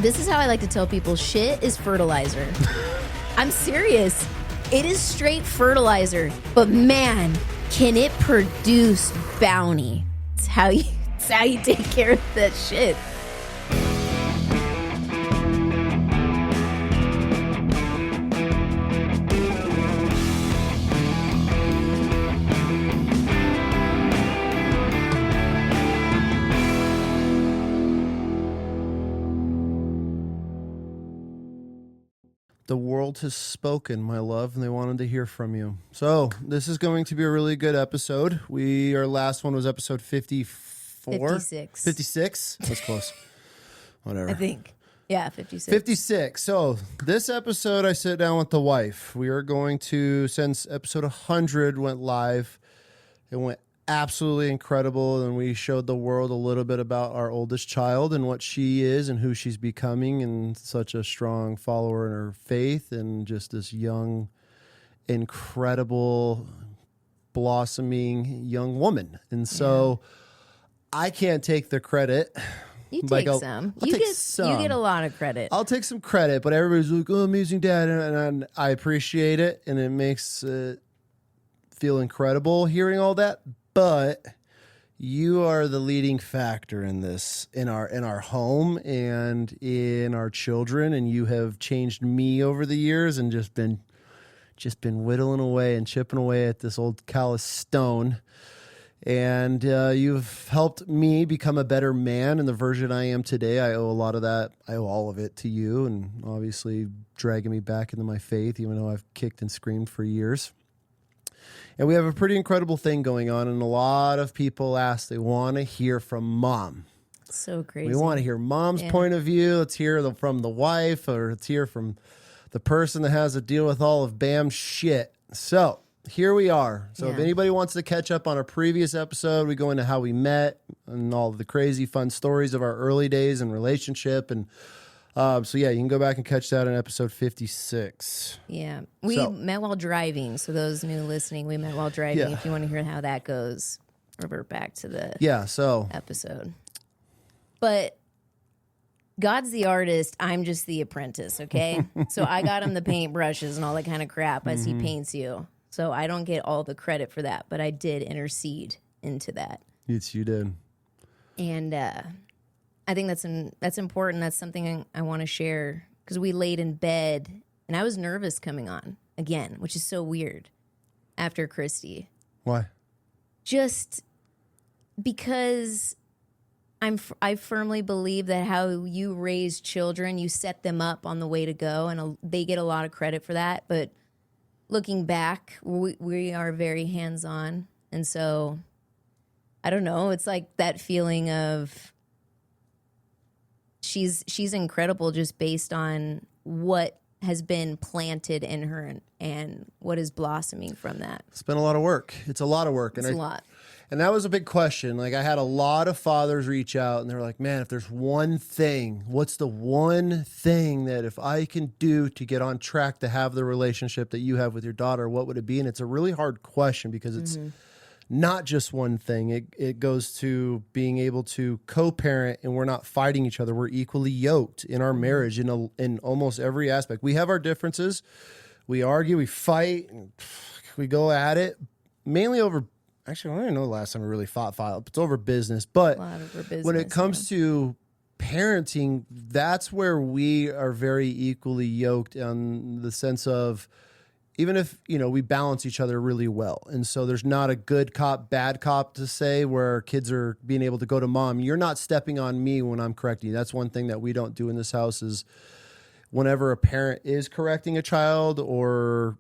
This is how I like to tell people, shit is fertilizer. I'm serious. It is straight fertilizer, but man, can it produce bounty. It's how you take care of that shit. The world has spoken, my love, and they wanted to hear from you. So this is going to be a really good episode. Our last one was episode 54? 56. 56? That's close. Whatever. I think. Yeah, 56. 56. So this episode, I sit down with the wife. We are going to, since episode 100 went live, it went absolutely incredible, and we showed the world a little bit about our oldest child and what she is and who she's becoming, and such a strong follower in her faith, and just this young, incredible, blossoming young woman. And so I can't take the credit. You take some. You get a lot of credit. I'll take some credit, but everybody's like, "Oh, amazing dad," and I appreciate it, and it makes it feel incredible hearing all that. But you are the leading factor in this, in our home and in our children, and you have changed me over the years, and just been whittling away and chipping away at this old callous stone. And you've helped me become a better man and the version I am today. I owe a lot of that. I owe all of it to you, and obviously dragging me back into my faith, even though I've kicked and screamed for years. And we have a pretty incredible thing going on, and a lot of people ask, they want to hear from mom. So crazy. We want to hear mom's point of view. Let's hear from the wife, or let's hear from the person that has to deal with all of Bam's shit. So here we are. So if anybody wants to catch up on a previous episode, we go into how we met and all of the crazy fun stories of our early days and relationship. And so you can go back and catch that in episode 56. Yeah. We met while driving. So those new listening, we met while driving. Yeah. If you want to hear how that goes, revert back to the episode. But God's the artist. I'm just the apprentice, okay? So I got him the paintbrushes and all that kind of crap as he paints you. So I don't get all the credit for that, but I did intercede into that. Yes, you did. And I think that's important. That's something I want to share, because we laid in bed and I was nervous coming on again, which is so weird after Christy. Why? Just because I firmly believe that how you raise children, you set them up on the way to go, and they get a lot of credit for that. But looking back, we are very hands-on, and so I don't know. It's like that feeling of she's incredible just based on what has been planted in her and what is blossoming from that. It's been a lot of work. It's a lot of work. It's a lot. And that was a big question. Like, I had a lot of fathers reach out, and they're like, man, if there's one thing, what's the one thing that if I can do to get on track to have the relationship that you have with your daughter, what would it be? And it's a really hard question, because it's not just one thing. It goes to being able to co-parent, and we're not fighting each other. We're equally yoked in our marriage in almost every aspect. We have our differences. We argue, we fight, and we go at it, mainly over, actually, I don't even know the last time we really fought. It's over business. But when it comes to parenting, that's where we are very equally yoked, in the sense of, even if, we balance each other really well. And so there's not a good cop, bad cop to say, where kids are being able to go to mom. You're not stepping on me when I'm correcting you. That's one thing that we don't do in this house, is whenever a parent is correcting a child or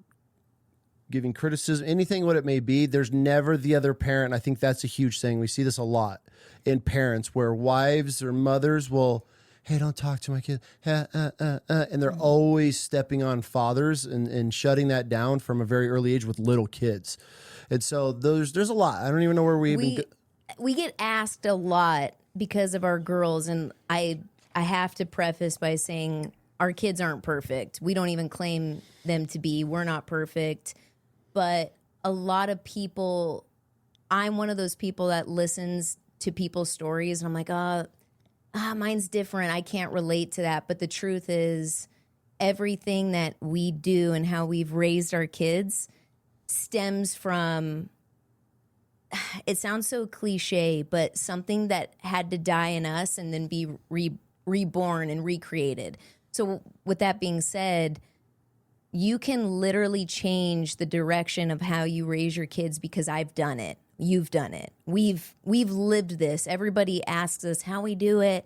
giving criticism, anything what it may be, there's never the other parent. I think that's a huge thing. We see this a lot in parents, where wives or mothers will, hey, don't talk to my kid, and they're always stepping on fathers and shutting that down from a very early age with little kids. And so there's a lot. I don't even know where we get asked a lot because of our girls, and I have to preface by saying our kids aren't perfect. We don't even claim them to be. We're not perfect. But a lot of people, I'm one of those people that listens to people's stories, and I'm like, mine's different. I can't relate to that. But the truth is, everything that we do and how we've raised our kids stems from, it sounds so cliche, but something that had to die in us and then be reborn and recreated. So with that being said, you can literally change the direction of how you raise your kids because I've done it. You've done it. We've lived this. Everybody asks us how we do it.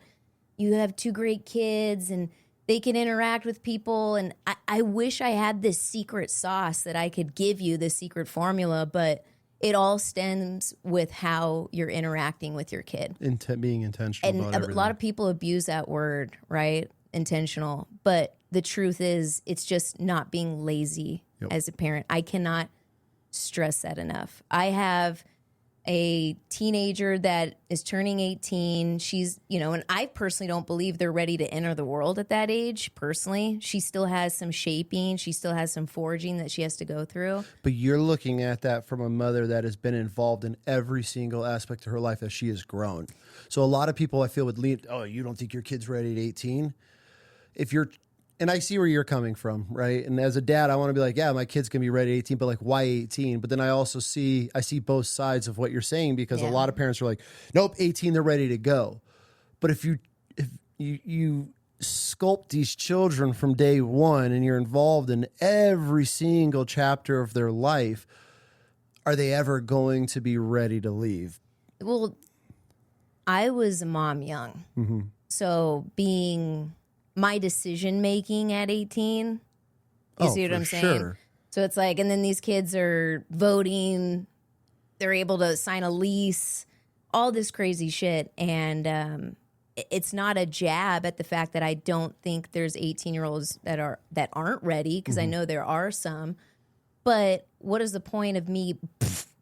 You have 2 great kids and they can interact with people. And I wish I had this secret sauce that I could give you, this secret formula, but it all stems with how you're interacting with your kid. Being intentional and about everything. A lot of people abuse that word, right? Intentional. But the truth is, it's just not being lazy as a parent. I cannot stress that enough. I have a teenager that is turning 18. She's, and I personally don't believe they're ready to enter the world at that age, personally. She still has some shaping. She still has some forging that she has to go through. But you're looking at that from a mother that has been involved in every single aspect of her life as she has grown. So a lot of people I feel would lean, oh, you don't think your kid's ready at 18? And I see where you're coming from, right? And as a dad, I want to be like, yeah, my kid's going to be ready at 18, but like, why 18? But then I also see both sides of what you're saying, because a lot of parents are like, nope, 18, they're ready to go. But if you sculpt these children from day one and you're involved in every single chapter of their life, are they ever going to be ready to leave? Well, I was a mom young. Mm-hmm. So being my decision making at 18, you see what I'm saying? Sure. So it's like, and then these kids are voting, they're able to sign a lease, all this crazy shit. And it's not a jab at the fact that I don't think there's 18-year-olds that aren't ready, because I know there are some. But what is the point of me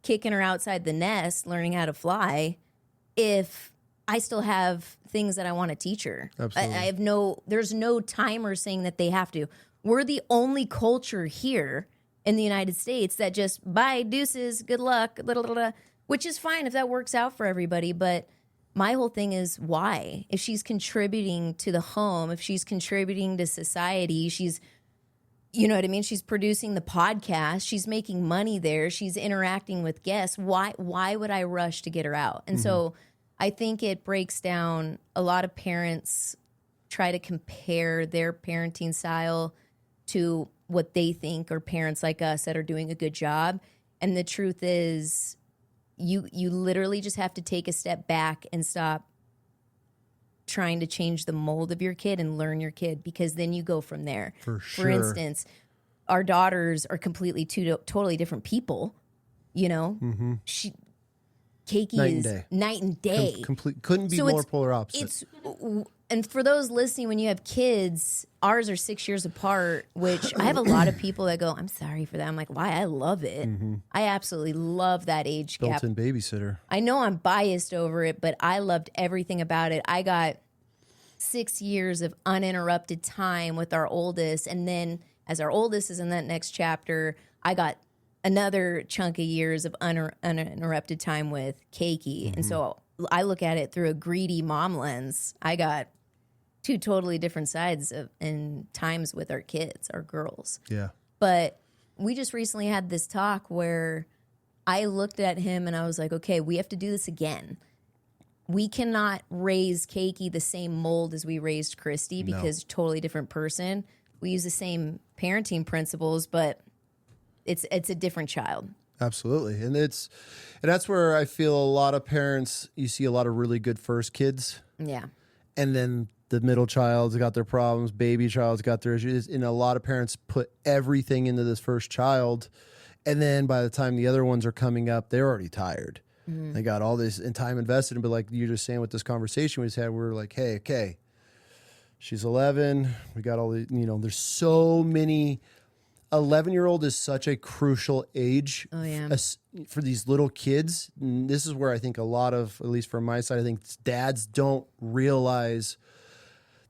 kicking her outside the nest, learning how to fly, if I still have things that I want to teach her? Absolutely. There's no timer saying that they have to. We're the only culture here in the United States that just, bye, deuces, good luck, which is fine if that works out for everybody. But my whole thing is, why? If she's contributing to the home, if she's contributing to society, she's, you know what I mean? She's producing the podcast. She's making money there. She's interacting with guests. Why would I rush to get her out? And so I think it breaks down. A lot of parents try to compare their parenting style to what they think are parents like us that are doing a good job. And the truth is, you literally just have to take a step back and stop trying to change the mold of your kid and learn your kid, because then you go from there. For sure. For instance, our daughters are completely totally different people. Keiki is night and day. Couldn't be more polar opposite. And for those listening, when you have kids, ours are 6 years apart, which I have a lot of people that go, I'm sorry for that. I'm like, why? I love it. I absolutely love that age gap. Built-in babysitter. I know I'm biased over it, but I loved everything about it. I got 6 years of uninterrupted time with our oldest. And then as our oldest is in that next chapter, I got another chunk of years of uninterrupted time with Keiki. And so I look at it through a greedy mom lens. I got 2 totally different sides and times with our kids, our girls. Yeah. But we just recently had this talk where I looked at him and I was like, okay, we have to do this again. We cannot raise Keiki the same mold as we raised Christy, because totally different person. We use the same parenting principles, but it's a different child. Absolutely. And that's where I feel a lot of parents, you see a lot of really good first kids. Yeah. And then the middle child's got their problems, baby child's got their issues. And a lot of parents put everything into this first child. And then by the time the other ones are coming up, they're already tired. They got all this time invested in, but like you're just saying with this conversation we just had, we're like, hey, okay, she's 11. We got all the, there's so many. 11-year-old is such a crucial age for these little kids. And this is where I think a lot of, at least from my side, I think dads don't realize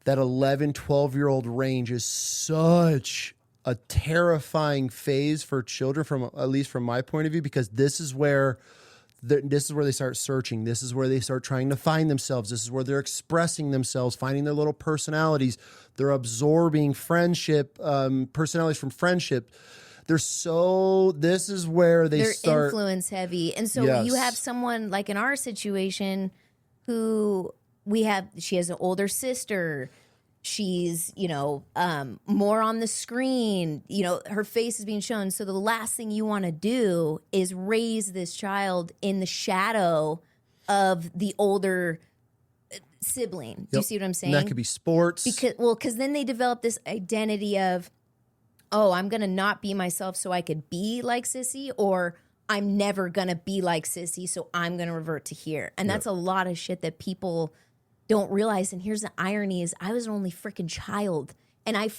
that 11, 12-year-old range is such a terrifying phase for children, from at least from my point of view, because this is where This is where they start searching. This is where they start trying to find themselves. This is where they're expressing themselves, finding their little personalities. They're absorbing friendship, personalities from friendship. This is where they're start influence heavy. And so you have someone like in our situation who she has an older sister. She's, more on the screen, her face is being shown. So the last thing you want to do is raise this child in the shadow of the older sibling. Do you see what I'm saying? And that could be sports. Because then they develop this identity of, oh, I'm going to not be myself so I could be like Sissy, or I'm never going to be like Sissy, so I'm going to revert to here. And that's a lot of shit that people don't realize. And here's the irony is I was an only freaking child. And I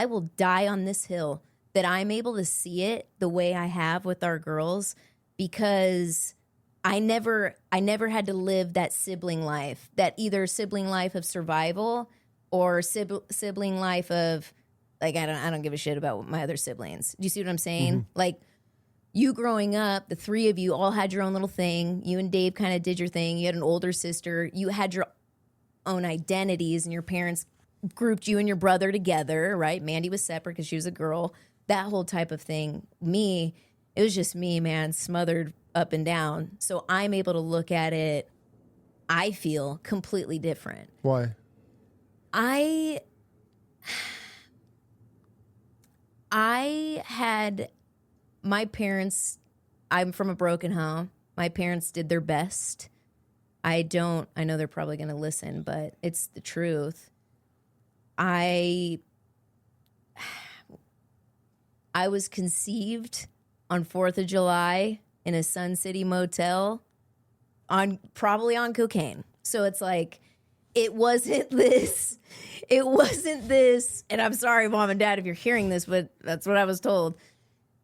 will die on this hill that I'm able to see it the way I have with our girls, because I never had to live that sibling life, that either sibling life of survival or sibling life of, like, I don't give a shit about my other siblings. Do you see what I'm saying? Mm-hmm. Like, you growing up, the three of you all had your own little thing. You and Dave kind of did your thing. You had an older sister. You had your own identities, and your parents grouped you and your brother together, right? Mandy was separate because she was a girl. That whole type of thing. It was just me, man, smothered up and down. So I'm able to look at it, I feel, completely different. Why? I had my parents, I'm from a broken home. My parents did their best. I know they're probably going to listen, but it's the truth. I was conceived on 4th of July in a Sun City motel probably on cocaine. So it's like, it wasn't this, and I'm sorry, Mom and Dad, if you're hearing this, but that's what I was told.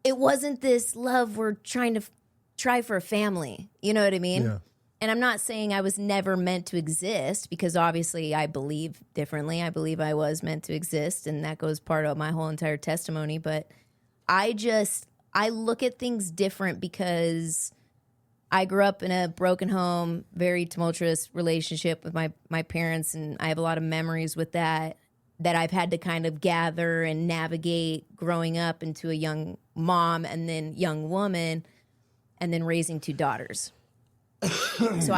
It wasn't this love we're trying to try for a family. You know what I mean? Yeah. And I'm not saying I was never meant to exist, because obviously I believe differently. I believe I was meant to exist, and that goes part of my whole entire testimony. But I look at things different because I grew up in a broken home, very tumultuous relationship with my parents, and I have a lot of memories with that I've had to kind of gather and navigate growing up into a young mom and then young woman and then raising 2 daughters. So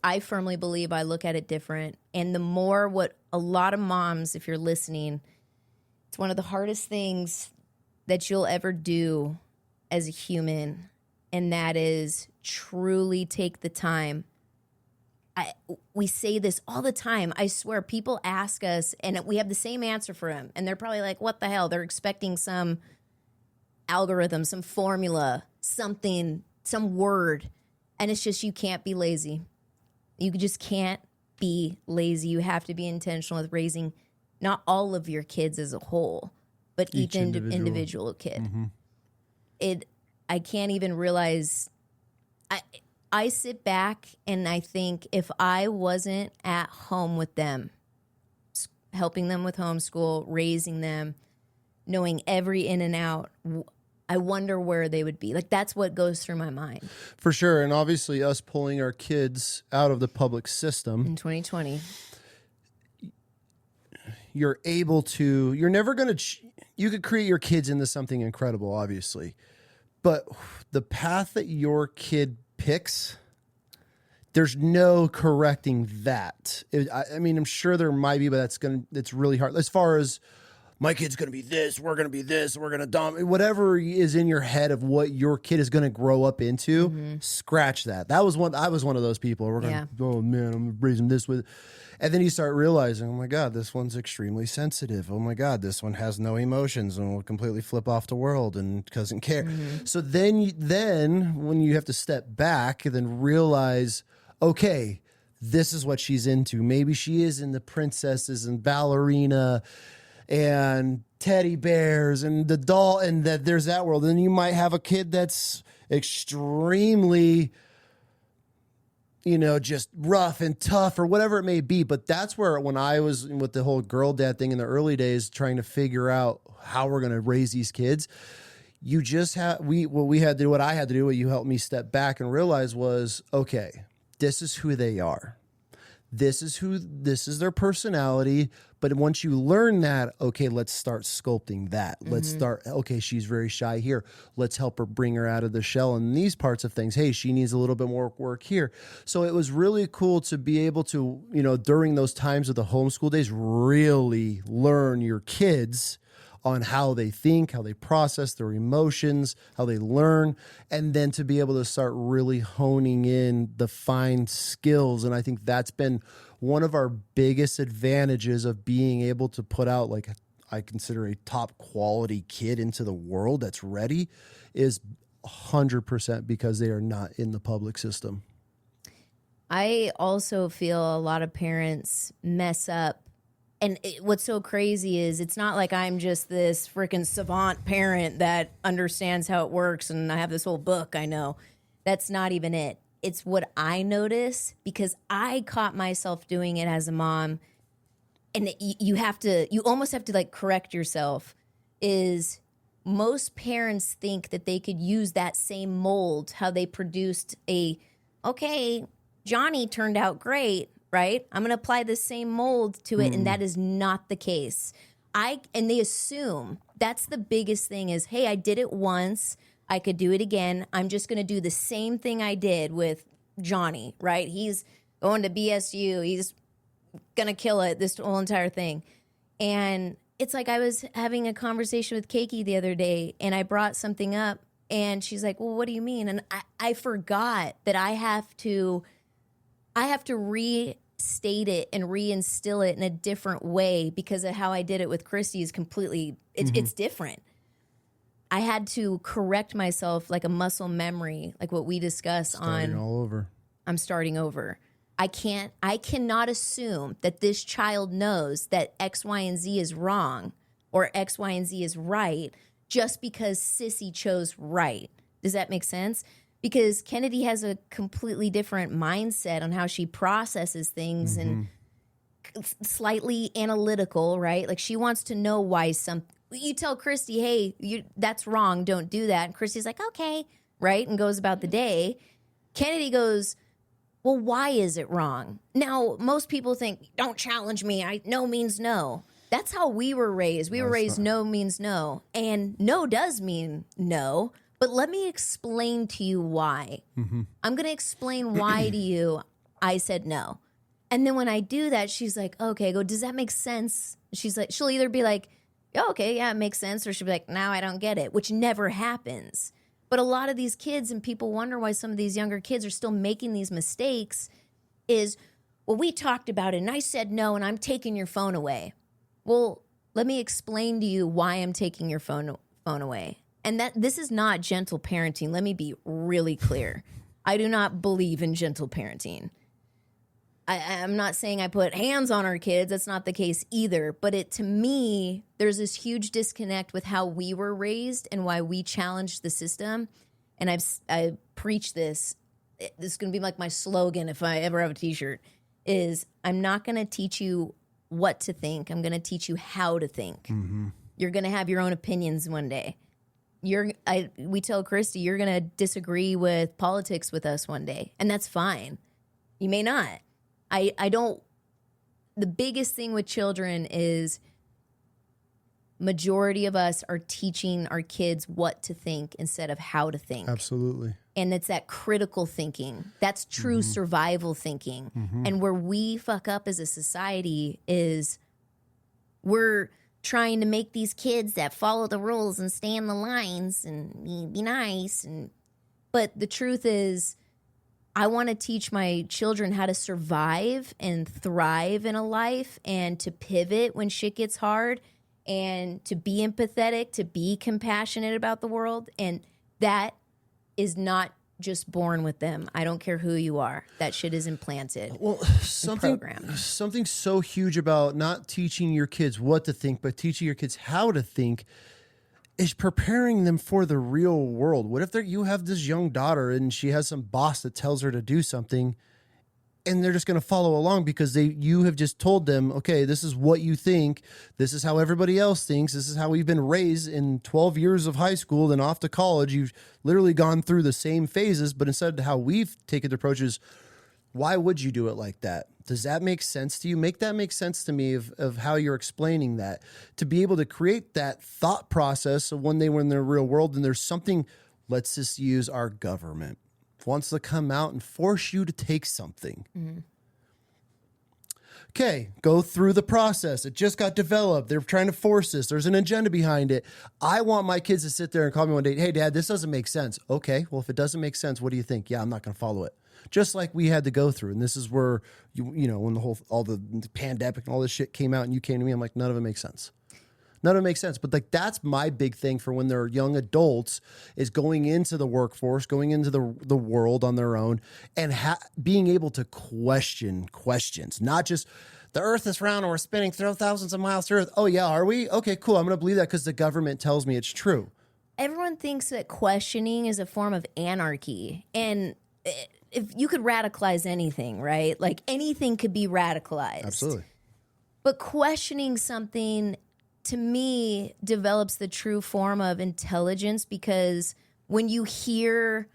I firmly believe I look at it different. And the more what a lot of moms, if you're listening, it's one of the hardest things that you'll ever do as a human, and that is truly take the time. We say this all the time. I swear, people ask us, and we have the same answer for them. And they're probably like, what the hell? They're expecting some algorithm, some formula, something, some word. And it's just, you can't be lazy. You just can't be lazy. You have to be intentional with raising not all of your kids as a whole, but each individual kid. Mm-hmm. I can't even realize. I sit back and I think, if I wasn't at home with them, helping them with homeschool, raising them, knowing every in and out, I wonder where they would be. Like, that's what goes through my mind. For sure. And obviously us pulling our kids out of the public system. In 2020. You're never going to, you could create your kids into something incredible, obviously. But the path that your kid picks, there's no correcting that. I mean, I'm sure there might be, but it's really hard. As far as, my kid's going to be this, we're going to be this, we're going to dominate, whatever is in your head of what your kid is going to grow up into, scratch that. I was one of those people. We're going, oh man, I'm raising this with, and then you start realizing, oh my God, this one's extremely sensitive. Oh my God, this one has no emotions and will completely flip off the world and doesn't care. Mm-hmm. So then when you have to step back and then realize, okay, this is what she's into. Maybe she is into princesses and ballerina and teddy bears and the doll, and that there's that world. And then you might have a kid that's extremely, just rough and tough or whatever it may be. But that's where, when I was with the whole girl dad thing in the early days, trying to figure out how we're going to raise these kids, you just have what I had to do, what you helped me step back and realize was, okay, this is who they are. This is their personality. But once you learn that, okay, let's start sculpting that. Let's start, okay, she's very shy here. Let's help her bring her out of the shell in these parts of things. Hey, she needs a little bit more work here. So it was really cool to be able to, during those times of the homeschool days, really learn your kids on how they think, how they process their emotions, how they learn, and then to be able to start really honing in the fine skills. And I think that's been one of our biggest advantages of being able to put out, like, I consider a top quality kid into the world that's ready, is 100% because they are not in the public system. I also feel a lot of parents mess up. And what's so crazy is it's not like I'm just this freaking savant parent that understands how it works and I have this whole book I know. That's not even it. It's what I notice because I caught myself doing it as a mom. And you almost have to like correct yourself, is most parents think that they could use that same mold, how they produced okay, Johnny turned out great. Right? I'm going to apply the same mold to it. And that is not the case. And they assume that's the biggest thing is, hey, I did it once. I could do it again. I'm just going to do the same thing I did with Johnny, right? He's going to BSU. He's going to kill it, this whole entire thing. And it's like I was having a conversation with Keiki the other day and I brought something up and she's like, well, what do you mean? And I forgot that I have to restate it and reinstill it in a different way because of how I did it with Christy is completely, it's different. I had to correct myself like a muscle memory, like what we discuss Starting all over. I'm starting over. I cannot assume that this child knows that X, Y, and Z is wrong or X, Y, and Z is right just because Sissy chose right. Does that make sense? Because Kennedy has a completely different mindset on how she processes things and slightly analytical, right? Like she wants to know why you tell Christy, hey, that's wrong, don't do that. And Christy's like, okay, right? And goes about the day. Kennedy goes, well, why is it wrong? Now, most people think, don't challenge me. No means no. That's how we were raised. We were raised no means no. And no does mean no. But let me explain to you why. I'm going to explain why to you I said no. And then when I do that, she's like, okay, does that make sense? She's like, she'll either be like, oh, okay, yeah, it makes sense. Or she'll be like, now I don't get it, which never happens. But a lot of these kids, and people wonder why some of these younger kids are still making these mistakes, is, well, we talked about it and I said no and I'm taking your phone away. Well, let me explain to you why I'm taking your phone away. And that this is not gentle parenting. Let me be really clear. I do not believe in gentle parenting. I'm not saying I put hands on our kids. That's not the case either. But to me, there's this huge disconnect with how we were raised and why we challenged the system. And I preach this. This is going to be like my slogan if I ever have a T-shirt, is I'm not going to teach you what to think. I'm going to teach you how to think. You're going to have your own opinions one day. We tell Christy, you're going to disagree with politics with us one day, and that's fine. You may not. The biggest thing with children is majority of us are teaching our kids what to think instead of how to think. Absolutely. And it's that critical thinking. That's true survival thinking. And where we fuck up as a society is we're trying to make these kids that follow the rules and stay in the lines and be nice. But the truth is, I want to teach my children how to survive and thrive in a life and to pivot when shit gets hard and to be empathetic, to be compassionate about the world. And that is not just born with them. I don't care who you are. That shit is implanted. Well, something so huge about not teaching your kids what to think, but teaching your kids how to think is preparing them for the real world. What if you have this young daughter and she has some boss that tells her to do something and they're just going to follow along because you have just told them, okay, this is what you think. This is how everybody else thinks. This is how we've been raised in 12 years of high school. Then off to college, you've literally gone through the same phases, but instead of how we've taken the approach is, why would you do it like that? Does that make sense to you? Make that make sense to me of how you're explaining that, to be able to create that thought process of when they were in the real world and there's something, let's just use our government, wants to come out and force you to take something. Mm-hmm. Okay, go through the process. It just got developed. They're trying to force this. There's an agenda behind it. I want my kids to sit there and call me one day, hey, Dad, this doesn't make sense. Okay, well, if it doesn't make sense, what do you think? Yeah, I'm not going to follow it. Just like we had to go through. And this is where, you know, when all the pandemic and all this shit came out and you came to me, I'm like, none of it makes sense. None of it makes sense. But like, that's my big thing for when they're young adults is going into the workforce, going into the world on their own and being able to question questions, not just the earth is round and we're spinning thousands of miles through earth. Oh yeah, are we? Okay, cool. I'm going to believe that because the government tells me it's true. Everyone thinks that questioning is a form of anarchy. And if you could radicalize anything, right? Like anything could be radicalized. Absolutely. But questioning something, to me, develops the true form of intelligence, because when you hear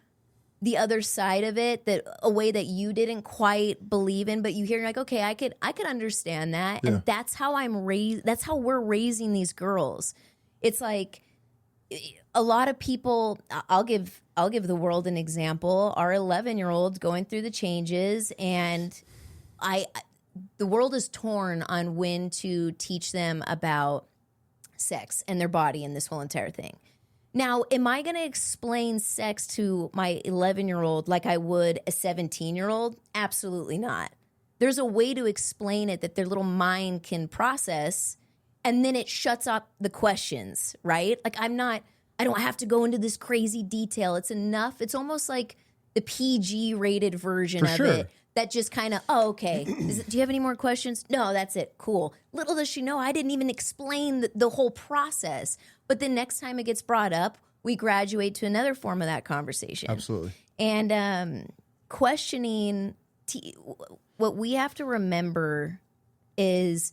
the other side of it, that a way that you didn't quite believe in, but you hear, you're like, okay, I could understand that. Yeah. And that's how that's how we're raising these girls. It's like a lot of people, I'll give the world an example. Our 11-year-old going through the changes, and the world is torn on when to teach them about sex and their body and this whole entire thing. Now, am I going to explain sex to my 11-year-old like I would a 17-year-old? Absolutely not. There's a way to explain it that their little mind can process, and then it shuts up the questions, right? Like I don't have to go into this crazy detail. It's enough. It's almost like the PG rated version of it. That just kind of, oh, okay. Do you have any more questions? No, that's it. Cool. Little does she know, I didn't even explain the whole process. But the next time it gets brought up, we graduate to another form of that conversation. Absolutely. And questioning, what we have to remember is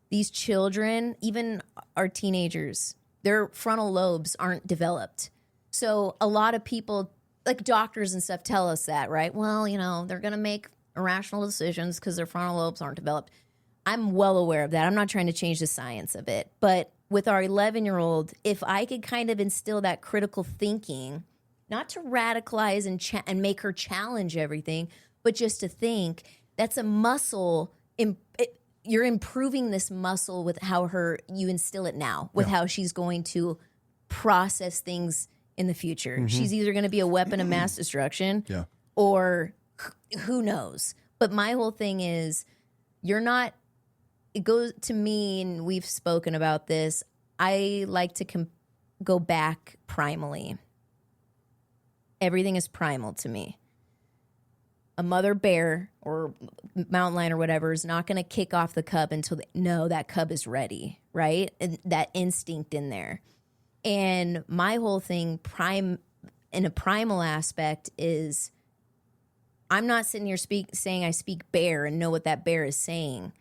these children, even our teenagers, their frontal lobes aren't developed. So a lot of people, like doctors and stuff, tell us that, right? Well, you know, they're going to make irrational decisions because their frontal lobes aren't developed. I'm well aware of that. I'm not trying to change the science of it. But with our 11-year-old, if I could kind of instill that critical thinking, not to radicalize and make her challenge everything, but just to think, that's a muscle. You're improving this muscle with how you instill it now, with how she's going to process things in the future. Mm-hmm. She's either going to be a weapon of mass destruction or who knows. But my whole thing is, it goes to me, and we've spoken about this, I like to go back primally. Everything is primal to me. A mother bear or mountain lion or whatever is not going to kick off the cub until that cub is ready, right? And that instinct in there. And my whole thing in a primal aspect is, I'm not sitting here saying I speak bear and know what that bear is saying,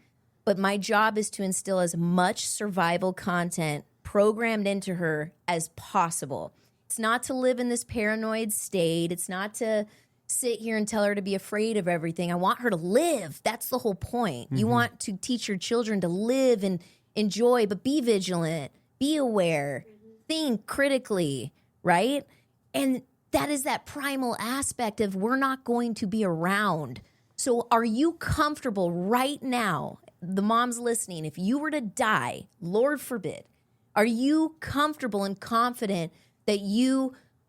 but my job is to instill as much survival content programmed into her as possible. It's not to live in this paranoid state. It's not to sit here and tell her to be afraid of everything. I want her to live. That's the whole point. Mm-hmm. You want to teach your children to live and enjoy, but be vigilant, be aware, think critically, right? And that is that primal aspect of, we're not going to be around. So are you comfortable right now, the moms listening, if you were to die, Lord forbid, are you comfortable and confident that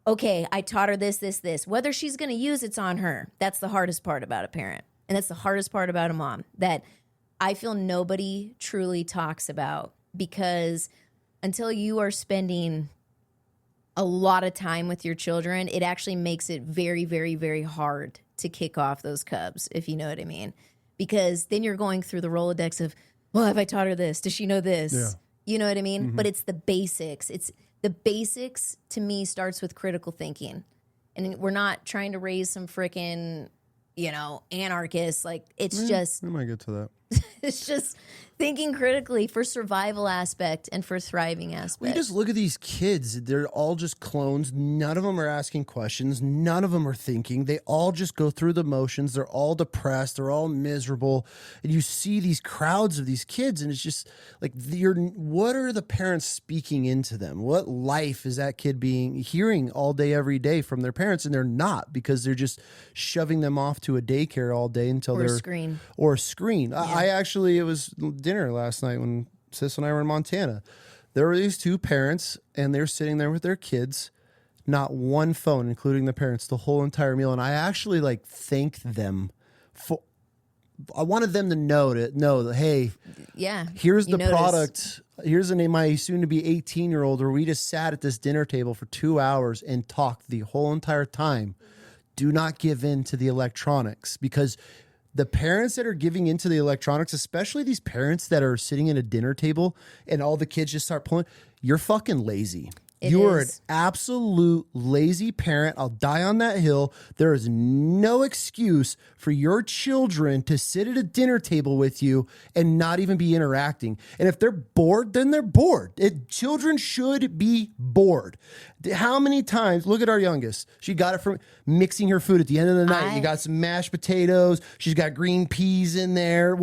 okay, I taught her this, whether she's going to use it's on her. That's the hardest part about a parent. And that's the hardest part about a mom that I feel nobody truly talks about, because until you are spending a lot of time with your children, it actually makes it very, very, very hard to kick off those cubs, if you know what I mean. Because then you're going through the Rolodex of, well, have I taught her this? Does she know this? Yeah. You know what I mean? Mm-hmm. But it's the basics. The basics, to me, starts with critical thinking. And we're not trying to raise some freaking, anarchists. Like, it's just, We might get to that. it's just thinking critically for survival aspect and for thriving aspect. We just look at these kids. They're all just clones. None of them are asking questions. None of them are thinking. They all just go through the motions. They're all depressed. They're all miserable. And you see these crowds of these kids, and it's just like, what are the parents speaking into them? What life is that kid hearing all day, every day from their parents? And they're not, because they're just shoving them off to a daycare all day until or they're... a screen. I actually, it was dinner last night when Sis and I were in Montana. There were these two parents, and they're sitting there with their kids, not one phone, including the parents, the whole entire meal. And I actually thanked them for. I wanted them to know that, hey, here's the product. Here's the name, my soon-to-be 18-year-old, where we just sat at this dinner table for 2 hours and talked the whole entire time. Do not give in to the electronics, because the parents that are giving into the electronics, especially these parents that are sitting at a dinner table and all the kids just start pulling, you're fucking lazy. You are an absolute lazy parent. I'll die on that hill. There is no excuse for your children to sit at a dinner table with you and not even be interacting. And if they're bored, then they're bored. Children should be bored. How many times, look at our youngest. She got it from mixing her food at the end of the night. You got some mashed potatoes. She's got green peas in there.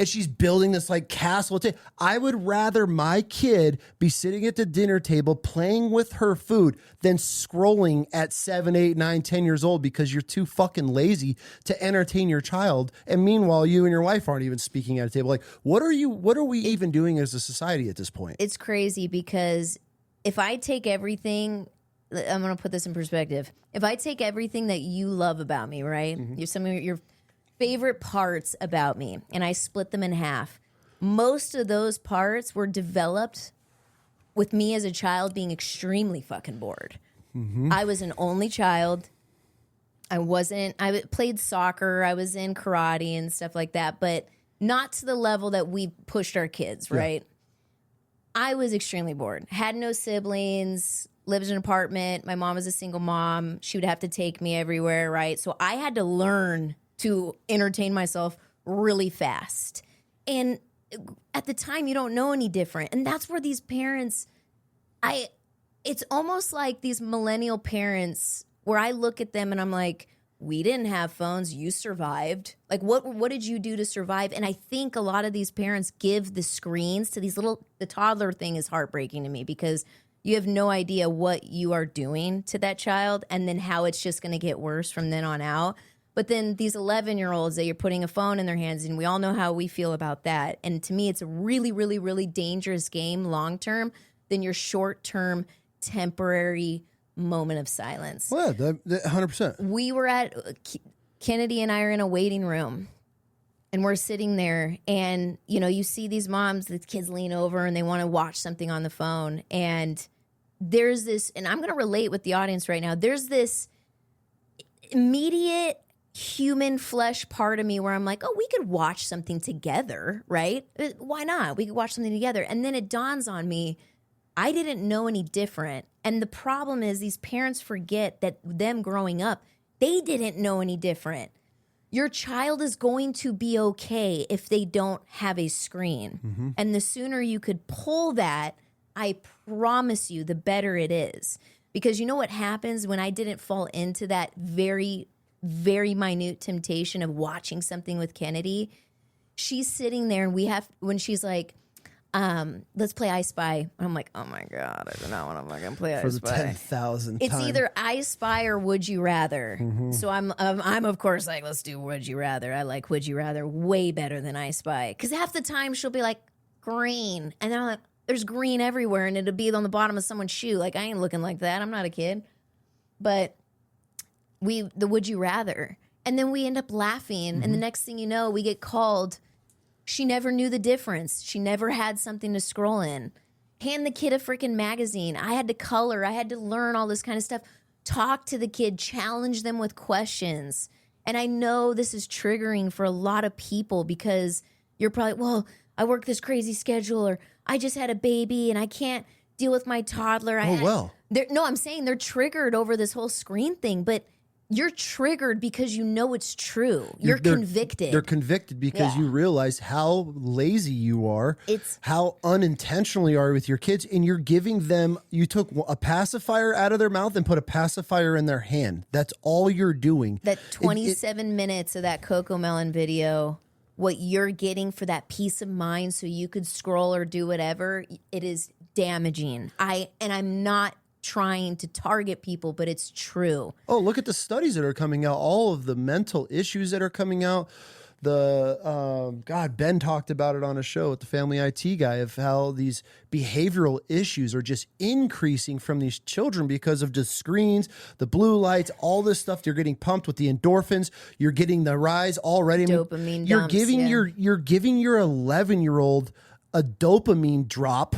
And she's building this castle. I would rather my kid be sitting at the dinner table playing with her food than scrolling at 7, 8, 9, 10 years old, because you're too fucking lazy to entertain your child. And meanwhile, you and your wife aren't even speaking at a table. What are we even doing as a society at this point? It's crazy, because if I take everything, I'm going to put this in perspective. If I take everything that you love about me, right? Mm-hmm. Some of your favorite parts about me, and I split them in half. Most of those parts were developed with me as a child being extremely fucking bored. Mm-hmm. I was an only child. I played soccer. I was in karate and stuff like that, but not to the level that we pushed our kids, right? Yeah. I was extremely bored. Had no siblings, lived in an apartment. My mom was a single mom. She would have to take me everywhere, right? So I had to learn to entertain myself really fast. And at the time, you don't know any different. And that's where these parents, it's almost like these millennial parents where I look at them and I'm like, we didn't have phones. You survived. What did you do to survive? And I think a lot of these parents give the screens to these the toddler thing is heartbreaking to me, because you have no idea what you are doing to that child and then how it's just going to get worse from then on out. But then these 11-year-olds that you're putting a phone in their hands, and we all know how we feel about that. And to me, it's a really, really, really dangerous game long-term than your short-term temporary moment of silence. Well, 100%. We were at Kennedy and I are in a waiting room, and we're sitting there, and you see these moms, the kids lean over and they want to watch something on the phone, and there's this, and I'm going to relate with the audience right now. There's this immediate human flesh part of me where I'm like, oh, we could watch something together, right? Why not? We could watch something together. And then it dawns on me, I didn't know any different. And the problem is these parents forget that them growing up, they didn't know any different. Your child is going to be okay if they don't have a screen. Mm-hmm. And the sooner you could pull that, I promise you, the better it is. Because you know what happens when I didn't fall into that very, very minute temptation of watching something with Kennedy? She's sitting there and when she's like, let's play I Spy. I'm like, oh my God, I do not want to fucking play I Spy. For the 10,000th time. It's either I Spy or Would You Rather. Mm-hmm. So I'm of course like, let's do Would You Rather. I like Would You Rather way better than I Spy. Because half the time she'll be like, green. And then I'm like, there's green everywhere and it'll be on the bottom of someone's shoe. Like, I ain't looking like that. I'm not a kid. But the Would You Rather. And then we end up laughing. Mm-hmm. And the next thing you know, we get called. She never knew the difference. She never had something to scroll in. Hand the kid a freaking magazine. I had to color. I had to learn all this kind of stuff. Talk to the kid. Challenge them with questions. And I know this is triggering for a lot of people because you're probably, well, I work this crazy schedule, or I just had a baby and I can't deal with my toddler. No, I'm saying they're triggered over this whole screen thing. But You're triggered because you know it's true. You're convicted. They're convicted because you realize how lazy you are, how unintentional you are with your kids, and you're giving them, you took a pacifier out of their mouth and put a pacifier in their hand. That's all you're doing. That 27 minutes of that Coco Melon video, what you're getting for that peace of mind so you could scroll or do whatever, it is damaging. I'm not trying to target people, but it's true. Oh, look at the studies that are coming out, all of the mental issues that are coming out. Ben talked about it on a show with the Family IT guy of how these behavioral issues are just increasing from these children because of just screens, the blue lights, all this stuff. You're getting pumped with the endorphins. You're getting the rise already. Dopamine You're dumps, giving your 11-year-old a dopamine drop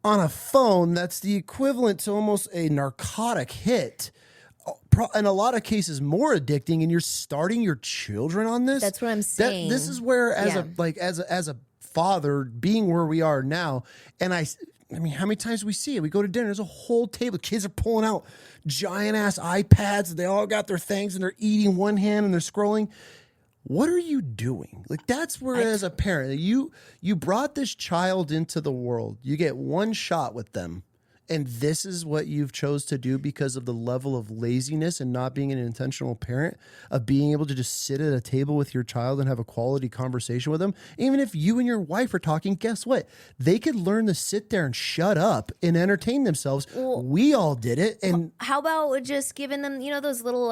on a phone that's the equivalent to almost a narcotic hit. In a lot of cases more addicting, and you're starting your children on this. That's what I'm saying. This is where as a father, being where we are now, and I mean, how many times we see it? We go to dinner, there's a whole table, kids are pulling out giant ass iPads, they all got their things and they're eating one hand and they're scrolling. What are you doing? Like, that's where, as a parent, you brought this child into the world. You get one shot with them, and this is what you've chose to do because of the level of laziness and not being an intentional parent, of being able to just sit at a table with your child and have a quality conversation with them. Even if you and your wife are talking, guess what? They could learn to sit there and shut up and entertain themselves. Well, we all did it. And how about just giving them, those little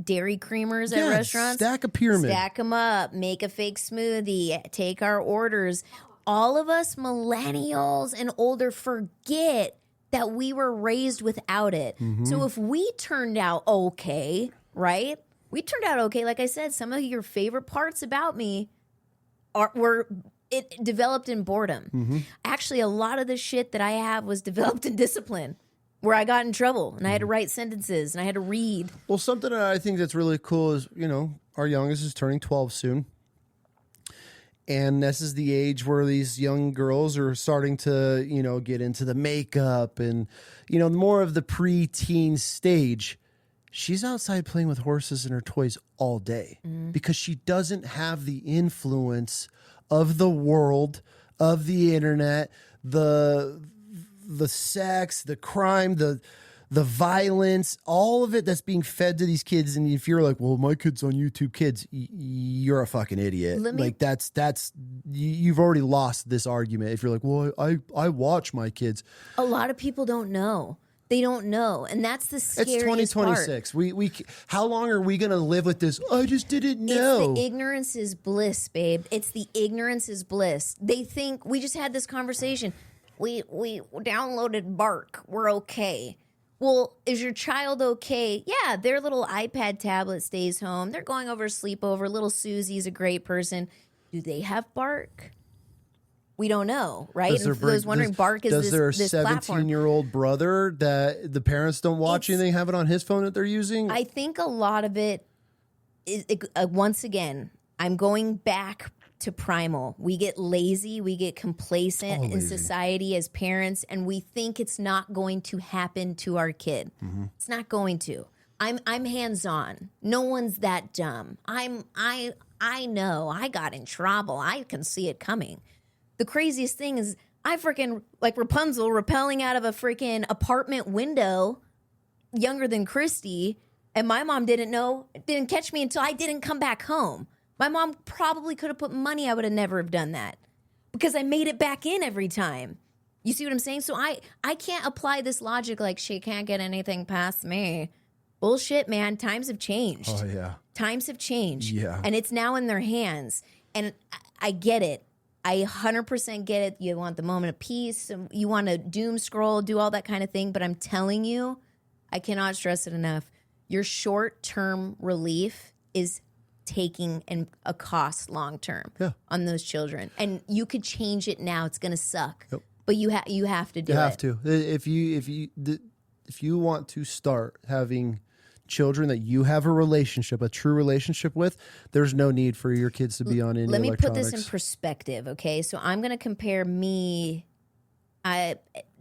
dairy creamers at restaurants? Stack a pyramid. Stack them up, make a fake smoothie, take our orders. All of us millennials and older forget that we were raised without it. Mm-hmm. So if we turned out okay, right? We turned out okay. Like I said, some of your favorite parts about me were developed in boredom. Mm-hmm. Actually, a lot of the shit that I have was developed in discipline, where I got in trouble and I had to write sentences and I had to read. Well, something that I think that's really cool is, our youngest is turning 12 soon. And this is the age where these young girls are starting to, get into the makeup and, more of the pre-teen stage. She's outside playing with horses and her toys all day because she doesn't have the influence of the world, of the internet, the sex, the crime, the violence, all of it that's being fed to these kids. And if you're like, well, my kid's on YouTube Kids, you're a fucking idiot. You've already lost this argument. If you're like, well, I watch my kids. A lot of people don't know. They don't know. And that's the scariest part. It's 2026. We how long are we going to live with this? I just didn't know. It's the ignorance is bliss, babe. It's the ignorance is bliss. They think, we just had this conversation. We downloaded Bark. We're okay. Well, is your child okay? Yeah, their little iPad tablet stays home. They're going over a sleepover. Little Susie's a great person. Do they have Bark? We don't know, right? And for those wondering, Bark is this platform. Does their 17-year-old brother that the parents don't watch anything have it on his phone that they're using? I think a lot of it is, once again, I'm going back to primal. We get lazy, we get complacent in society as parents, and we think it's not going to happen to our kid. Mm-hmm. It's not going to. I'm hands-on. No one's that dumb. I know I got in trouble. I can see it coming. The craziest thing is I freaking like Rapunzel rappelling out of a freaking apartment window, younger than Christy, and my mom didn't catch me until I didn't come back home. My mom probably could have put money. I would have never have done that because I made it back in every time. You see what I'm saying? So I can't apply this logic like she can't get anything past me. Bullshit, man. Times have changed. Oh, yeah. Times have changed. Yeah. And it's now in their hands. And I get it. I 100% get it. You want the moment of peace. You want to doom scroll, do all that kind of thing. But I'm telling you, I cannot stress it enough. Your short-term relief is taking a cost long-term on those children. And you could change it now. It's going to suck. Yep. But you have to do it. You have to. If you want to start having children that you have a true relationship with, there's no need for your kids to be on any electronics. Let me put this in perspective, okay? So I'm going to compare me.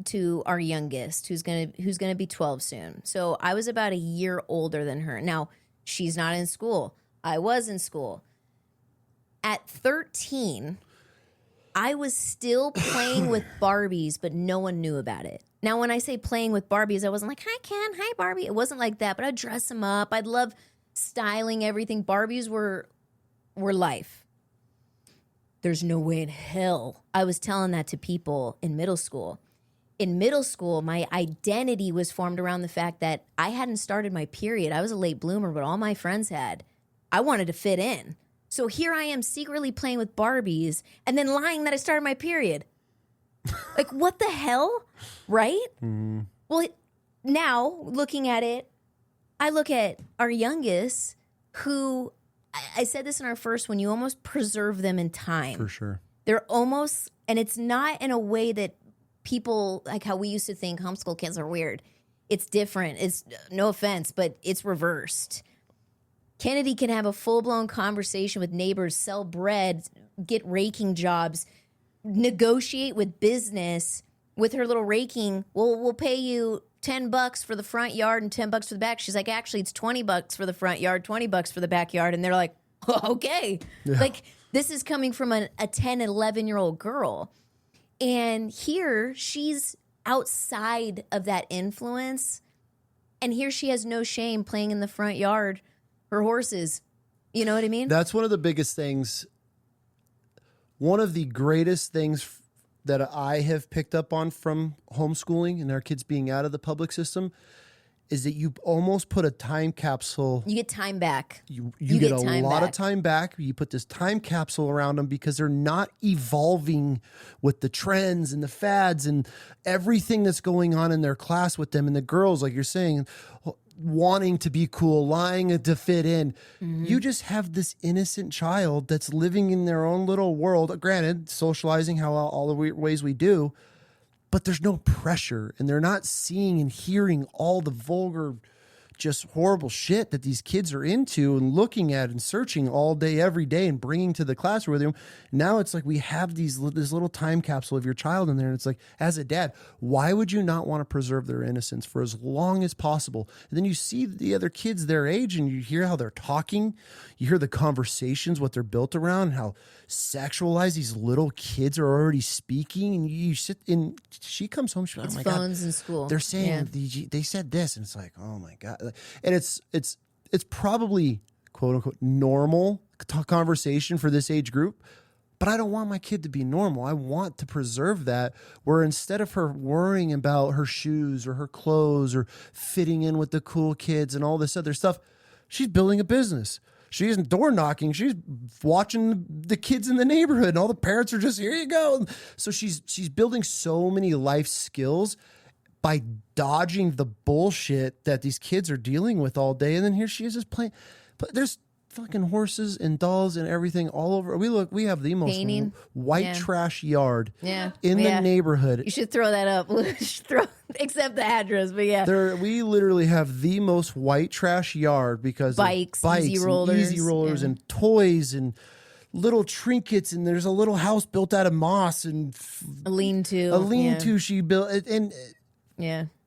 to our youngest, who's gonna be 12 soon. So I was about a year older than her. Now she's not in school. I was in school. At 13, I was still playing with Barbies, but no one knew about it. Now, when I say playing with Barbies, I wasn't like, hi, Ken, hi, Barbie. It wasn't like that, but I'd dress them up. I'd love styling everything. Barbies were life. There's no way in hell I was telling that to people in middle school. In middle school, my identity was formed around the fact that I hadn't started my period. I was a late bloomer, but all my friends had. I wanted to fit in. So here I am secretly playing with Barbies and then lying that I started my period. Like, what the hell? Right? Mm. Well, now looking at it, I look at our youngest who, I said this in our first one, you almost preserve them in time. For sure. They're almost, and it's not in a way that people, like how we used to think homeschool kids are weird. It's different. It's, no offense, but it's reversed. Kennedy can have a full-blown conversation with neighbors, sell bread, get raking jobs, negotiate with business with her little raking. We'll pay you $10 for the front yard and $10 for the back. She's like, actually, it's $20 for the front yard, $20 for the backyard. And they're like, oh, okay. Yeah. Like, this is coming from a 10, 11-year-old girl. And here she's outside of that influence. And here she has no shame playing in the front yard, her horses. You know what I mean? That's one of the biggest things. One of the greatest things that I have picked up on from homeschooling and our kids being out of the public system is that you almost put a time capsule. You get time back. You get a lot of time back. You put this time capsule around them because they're not evolving with the trends and the fads and everything that's going on in their class with them. And the girls, like you're saying, wanting to be cool, lying to fit in. Mm-hmm. You just have this innocent child that's living in their own little world. Granted, socializing how all the ways we do, but there's no pressure, and they're not seeing and hearing all the vulgar, just horrible shit that these kids are into and looking at and searching all day, every day, and bringing to the classroom with them. Now it's like we have this little time capsule of your child in there, and it's like, as a dad, why would you not want to preserve their innocence for as long as possible? And then you see the other kids their age, and you hear how they're talking, you hear the conversations, what they're built around, how sexualized these little kids are already speaking, and you sit in. She comes home, she's like, oh my phones God, in school. They're saying they said this, and it's like, oh my God. And it's probably quote unquote normal conversation for this age group, but I don't want my kid to be normal. I want to preserve that, where instead of her worrying about her shoes or her clothes or fitting in with the cool kids and all this other stuff, she's building a business. She isn't door knocking. She's watching the kids in the neighborhood, and all the parents are just, here you go. So she's building so many life skills by dodging the bullshit that these kids are dealing with all day. And then here she is just playing. But there's fucking horses and dolls and everything all over. We have the most white trash yard in the neighborhood. You should throw that up. Except the address, but we literally have the most white trash yard because bikes, easy rollers and toys and little trinkets, and there's a little house built out of moss and a lean-to she built. And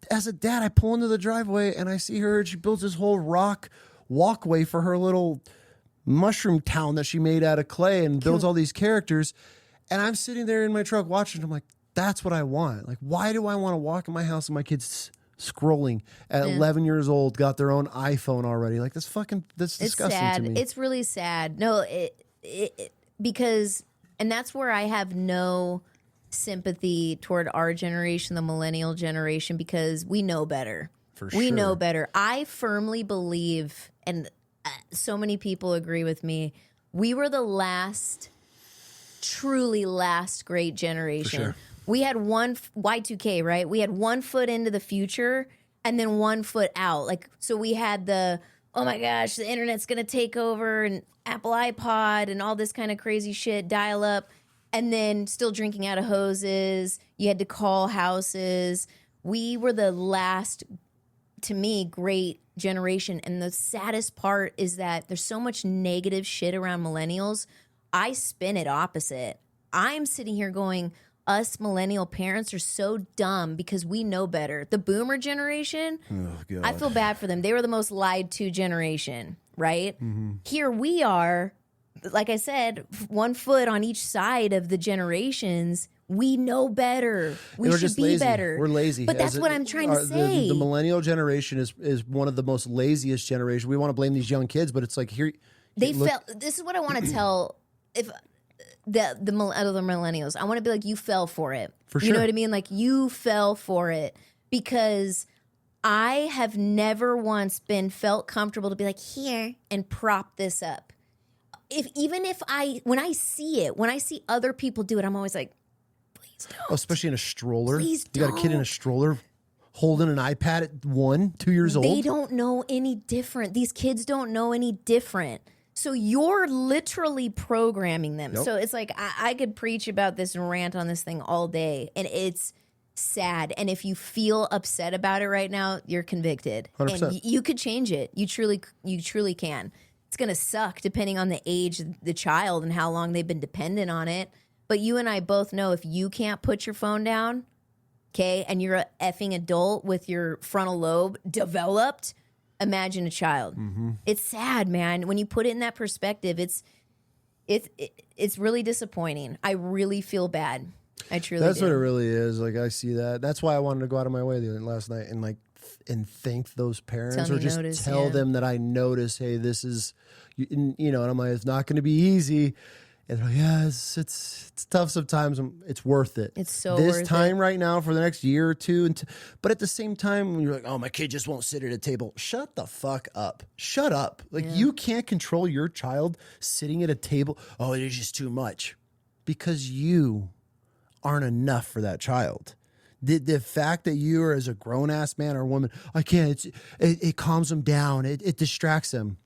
as a dad, I pull into the driveway and I see her, and she builds this whole rock walkway for her little mushroom town that she made out of clay and builds all these characters. And I'm sitting there in my truck watching. I'm like, that's what I want. Like, why do I want to walk in my house and my kids scrolling at 11 years old, got their own iPhone already? Like, that's disgusting sad. to me. It's really sad. No, because, and that's where I have no sympathy toward our generation, the millennial generation, because we know better. We know better. I firmly believe, and so many people agree with me, we were the truly last great generation. For sure. We had Y2K, right? We had 1 foot into the future and then 1 foot out. Like, so we had oh my gosh, the internet's going to take over, and Apple iPod and all this kind of crazy shit, dial up, and then still drinking out of hoses. You had to call houses. We were the last, to me, great generation. And the saddest part is that there's so much negative shit around millennials. I spin it opposite. I'm sitting here going, us millennial parents are so dumb because we know better. The boomer generation, I feel bad for them. They were the most lied to generation, right? Here we are, like I said, 1 foot on each side of the generations. We know better. We should be better. We're lazy. But that's what I'm trying to say. The millennial generation is one of the most laziest generations. We want to blame these young kids, but it's like here they felt. This is what I want to tell if the other millennials. I want to be like, you fell for it. For sure. You know what I mean? Like you fell for it because I have never once felt comfortable to be like here and prop this up. When I see other people do it, I'm always like, please don't. Oh, especially in a stroller. Please You got a kid in a stroller holding an iPad at 1, 2 years old. They don't know any different. These kids don't know any different. So you're literally programming them. Nope. So it's like I could preach about this and rant on this thing all day, and it's sad. And if you feel upset about it right now, you're convicted. 100%. And you could change it. You truly can. It's going to suck depending on the age of the child and how long they've been dependent on it. But you and I both know if you can't put your phone down, okay, and you're a effing adult with your frontal lobe developed, imagine a child. It's sad, man. When you put it in that perspective, it's really disappointing. I really feel bad. I truly That's do. what it really is. Like I see that. That's why I wanted to go out of my way last night and thank those parents or just tell them that I notice, hey, this is, and I'm like, it's not going to be easy. And they're like, yeah, it's tough sometimes. It's worth it. It's so this worth time it. right now for the next year or two. But at the same time, when you're like, oh, my kid just won't sit at a table. Shut the fuck up. Shut up. Like you can't control your child sitting at a table. Oh, it is just too much. Because you aren't enough for that child. The fact that you are as a grown-ass man or woman, I can't, it calms them down. It distracts them.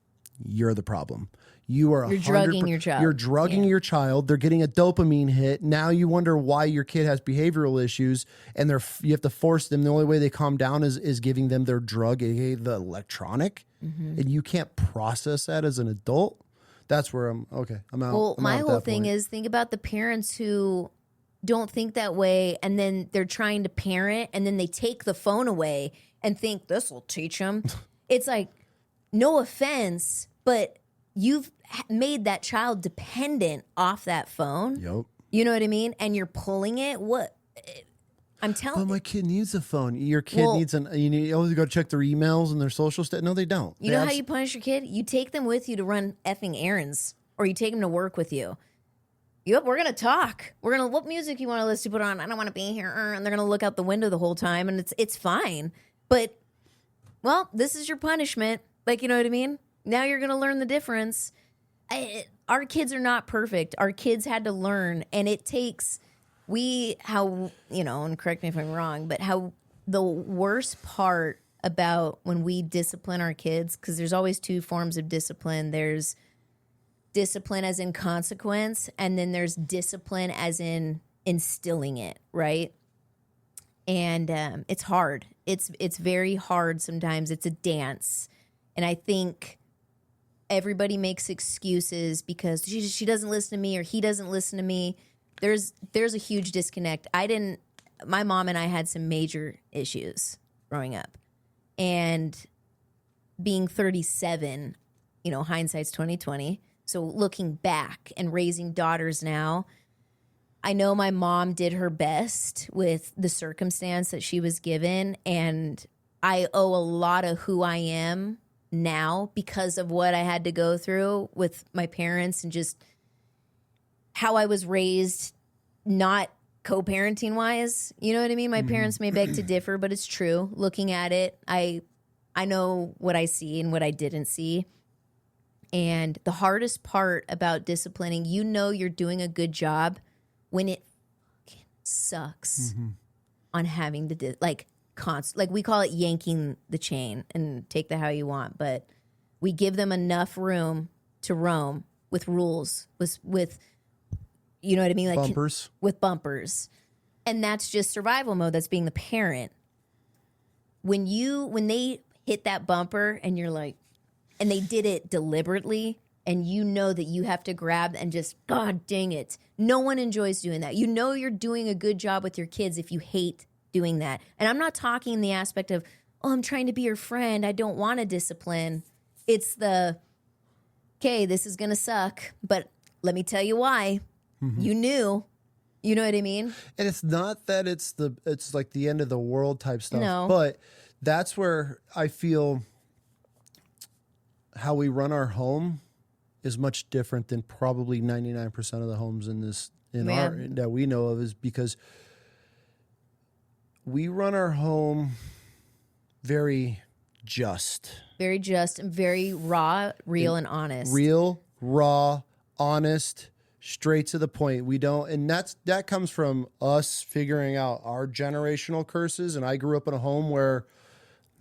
You're the problem. You're drugging your child. You're drugging your child. They're getting a dopamine hit. Now you wonder why your kid has behavioral issues, and you have to force them. The only way they calm down is giving them their drug, aka the electronic, and you can't process that as an adult. That's where I'm out. Well, my whole thing is think about the parents who don't think that way, and then they're trying to parent, and then they take the phone away and think this will teach them. It's like, no offense, but you've made that child dependent off that phone. Yep. You know what I mean? And you're pulling it. What? I'm telling you. But my kid needs a phone. Your kid needs you always go check their emails and their social stuff. No, they don't. You know how you punish your kid? You take them with you to run effing errands, or you take them to work with you. Yep, we're going to talk. What music you want to listen to put on? I don't want to be here. And they're going to look out the window the whole time, and it's fine. But, well, this is your punishment. Like, you know what I mean? Now you're going to learn the difference. Our kids are not perfect. Our kids had to learn, and it takes, and correct me if I'm wrong, but how the worst part about when we discipline our kids, because there's always two forms of discipline. There's discipline as in consequence, and then there's discipline as in instilling it, right? And it's hard. It's very hard sometimes. It's a dance. And I think everybody makes excuses because she doesn't listen to me or he doesn't listen to me. There's a huge disconnect. My mom and I had some major issues growing up. And being 37, hindsight's 2020. So looking back and raising daughters now, I know my mom did her best with the circumstance that she was given. And I owe a lot of who I am now because of what I had to go through with my parents and just how I was raised, not co-parenting wise. You know what I mean? My parents may beg to differ, but it's true. Looking at it, I know what I see and what I didn't see. And the hardest part about disciplining, you're doing a good job when it fucking sucks on having to like we call it yanking the chain, and take that how you want, but we give them enough room to roam with rules, with you know what I mean, like bumpers. With bumpers, and that's just survival mode. That's being the parent. When they hit that bumper, and you're like, and they did it deliberately, and you know that you have to grab and just, God dang it. No one enjoys doing that. You know you're doing a good job with your kids if you hate doing that. And I'm not talking in the aspect of, oh, I'm trying to be your friend, I don't want to discipline. It's the, okay, this is going to suck, but let me tell you why. You knew. You know what I mean? And it's not that it's like the end of the world type stuff, No. but that's where I feel how we run our home is much different than probably 99% of the homes that we know of, is because we run our home very just. Very just and very raw, real, and honest. Real, raw, honest, straight to the point. We don't, and that comes from us figuring out our generational curses. And I grew up in a home where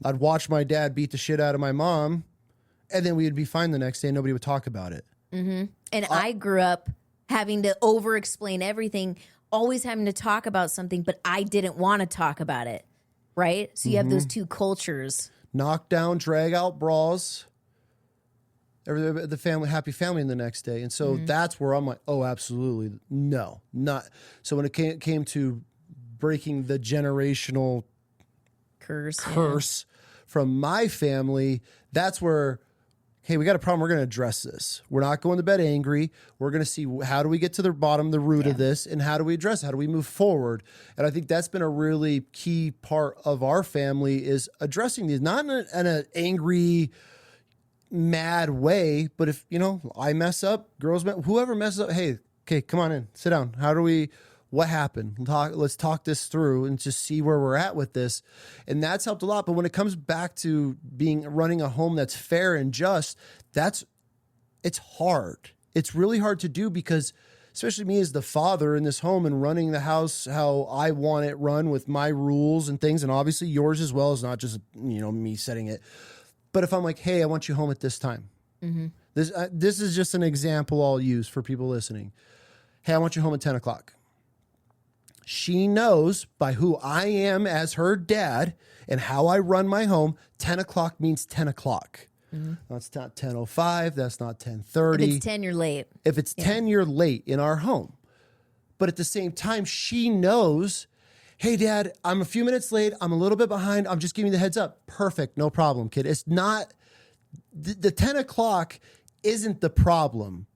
I'd watch my dad beat the shit out of my mom, and then we'd be fine the next day and nobody would talk about it. Mm-hmm. And I grew up having to over-explain everything, always having to talk about something, but I didn't want to talk about it, right? So you have those two cultures. Knock down, drag out brawls. The family, happy family in the next day. And so that's where I'm like, oh, absolutely. No, not. So when it came to breaking the generational curse from my family, that's where, hey, we got a problem. We're going to address this. We're not going to bed angry. We're going to see how do we get to the bottom, the root of this, and how do we address it? How do we move forward? And I think that's been a really key part of our family, is addressing these, not in an angry, mad way, but if, I mess up, girls, whoever messes up, hey, okay, come on in, sit down. What happened? Let's talk this through and just see where we're at with this. And that's helped a lot. But when it comes back to running a home that's fair and just, it's hard. It's really hard to do, because especially me as the father in this home and running the house how I want it run with my rules and things. And obviously yours as well, is not just, me setting it. But if I'm like, hey, I want you home at this time. This is just an example I'll use for people listening. Hey, I want you home at 10 o'clock. She knows by who I am as her dad and how I run my home, 10 o'clock means 10 o'clock. That's not 10:05. That's not 10:30. If it's 10, you're late. If it's 10, you're late in our home. But at the same time, she knows, hey, Dad, I'm a few minutes late. I'm a little bit behind. I'm just giving you the heads up. Perfect. No problem, kid. It's not, the 10 o'clock isn't the problem.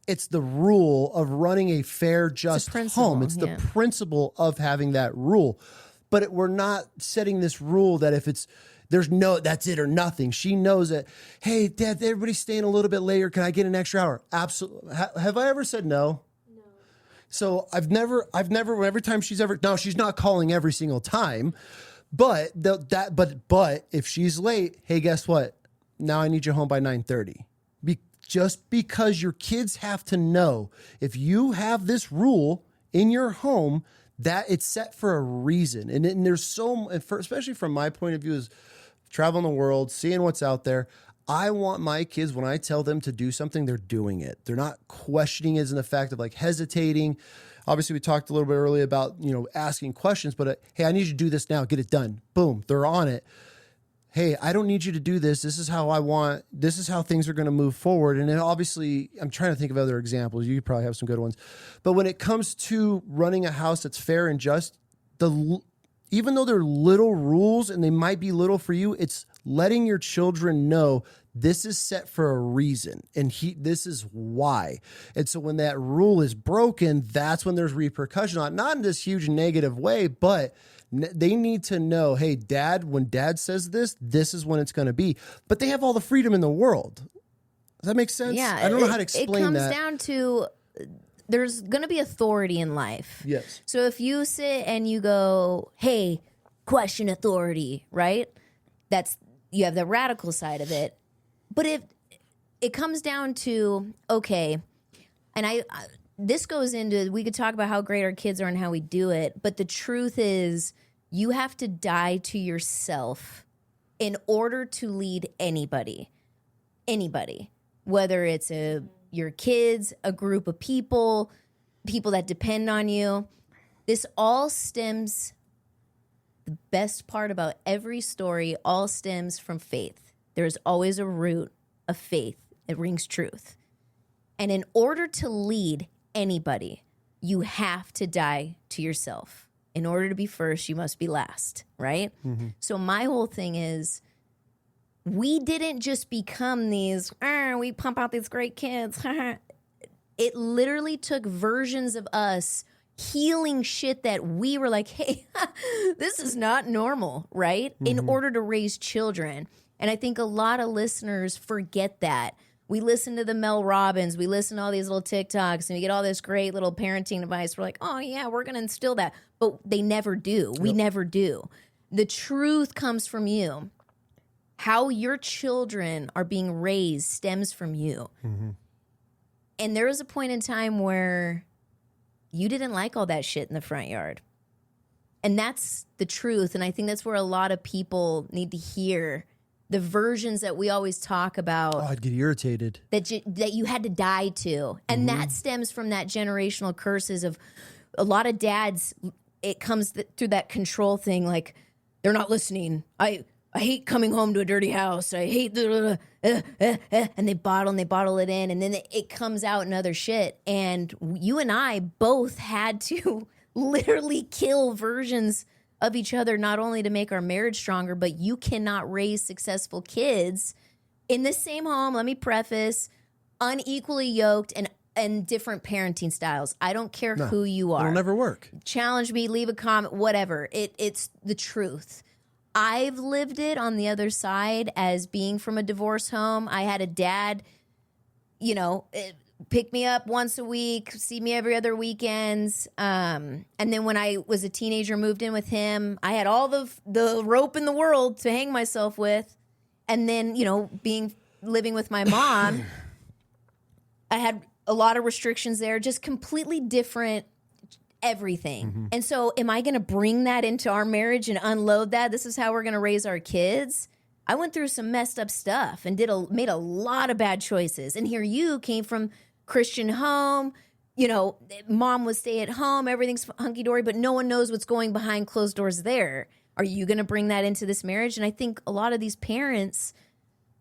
It's the rule of running a fair, just home. It's the principle of having that rule. But we're not setting this rule that if that's it or nothing. She knows that, hey, Dad, everybody's staying a little bit later. Can I get an extra hour? Absolutely. Have I ever said no? No. So I've never, every time she's not calling every single time. But if she's late, hey, guess what? Now I need you home by 9:30. Just because your kids have to know, if you have this rule in your home, that it's set for a reason. And there's especially from my point of view, is traveling the world, seeing what's out there. I want my kids, when I tell them to do something, they're doing it. They're not questioning it in the fact of like hesitating. Obviously, we talked a little bit earlier about, asking questions, but hey, I need you to do this now. Get it done. Boom. They're on it. Hey, I don't need you to do this. This is how things are going to move forward. And then obviously, I'm trying to think of other examples. You probably have some good ones. But when it comes to running a house that's fair and just, even though they're little rules and they might be little for you, it's letting your children know this is set for a reason, and this is why. And so when that rule is broken, that's when there's repercussion, not in this huge negative way, but they need to know, hey, Dad, when Dad says this is when it's going to be. But they have all the freedom in the world. Does that make sense? Yeah. I don't know how to explain that. It comes down to, there's going to be authority in life. Yes. So if you sit and you go, hey, question authority, right? You have the radical side of it. But if it comes down to, okay, and this goes into, we could talk about how great our kids are and how we do it, but the truth is, you have to die to yourself in order to lead anybody, whether it's your kids, a group of people that depend on you. This all stems, the best part about every story all stems from faith. There's always a root of faith. It rings truth. And in order to lead anybody, you have to die to yourself. In order to be first, you must be last, right? Mm-hmm. So my whole thing is, we didn't just become these, we pump out these great kids. It literally took versions of us healing shit that we were like, hey, this is not normal, right? Mm-hmm. In order to raise children. And I think a lot of listeners forget that. We listen to the Mel Robbins, we listen to all these little TikToks, and we get all this great little parenting advice. We're like, oh yeah, we're going to instill that. But they never do. We never do. The truth comes from you. How your children are being raised stems from you. Mm-hmm. And there was a point in time where you didn't like all that shit in the front yard. And that's the truth. And I think that's where a lot of people need to hear the versions that we always talk about. Oh, I'd get irritated. That you had to die to. And that stems from that generational curses of a lot of dads. It comes through that control thing, like, they're not listening. I hate coming home to a dirty house. I hate and they bottle it in, and then it comes out in other shit. And you and I both had to literally kill versions of each other, not only to make our marriage stronger, but you cannot raise successful kids in the same home. Let me preface, unequally yoked and different parenting styles. I don't care who you are. It'll never work. Challenge me, leave a comment, whatever. It's the truth. I've lived it on the other side as being from a divorce home. I had a dad, pick me up once a week, see me every other weekends. And then when I was a teenager, moved in with him, I had all the rope in the world to hang myself with. And then, living with my mom, I had a lot of restrictions there, just completely different everything. Mm-hmm. And so am I going to bring that into our marriage and unload that? This is how we're going to raise our kids? I went through some messed up stuff and made a lot of bad choices. And here you came from Christian home, mom was stay at home, everything's hunky-dory, but no one knows what's going behind closed doors there. Are you going to bring that into this marriage? And I think a lot of these parents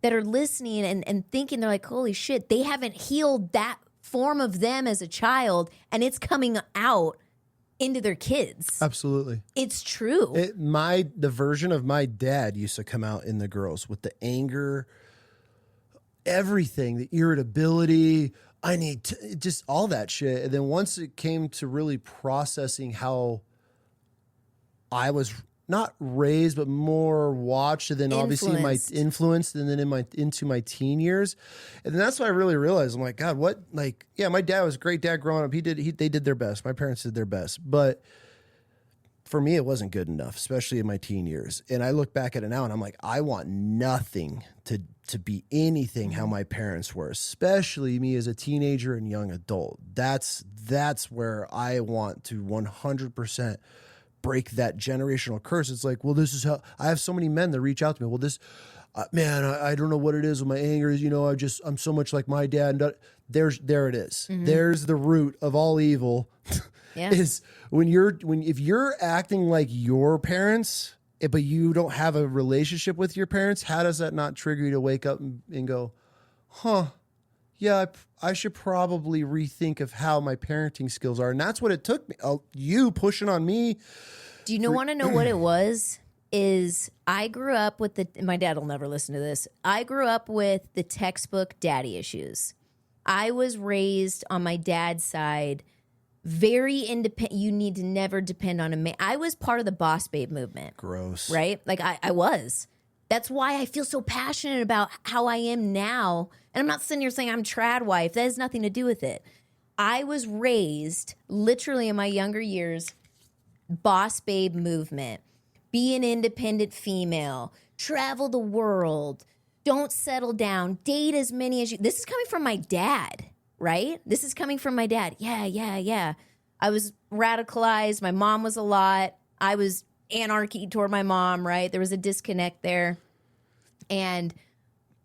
that are listening and thinking, they're like, holy shit, they haven't healed that form of them as a child, and it's coming out into their kids. Absolutely. It's true. The version of my dad used to come out in the girls with the anger, everything, the irritability, I need to, just all that shit. And then once it came to really processing how I was not raised, but more watched, and then obviously my influence, and then into my teen years, and then that's why I really realized, I'm like, God, what? Like, yeah, my dad was a great dad growing up. They did their best. My parents did their best, but for me, it wasn't good enough, especially in my teen years. And I look back at it now, and I'm like, I want nothing to be anything how my parents were, especially me as a teenager and young adult. That's where I want to 100% break that generational curse. It's like, well, this is how I have so many men that reach out to me. Well, this, man, I don't know what it is with my anger. I'm so much like my dad. And there it is. Mm-hmm. There's the root of all evil. Yeah. Is if you're acting like your parents, but you don't have a relationship with your parents, how does that not trigger you to wake up and go, yeah, I should probably rethink of how my parenting skills are. And that's what it took me. You pushing on me. Do you want to know what it was? Is I grew up with my dad will never listen to this. I grew up with the textbook daddy issues. I was raised on my dad's side, very independent. You need to never depend on a man. I was part of the boss babe movement. Gross. Right? Like I was. That's why I feel so passionate about how I am now. And I'm not sitting here saying I'm trad wife. That has nothing to do with it. I was raised literally in my younger years, boss babe movement. Be an independent female. Travel the world. Don't settle down. Date as many as you. This is coming from my dad, right? This is coming from my dad. Yeah. I was radicalized. My mom was a lot. I was anarchy toward my mom, right? There was a disconnect there. And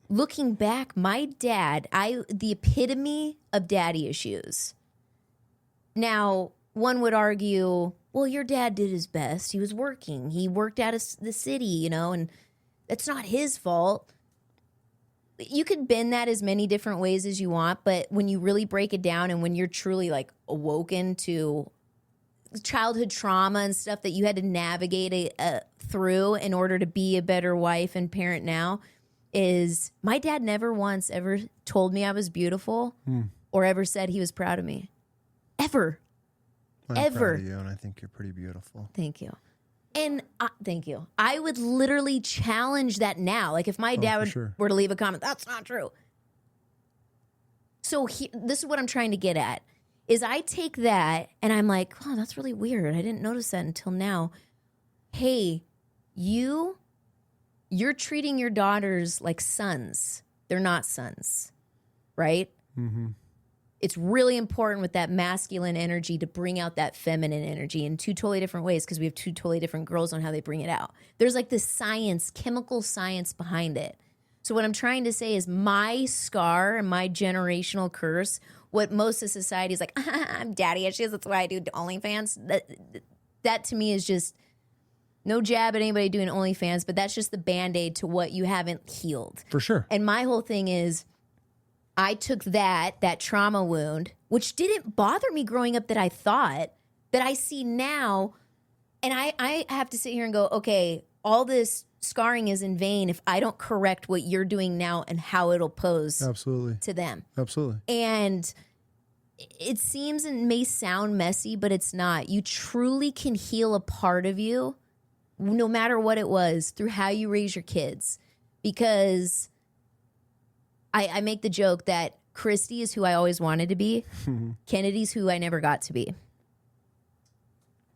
looking back, my dad, the epitome of daddy issues. Now, one would argue, well, your dad did his best. He was working. He worked out of the city, and that's not his fault. you could bend that as many different ways as you want, but when you really break it down and when you're truly like awoken to childhood trauma and stuff that you had to navigate through in order to be a better wife and parent now, is my dad never once ever told me I was beautiful or ever said he was proud of me. Ever. I'm proud of you, and I think you're pretty beautiful. Thank you. And thank you. I would literally challenge that now. Like if my dad were to leave a comment, that's not true. So this is what I'm trying to get at, is I take that and I'm like, oh, that's really weird. I didn't notice that until now. Hey, you're treating your daughters like sons. They're not sons, right? Mm-hmm. It's really important with that masculine energy to bring out that feminine energy in two totally different ways, because we have two totally different girls on how they bring it out. There's like this science, chemical science behind it. So what I'm trying to say is my scar and my generational curse, what most of society is like, I'm daddy issues, that's why I do OnlyFans. That to me is just no jab at anybody doing OnlyFans, but that's just the Band-Aid to what you haven't healed. For sure. And my whole thing is, I took that trauma wound, which didn't bother me growing up that I thought, that I see now, and I have to sit here and go, okay, all this scarring is in vain if I don't correct what you're doing now and how it'll pose to them. Absolutely. And it seems and may sound messy, but it's not. You truly can heal a part of you, no matter what it was, through how you raise your kids. Because I make the joke that Christy is who I always wanted to be. Kennedy's who I never got to be.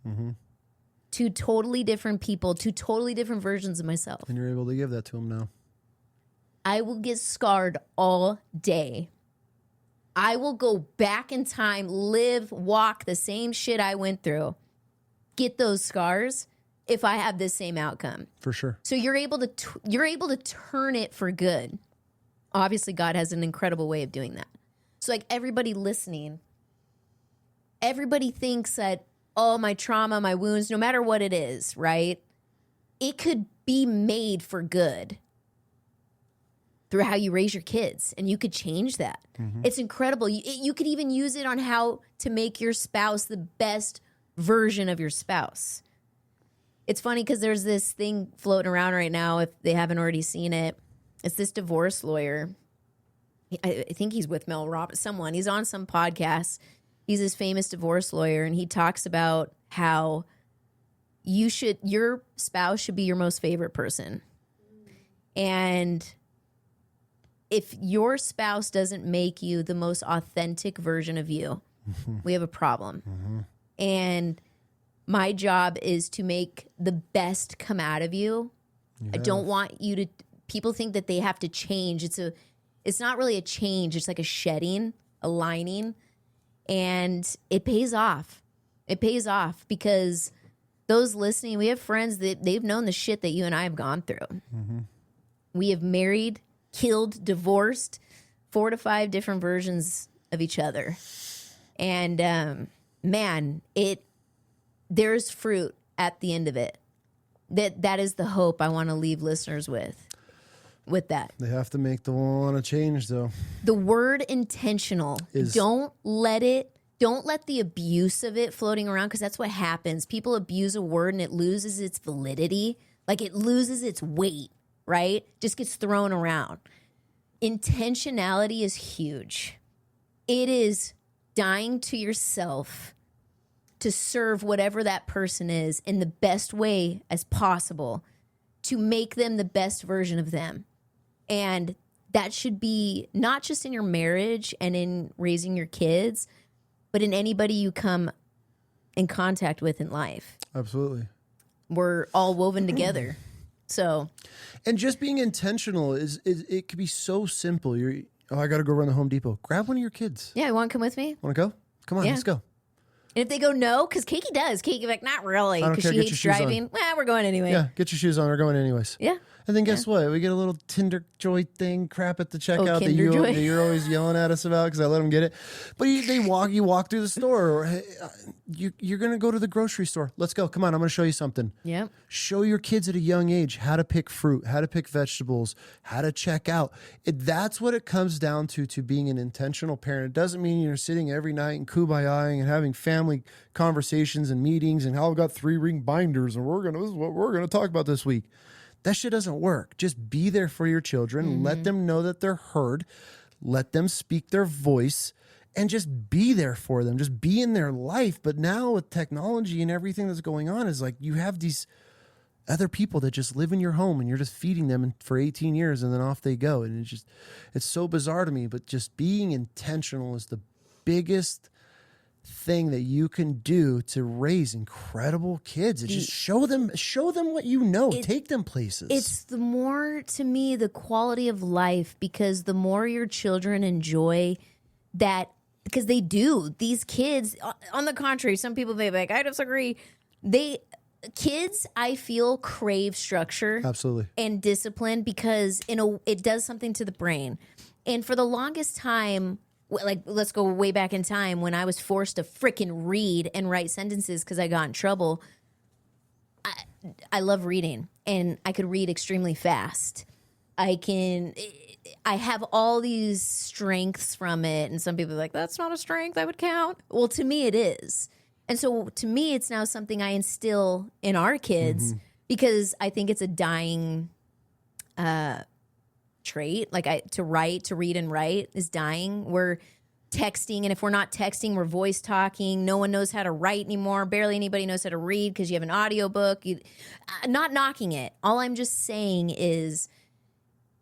Mm-hmm. Two totally different people, two totally different versions of myself. And you're able to give that to them now. I will get scarred all day. I will go back in time, live, walk the same shit I went through, get those scars if I have this same outcome. For sure. So you're able to turn it for good. Obviously, God has an incredible way of doing that. So like everybody listening, everybody thinks that, oh, my trauma, my wounds, no matter what it is, right? It could be made for good through how you raise your kids, and you could change that. Mm-hmm. It's incredible. You could even use it on how to make your spouse the best version of your spouse. It's funny because there's this thing floating around right now, if they haven't already seen it. It's this divorce lawyer. I think he's with Mel Robbins, someone. He's on some podcast. He's this famous divorce lawyer, and he talks about how your spouse should be your most favorite person. And if your spouse doesn't make you the most authentic version of you, we have a problem. Mm-hmm. And my job is to make the best come out of you. Yes. I don't want you to... People think that they have to change. It's not really a change. It's like a shedding, a lining, and it pays off. It pays off because those listening, we have friends that they've known the shit that you and I have gone through. Mm-hmm. We have married, killed, divorced, 4 to 5 different versions of each other, and man, there's fruit at the end of it. That is the hope I want to leave listeners with that. They have to make the want to change, though. The word intentional. Don't let the abuse of it floating around, because that's what happens. People abuse a word and it loses its validity. Like it loses its weight, right? Just gets thrown around. Intentionality is huge. It is dying to yourself to serve whatever that person is in the best way as possible, to make them the best version of them. And that should be not just in your marriage and in raising your kids, but in anybody you come in contact with in life. Absolutely. We're all woven together. So, and just being intentional is it could be so simple. I got to go run to Home Depot. Grab one of your kids. Yeah, you want to come with me? Want to go? Come on, let's go. And if they go no, because Kiki does. Kiki like, not really, because she hates driving. Well, we're going anyway. Yeah, get your shoes on. We're going anyways. Yeah. And then guess what? We get a little Tinder Joy thing crap at the checkout that you're always yelling at us about because I let them get it. But you walk through the store. you're going to go to the grocery store. Let's go. Come on. I'm going to show you something. Yep. Show your kids at a young age how to pick fruit, how to pick vegetables, how to check out. That's what it comes down to being an intentional parent. It doesn't mean you're sitting every night and kumbaya-ing and having family conversations and meetings and how I've got 3-ring binders and this is what we're going to talk about this week. That shit doesn't work. Just be there for your children. Let them know that they're heard. Let them speak their voice. And just be there for them, just be in their life. But now with technology and everything that's going on, is like you have these other people that just live in your home and you're just feeding them for 18 years and then off they go. And it's so bizarre to me. But just being intentional is the biggest thing that you can do to raise incredible kids. It's just show them what you know. Take them places. It's the more, to me, the quality of life, because the more your children enjoy that. Because they do. These kids, on the contrary, some people may be like, I disagree. Kids, I feel, crave structure. Absolutely. And discipline, because it does something to the brain. And for the longest time, like, let's go way back in time when I was forced to freaking read and write sentences because I got in trouble. I love reading, and I could read extremely fast. I have all these strengths from it, and some people are like, that's not a strength I would count. Well, to me, it is. And so to me, it's now something I instill in our kids because I think it's a dying trait. Like to read and write is dying. We're texting, and if we're not texting, we're voice talking. No one knows how to write anymore. Barely anybody knows how to read because you have an audiobook. Not knocking it. All I'm just saying is,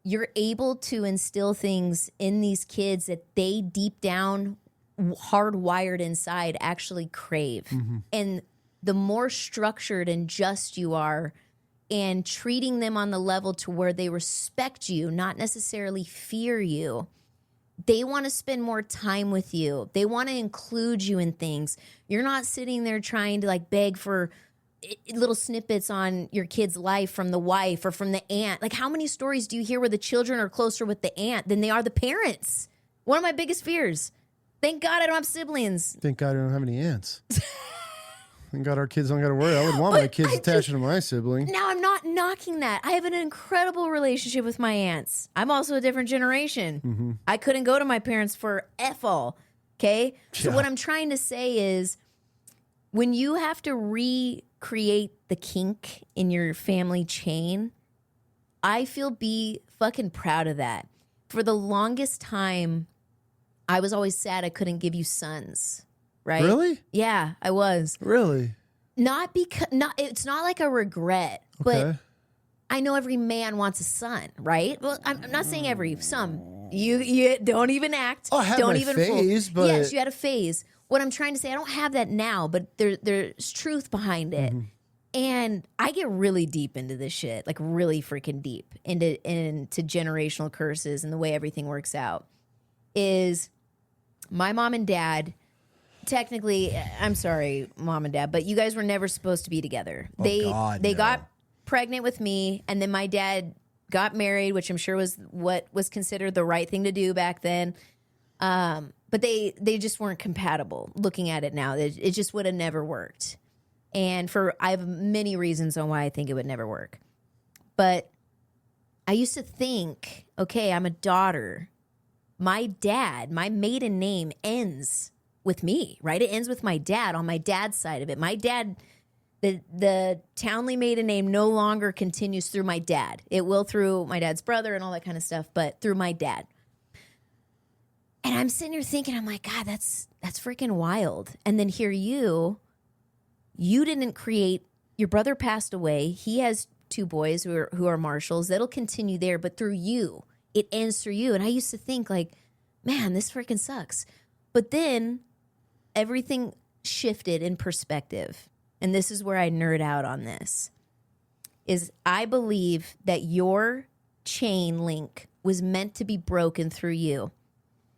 you're able to instill things in these kids that they deep down, hardwired inside, actually crave. And the more structured and just you are, and treating them on the level to where they respect you, not necessarily fear you, they want to spend more time with you. They want to include you in things. You're not sitting there trying to like beg for little snippets on your kid's life from the wife or from the aunt. Like, how many stories do you hear where the children are closer with the aunt than they are the parents? One of my biggest fears. Thank God I don't have siblings. Thank God I don't have any aunts. Thank God our kids don't got to worry. I would want my kids attached to my sibling. Now, I'm not knocking that. I have an incredible relationship with my aunts. I'm also a different generation. I couldn't go to my parents for F all. Okay? So what I'm trying to say is, when you have to recreate the kink in your family chain, I feel be fucking proud of that. For the longest time, I was always sad I couldn't give you sons, right? Really? Yeah, I was. Really? Not because, it's not like a regret, but I know every man wants a son, right? Well, I'm not saying some. You don't even act. Oh, I had don't my even phase, but yes, you had a phase. What I'm trying to say, I don't have that now, but there's truth behind it. And I get really deep into this shit, like really freaking deep into generational curses and the way everything works out. Is my mom and dad, technically, I'm sorry, mom and dad, but you guys were never supposed to be together. They got pregnant with me, and then my dad got married, which I'm sure was what was considered the right thing to do back then. But they just weren't compatible. Looking at it now, it just would have never worked. And I have many reasons on why I think it would never work. But I used to think, okay, I'm a daughter. My dad, my maiden name ends with me, right? It ends with my dad on my dad's side of it. My dad, the Townley maiden name no longer continues through my dad. It will through my dad's brother and all that kind of stuff, but through my dad. And I'm sitting here thinking, I'm like, God, that's freaking wild. And then here you didn't create, your brother passed away. He has 2 boys who are marshals. That'll continue there, but through you, it ends through you. And I used to think like, man, this freaking sucks. But then everything shifted in perspective. And this is where I nerd out on this, is I believe that your chain link was meant to be broken through you.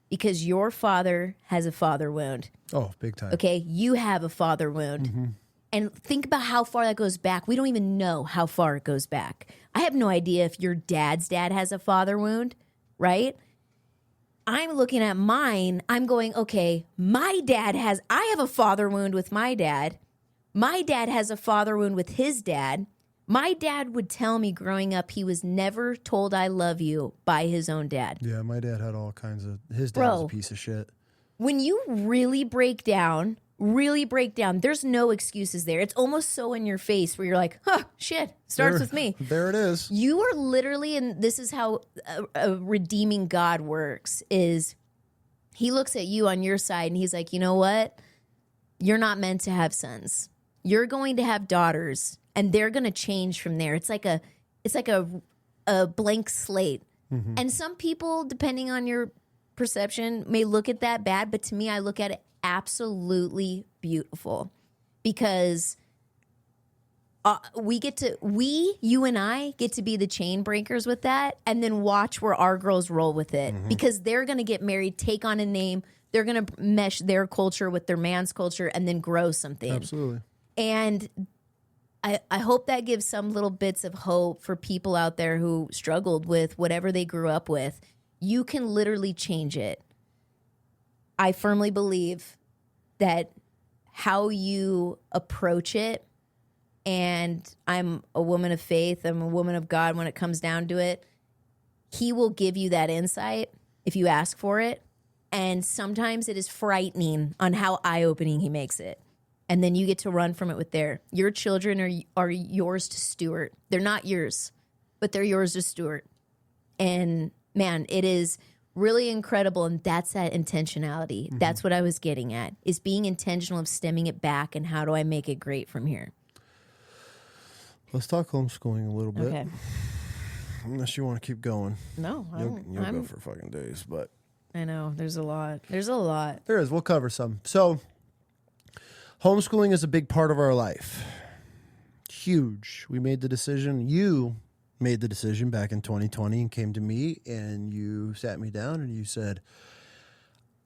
Because your father has a father wound. Oh, big time. Okay, you have a father wound. And think about how far that goes back. We don't even know how far it goes back. I have no idea if your dad's dad has a father wound, right? I'm looking at mine, I'm going, okay, I have a father wound with my dad. My dad has a father wound with his dad. My dad would tell me growing up he was never told I love you by his own dad. Yeah, my dad had all kinds of, his dad was a piece of shit. When you really break down, there's no excuses there. It's almost so in your face where you're like, huh, shit, starts with me. There it is. You are literally, and this is how a redeeming God works, is he looks at you on your side and he's like, you know what? You're not meant to have sons. You're going to have daughters. And they're going to change from there. It's like a blank slate. Mm-hmm. And some people, depending on your perception, may look at that bad. But to me, I look at it absolutely beautiful. Because you and I get to be the chain breakers with that. And then watch where our girls roll with it. Mm-hmm. Because they're going to get married, take on a name. They're going to mesh their culture with their man's culture and then grow something. Absolutely. And I hope that gives some little bits of hope for people out there who struggled with whatever they grew up with. You can literally change it. I firmly believe that how you approach it, and I'm a woman of faith, I'm a woman of God when it comes down to it, he will give you that insight if you ask for it. And sometimes it is frightening on how eye-opening he makes it. And then you get to run from it with your children are yours to steward. They're not yours, but they're yours to steward. And man, it is really incredible. And that's that intentionality. Mm-hmm. That's what I was getting at, is being intentional of stemming it back. And how do I make it great from here? Let's talk homeschooling a little bit. Okay. Unless you want to keep going. No, you'll go for fucking days, but. I know there's a lot. There is. We'll cover some. So, homeschooling is a big part of our life. Huge. We made the decision. You made the decision back in 2020 and came to me and you sat me down and you said,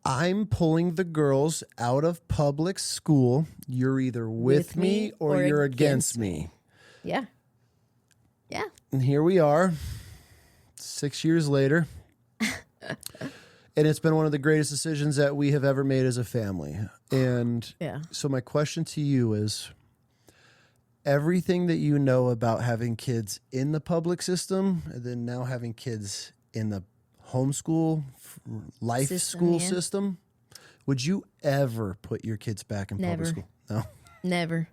I'm pulling the girls out of public school. You're either with me or you're against me. Yeah. Yeah. And here we are, 6 years later. And it's been one of the greatest decisions that we have ever made as a family. And so my question to you is, everything that you know about having kids in the public system and then now having kids in the homeschool life school system, would you ever put your kids back in public school? No. Never.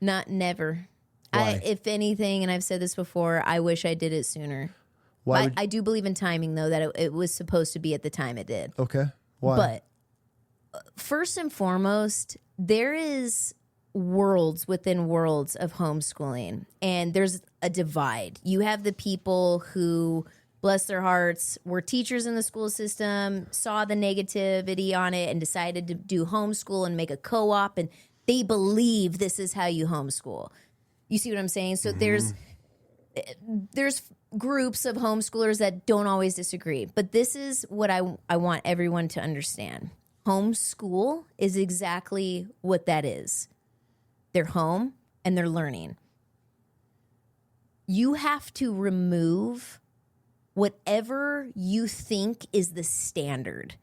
Not never. Why? If anything, and I've said this before, I wish I did it sooner. Why? I do believe in timing, though, that it was supposed to be at the time it did. Okay. Why? But first and foremost, there is worlds within worlds of homeschooling, and there's a divide. You have the people who, bless their hearts, were teachers in the school system, saw the negativity on it, and decided to do homeschool and make a co-op, and they believe this is how you homeschool. You see what I'm saying? So there's groups of homeschoolers that don't always disagree. But this is what I want everyone to understand. Homeschool is exactly what that is. They're home and they're learning. You have to remove whatever you think is the standard.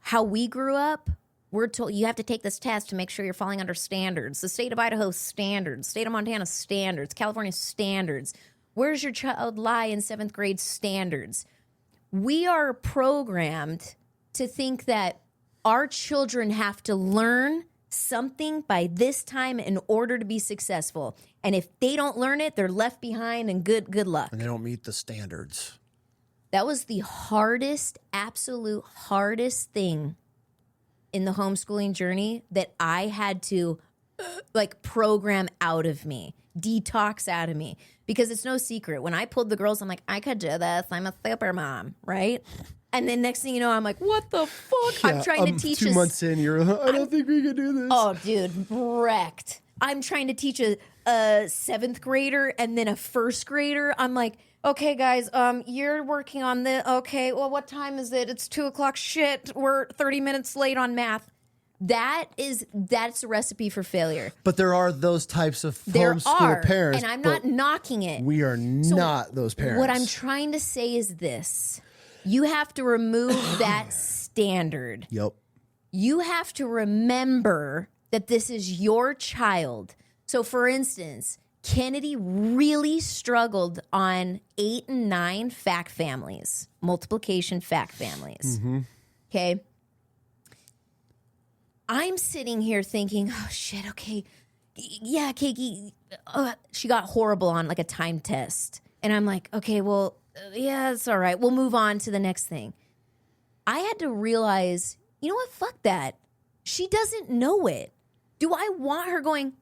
How we grew up, we're told you have to take this test to make sure you're falling under standards. The state of Idaho standards, state of Montana standards, California standards. Where's your child lie in 7th grade standards? We are programmed to think that our children have to learn something by this time in order to be successful. And if they don't learn it, they're left behind and good luck. And they don't meet the standards. That was the hardest, absolute hardest thing in the homeschooling journey that I had to program out of me, detox out of me. Because it's no secret. When I pulled the girls, I'm like, I could do this. I'm a super mom, right? And then next thing you know, I'm like, what the fuck? Yeah, I'm trying to teach 2 months in, you're like, I don't think we can do this. Oh, dude, wrecked. I'm trying to teach a 7th grader and then a 1st grader. I'm like, okay, guys, you're working on the, okay, well, what time is it? It's 2:00. Shit, we're 30 minutes late on math. That's a recipe for failure. But there are those types of homeschool parents. And I'm not knocking it. We are not those parents. What I'm trying to say is this. You have to remove that standard. Yep. You have to remember that this is your child. So, for instance, Kennedy really struggled on 8 and 9 fact families, multiplication fact families. Okay. I'm sitting here thinking, oh, shit, okay. Yeah, Keiki, she got horrible on like a time test. And I'm like, okay, well, yeah, it's all right. We'll move on to the next thing. I had to realize, you know what? Fuck that. She doesn't know it. Do I want her going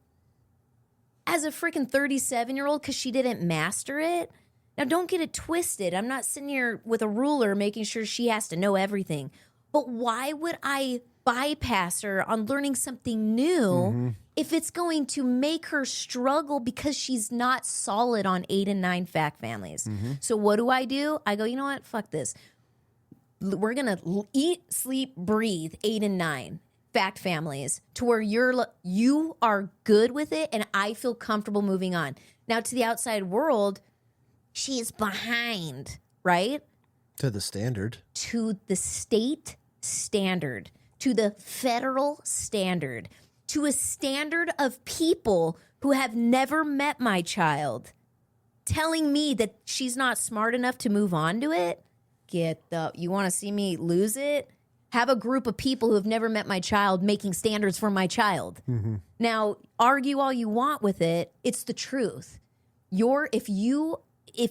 as a freaking 37-year-old because she didn't master it? Now, don't get it twisted. I'm not sitting here with a ruler making sure she has to know everything. But why would I bypass her on learning something new if it's going to make her struggle because she's not solid on 8 and 9 fact families? So what do? I go, you know what? Fuck this. We're going to eat, sleep, breathe 8 and 9 fact families to where you are good with it and I feel comfortable moving on. Now, to the outside world, she's behind, right? To the standard. To the state standard, to the federal standard, to a standard of people who have never met my child, telling me that she's not smart enough to move on to it. You want to see me lose it? Have a group of people who have never met my child making standards for my child. Now, argue all you want with it. It's the truth. If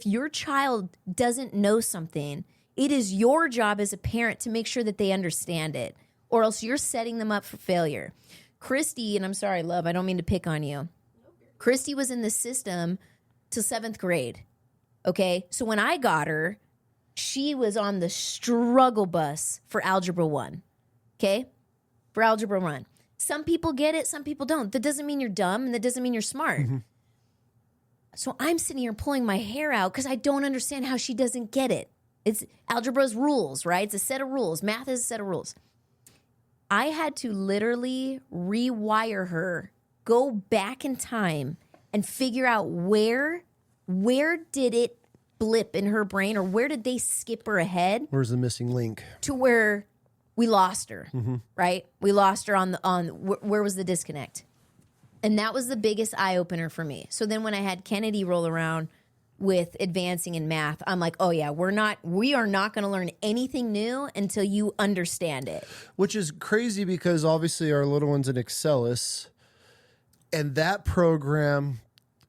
your child doesn't know something, it is your job as a parent to make sure that they understand it, or else you're setting them up for failure. Christy, and I'm sorry, love, I don't mean to pick on you. Christy was in the system till 7th grade. Okay, so when I got her, she was on the struggle bus for Algebra 1, okay? For Algebra 1. Some people get it, some people don't. That doesn't mean you're dumb, and that doesn't mean you're smart. So I'm sitting here pulling my hair out because I don't understand how she doesn't get it. It's algebra's rules, right? It's a set of rules. Math is a set of rules. I had to literally rewire her, go back in time, and figure out where did it blip in her brain, or where did they skip her ahead? Where's the missing link? To where we lost her, right? We lost her on where was the disconnect? And that was the biggest eye opener for me. So then when I had Kennedy roll around with advancing in math, I'm like, oh yeah, we are not going to learn anything new until you understand it. Which is crazy because obviously our little one's an Excelis, and that program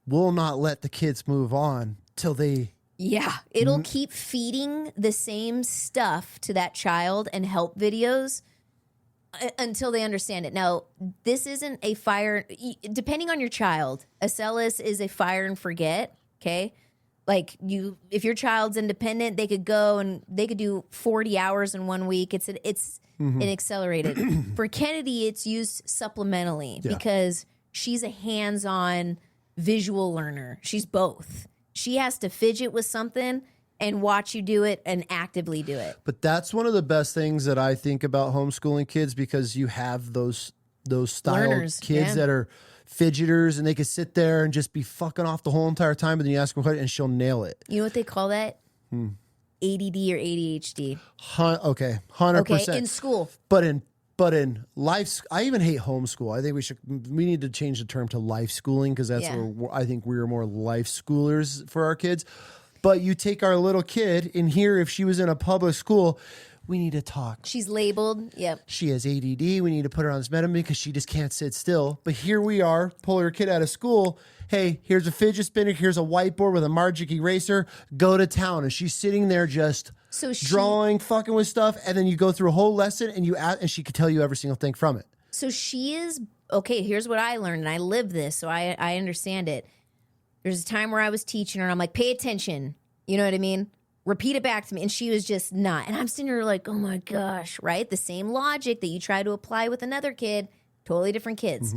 will not let the kids move on till they... Yeah, it'll keep feeding the same stuff to that child and help videos until they understand it. Now, this isn't a fire, depending on your child, Excelis is a fire and forget, okay? Like if your child's independent, they could go and they could do 40 hours in 1 week. It's an accelerated. For Kennedy, it's used supplementally because she's a hands-on visual learner. She's both. She has to fidget with something and watch you do it and actively do it. But that's one of the best things that I think about homeschooling kids, because you have those style Learners, kids that are fidgeters, and they could sit there and just be fucking off the whole entire time, but then you ask them a question and she'll nail it. You know what they call that? ADD or ADHD. Okay, 100%. Okay, in school. But in life, I even hate homeschool. I think we need to change the term to life schooling, because that's where I think we are more life schoolers for our kids. But you take our little kid in here, if she was in a public school, we need to talk. She's labeled. Yep. She has ADD. We need to put her on this medicine because she just can't sit still. But here we are, pull her kid out of school. Hey, here's a fidget spinner. Here's a whiteboard with a magic eraser. Go to town. And she's sitting there just drawing, fucking with stuff. And then you go through a whole lesson and she could tell you every single thing from it. So she is, okay, here's what I learned. And I live this, so I understand it. There's a time where I was teaching her and I'm like, pay attention. You know what I mean? Repeat it back to me. And she was just not. And I'm sitting here like, oh my gosh, right? The same logic that you try to apply with another kid, totally different kids.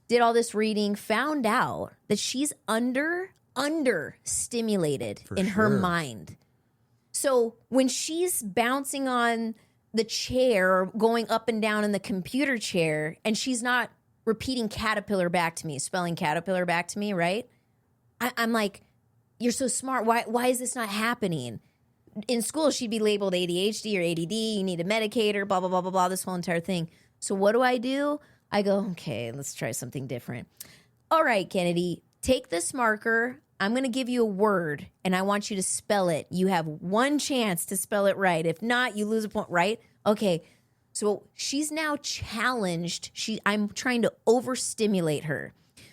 Did all this reading, found out that she's under stimulated in her mind. So when she's bouncing on the chair or going up and down in the computer chair and she's not repeating caterpillar back to me, spelling caterpillar back to me, right? I'm like, you're so smart. Why is this not happening? in school, she'd be labeled ADHD or ADD. You need to medicate her, blah, blah, blah, blah, blah, this whole entire thing. So what do? I go, okay, let's try something different. All right, Kennedy, take this marker. I'm going to give you a word, and I want you to spell it. You have one chance to spell it right. If not, you lose a point, right? Okay, so she's now challenged. I'm trying to overstimulate her.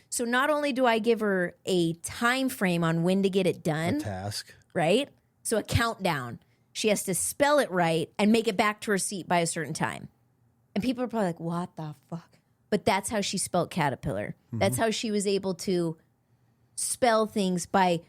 So not only do I give her a time frame on when to get it done. A task. Right? So a countdown. She has to spell it right and make it back to her seat by a certain time. And people are probably like, what the fuck? But that's how she spelled caterpillar. Mm-hmm. That's how she was able to spell things by,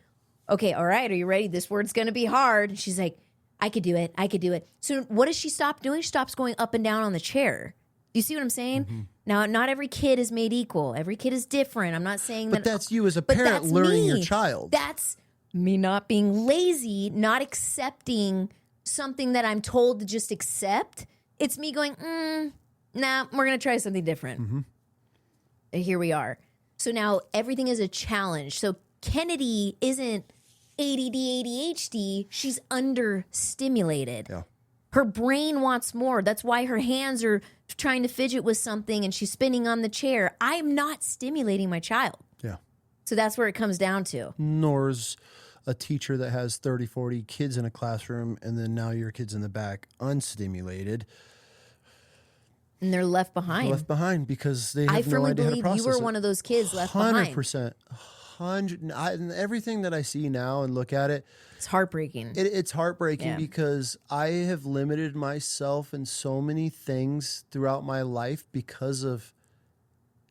okay, all right, are you ready? This word's going to be hard. And she's like, I could do it. I could do it. So what does she stop doing? She stops going up and down on the chair. Do you see what I'm saying? Mm-hmm. Now, not every kid is made equal. Every kid is different. I'm not saying that. But that's you as a parent learning your child. That's me not being lazy, not accepting something that I'm told to just accept. It's me going, nah, we're going to try something different. Mm-hmm. Here we are. So now everything is a challenge. So Kennedy isn't ADD, ADHD. She's understimulated. Yeah. Her brain wants more. That's why her hands are trying to fidget with something and she's spinning on the chair. I'm not stimulating my child. Yeah. So that's where it comes down to. Nor's a teacher that has 30, 40 kids in a classroom, and then now your kid's in the back unstimulated. And they're left behind. They're left behind because they have no idea how to process it. I firmly believe you were one of those kids left behind. 100%. And everything that I see now and look at it, it's heartbreaking. It's heartbreaking because I have limited myself in so many things throughout my life because of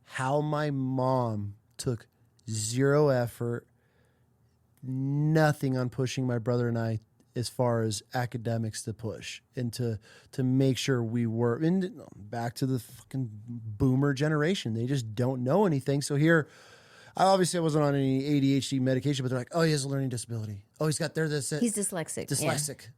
how my mom took zero effort, nothing on pushing my brother and I as far as academics to push and to make sure we were back to the fucking boomer generation. They just don't know anything. So here, I wasn't on any ADHD medication, but they're like, oh, he has a learning disability. Oh, he's got this. He's dyslexic. Dyslexic.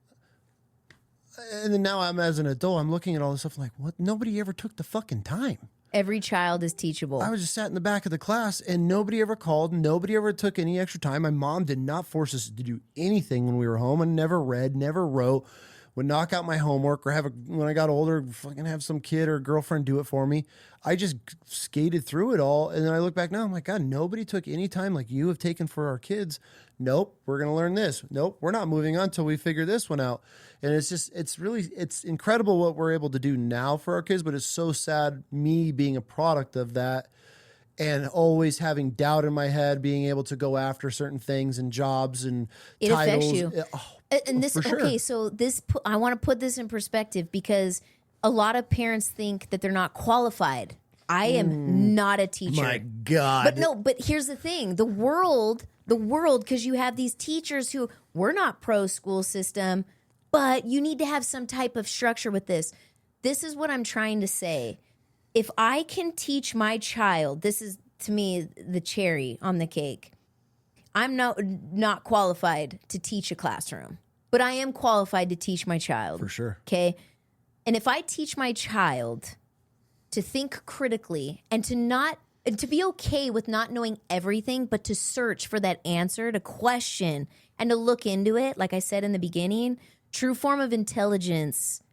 Yeah. And then now as an adult, I'm looking at all this stuff like, what? Nobody ever took the fucking time. Every child is teachable. I was just sat in the back of the class and nobody ever called. Nobody ever took any extra time. My mom did not force us to do anything when we were home. I never read, never wrote, would knock out my homework or when I got older, fucking have some kid or girlfriend do it for me. I just skated through it all. And then I look back now, I'm like, God, nobody took any time like you have taken for our kids. Nope, we're going to learn this. Nope, we're not moving on until we figure this one out. And it's incredible what we're able to do now for our kids, but it's so sad me being a product of that and always having doubt in my head, being able to go after certain things and jobs and it titles. Affects you. And this, okay, so I want to put this in perspective because a lot of parents think that they're not qualified. I am not a teacher. My God. But here's the thing. The world, because you have these teachers who, we're not pro school system, but you need to have some type of structure with this. This is what I'm trying to say. If I can teach my child, this is, to me, the cherry on the cake. I'm not qualified to teach a classroom, but I am qualified to teach my child. For sure. Okay? And if I teach my child to think critically and to be okay with not knowing everything, but to search for that answer, to question and to look into it, like I said in the beginning, true form of intelligence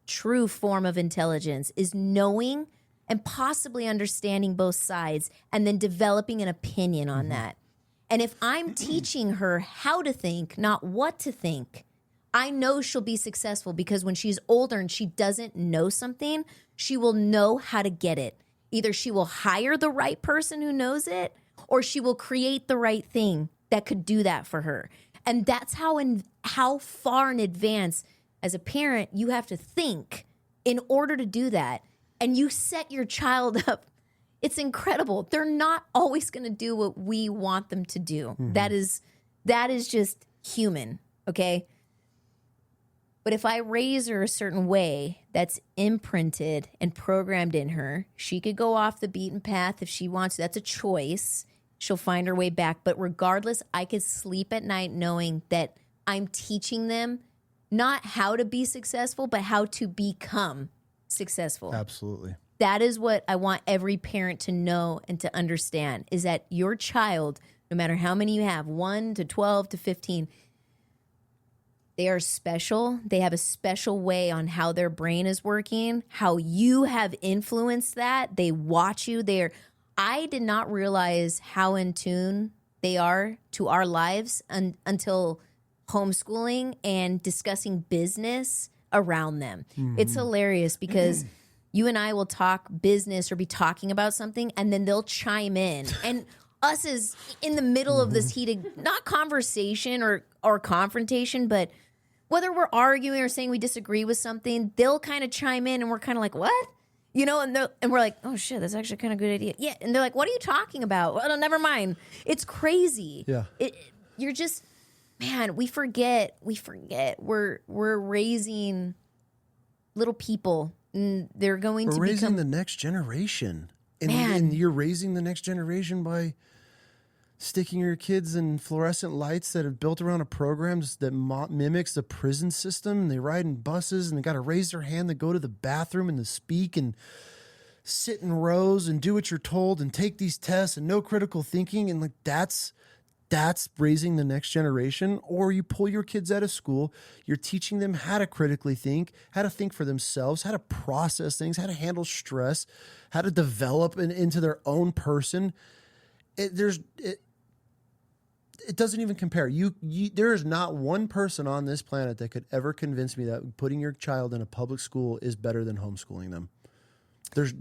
is knowing and possibly understanding both sides and then developing an opinion on that. And if I'm teaching her how to think, not what to think, I know she'll be successful because when she's older and she doesn't know something, she will know how to get it. Either she will hire the right person who knows it, or she will create the right thing that could do that for her. And that's how far in advance, as a parent, you have to think in order to do that. And you set your child up. It's incredible. They're not always going to do what we want them to do. Mm-hmm. That is just human, okay? But if I raise her a certain way that's imprinted and programmed in her, she could go off the beaten path if she wants to. That's a choice. She'll find her way back. But regardless, I could sleep at night knowing that I'm teaching them not how to be successful, but how to become successful. Absolutely. That is what I want every parent to know and to understand, is that your child, no matter how many you have, 1 to 12 to 15, They are special. They have a special way on how their brain is working, how you have influenced that. They watch you. I did not realize how in tune they are to our lives until homeschooling and discussing business around them. It's hilarious because you and I will talk business or be talking about something, and then they'll chime in. And us is in the middle of this heated, not conversation or confrontation, but whether we're arguing or saying we disagree with something, they'll kind of chime in and we're kind of like, what? You know, and we're like, oh shit, that's actually kind of a good idea. Yeah. And they're like, what are you talking about? Well, no, never mind. It's crazy. Yeah. You're just, man, we forget. We're raising little people, and they're going to raising become the next generation. And, Man. and you're raising the next generation by sticking your kids in fluorescent lights that are built around a program that mimics the prison system. And they ride in buses and they got to raise their hand to go to the bathroom and to speak and sit in rows and do what you're told and take these tests and no critical thinking. And like, that's raising the next generation. Or you pull your kids out of school, you're teaching them how to critically think, how to think for themselves, how to process things, how to handle stress, how to develop into their own person. It doesn't even compare. There is not one person on this planet that could ever convince me that putting your child in a public school is better than homeschooling them. There's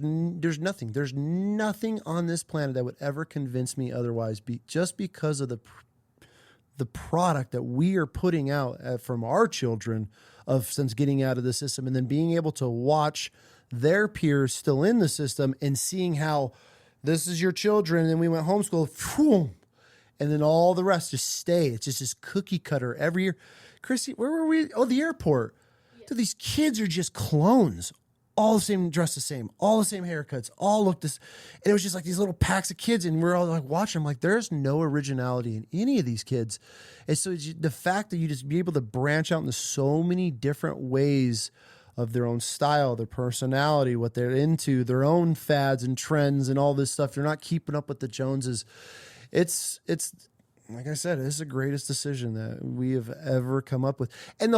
nothing. There's nothing on this planet that would ever convince me otherwise. Just because of the product that we are putting out from our children since getting out of the system, and then being able to watch their peers still in the system and seeing how this is your children, and then we went homeschool. Phew, and then all the rest just stay. It's just this cookie cutter every year. Chrissy, where were we? Oh, the airport. Yeah. Dude, these kids are just clones. All the same, dressed the same, all the same haircuts, all look this. And it was just like these little packs of kids, and we're all like watching them like there's no originality in any of these kids. And so the fact that you just be able to branch out into so many different ways of their own style, their personality, what they're into, their own fads and trends and all this stuff. You're not keeping up with the Joneses. It's like I said, it's the greatest decision that we have ever come up with. And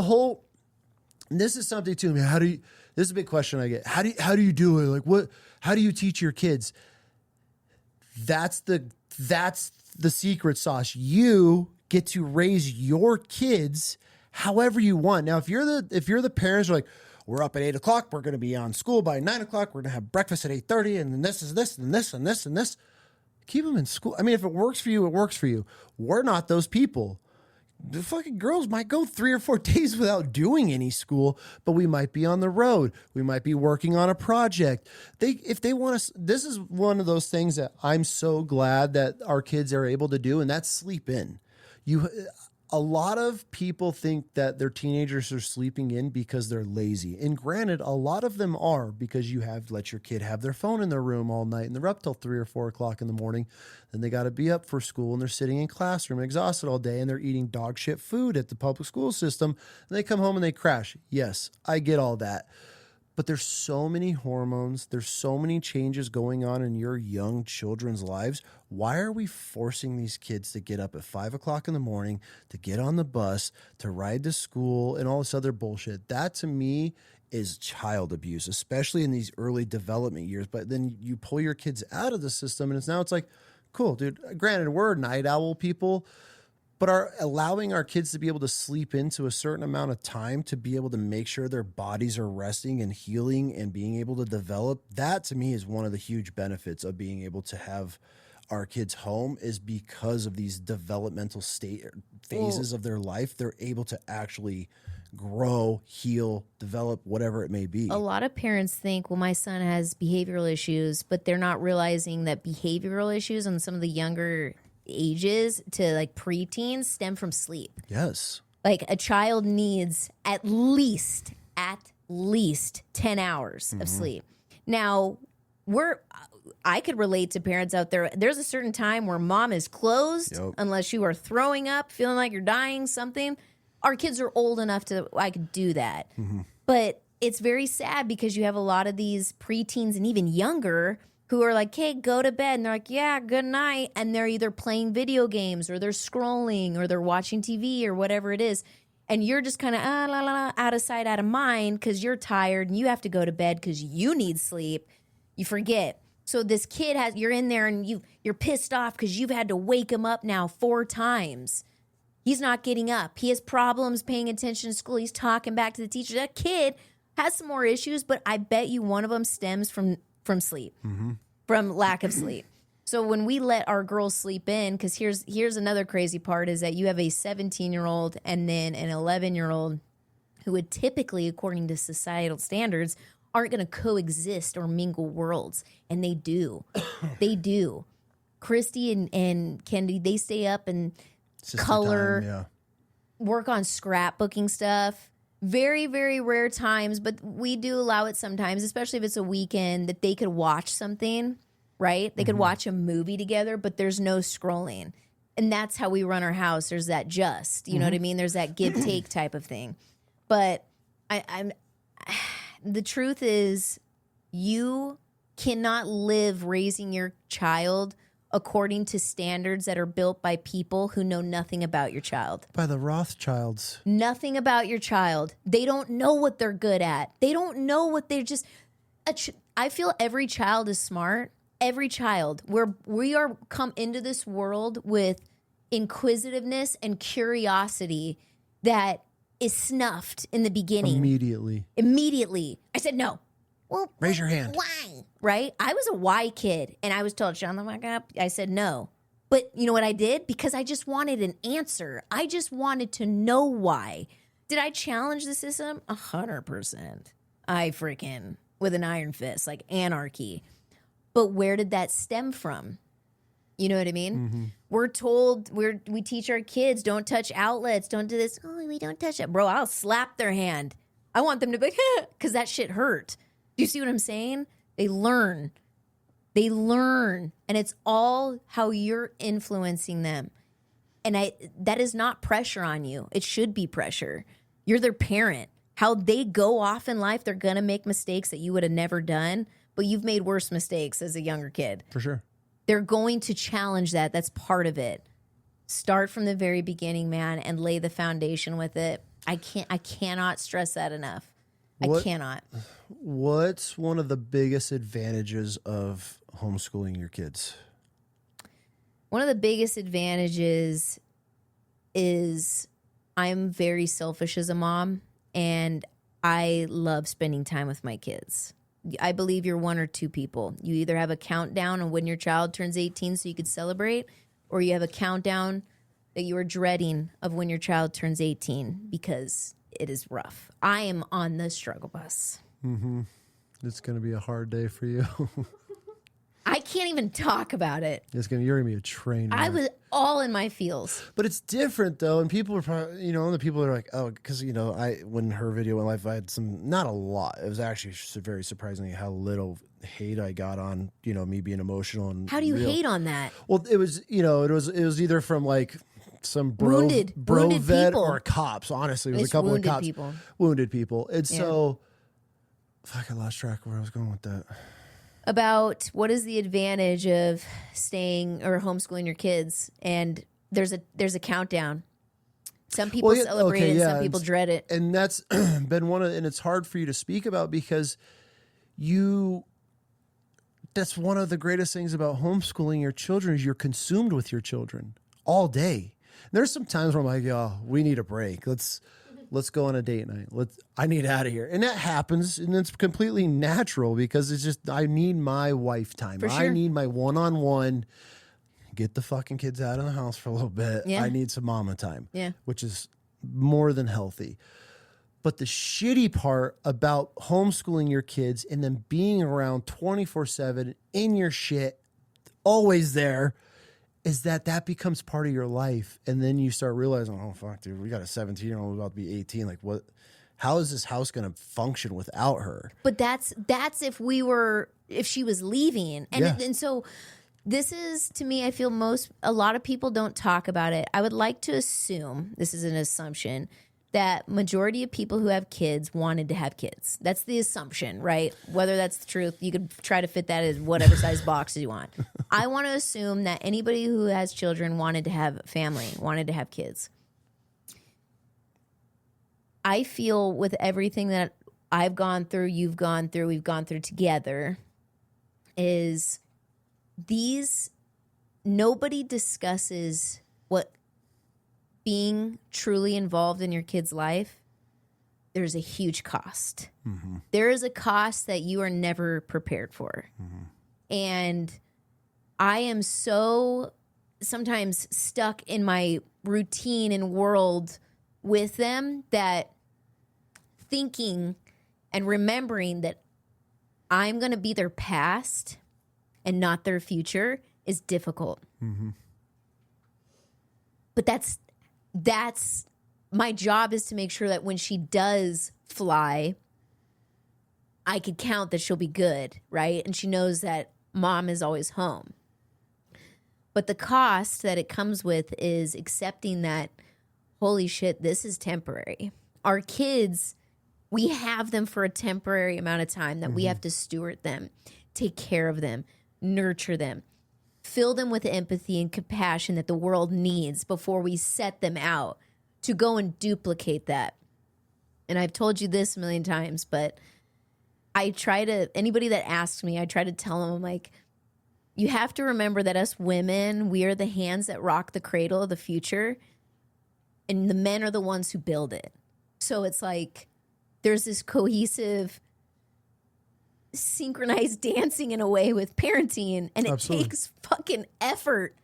this is something too. I mean, this is a big question I get. How do you do it? Like how do you teach your kids? That's the secret sauce. You get to raise your kids however you want. Now, if you're the parents who are like, we're up at 8 o'clock, we're going to be on school by 9 o'clock, we're going to have breakfast at 8:30, and then this is this and this and this and this. Keep them in school. I mean, if it works for you, it works for you. We're not those people. The fucking girls might go 3 or 4 days without doing any school, but we might be on the road. We might be working on a project. If they want us, this is one of those things that I'm so glad that our kids are able to do, and that's sleep in. A lot of people think that their teenagers are sleeping in because they're lazy. And granted, a lot of them are, because you have let your kid have their phone in their room all night and they're up till 3 or 4 o'clock in the morning. Then they got to be up for school and they're sitting in classroom exhausted all day and they're eating dog shit food at the public school system. And they come home and they crash. Yes, I get all that. But there's so many hormones. There's so many changes going on in your young children's lives. Why are we forcing these kids to get up at 5 o'clock in the morning, to get on the bus, to ride to school and all this other bullshit? That to me is child abuse, especially in these early development years. But then you pull your kids out of the system and it's like, cool, dude. Granted, we're night owl people, but allowing our kids to be able to sleep into a certain amount of time to be able to make sure their bodies are resting and healing and being able to develop, that to me is one of the huge benefits of being able to have our kids home, is because of these developmental phases of their life. They're able to actually grow, heal, develop, whatever it may be. A lot of parents think, well, my son has behavioral issues, but they're not realizing that behavioral issues on some of the younger ages to like preteens stem from sleep. Yes. Like a child needs at least 10 hours of sleep. Now, I could relate to parents out there. There's a certain time where mom is closed unless you are throwing up, feeling like you're dying, something. Our kids are old enough I could do that. But it's very sad because you have a lot of these preteens and even younger who are like, hey, go to bed. And they're like, yeah, good night. And they're either playing video games or they're scrolling or they're watching TV or whatever it is. and you're just kind of la, la, la, out of sight, out of mind because you're tired and you have to go to bed because you need sleep, you forget. So this kid you're in there and you're pissed off because you've had to wake him up now 4 times. He's not getting up. He has problems paying attention to school. He's talking back to the teacher. That kid has some more issues, but I bet you one of them stems from sleep, from lack of sleep. So when we let our girls sleep in, because here's another crazy part is that you have a 17-year-old and then an 11-year-old who would typically, according to societal standards, aren't going to coexist or mingle worlds. And they do. They do. Christy and Kendi, they stay up and color, work on scrapbooking stuff. Very, very rare times, but we do allow it sometimes, especially if it's a weekend, that they could watch something, right? They could watch a movie together, but there's no scrolling. And that's how we run our house. There's that you know what I mean? There's that give-take type of thing. But the truth is you cannot live raising your child according to standards that are built by people who know nothing about your child. By the Rothschilds. Nothing about your child. They don't know what they're good at. They don't know what they're just... I feel every child is smart. Every child. We are come into this world with inquisitiveness and curiosity that is snuffed in the beginning. Immediately. I said no. Well, raise your hand. Why? Right? I was a why kid, and I was told, shut the fuck up. I said no. But you know what I did? Because I just wanted an answer. I just wanted to know why. Did I challenge the system? 100%. I freaking, with an iron fist, like anarchy. But where did that stem from? You know what I mean? We're told, we teach our kids, don't touch outlets, don't do this. Oh, we don't touch it. Bro, I'll slap their hand. I want them to be, because that shit hurt. Do you see what I'm saying? They learn. And it's all how you're influencing them. And that is not pressure on you. It should be pressure. You're their parent. How they go off in life, they're going to make mistakes that you would have never done, but you've made worse mistakes as a younger kid. For sure. They're going to challenge that. That's part of it. Start from the very beginning, man, and lay the foundation with it. I cannot stress that enough. I cannot. What's one of the biggest advantages of homeschooling your kids? One of the biggest advantages is I'm very selfish as a mom, and I love spending time with my kids. I believe you're one or two people. You either have a countdown on when your child turns 18 so you could celebrate, or you have a countdown that you are dreading of when your child turns 18 because it is rough. I am on the struggle bus. It's going to be a hard day for you. I can't even talk about it. You're going to be a train wreck. I was all in my feels. But it's different, though, and people are probably, the people are like, oh, because, when her video went live, I had not a lot. It was actually very surprisingly how little hate I got on, me being emotional. And how do you hate on that? Well, it was, it was either from like some wounded vet people. or cops. Honestly, it was a couple of cops. Wounded people. And so, fuck, I lost track of where I was going with that. About what is the advantage of staying or homeschooling your kids, and there's a countdown. Some people celebrate it, some people dread it, and that's been and it's hard for you to speak about because that's one of the greatest things about homeschooling your children is you're consumed with your children all day. There's some times where I'm like, yo, we need a break. Let's go on a date night. I need out of here. And that happens, and it's completely natural because it's just, I need my wife time. For sure. I need my one-on-one, get the fucking kids out of the house for a little bit. Yeah. I need some mama time, which is more than healthy. But the shitty part about homeschooling your kids and then being around 24/7 in your shit, always there, is that becomes part of your life. And then you start realizing, oh, fuck, dude, we got a 17-year-old about to be 18. Like, what? How is this house going to function without her? But that's if she was leaving. And so this is, to me, I feel a lot of people don't talk about it. I would like to assume, this is an assumption, that majority of people who have kids wanted to have kids. That's the assumption, right? Whether that's the truth, you could try to fit that as whatever size box you want. I want to assume that anybody who has children wanted to have a family, wanted to have kids. I feel with everything that I've gone through, you've gone through, we've gone through together, is nobody discusses what being truly involved in your kid's life. There's a huge cost. Mm-hmm. There is a cost that you are never prepared for. Mm-hmm. And I am so sometimes stuck in my routine and world with them that thinking and remembering that I'm going to be their past and not their future is difficult. Mm-hmm. But that's my job, is to make sure that when she does fly, I could count that she'll be good, right? And she knows that mom is always home. But the cost that it comes with is accepting that, holy shit, this is temporary. Our kids, we have them for a temporary amount of time that we have to steward them, take care of them, nurture them, fill them with empathy and compassion that the world needs before we set them out to go and duplicate that. And I've told you this a million times, but anybody that asks me, I try to tell them, I'm like, you have to remember that us women, we are the hands that rock the cradle of the future, and the men are the ones who build it. So it's like there's this cohesive, synchronized dancing in a way with parenting, and it takes fucking effort.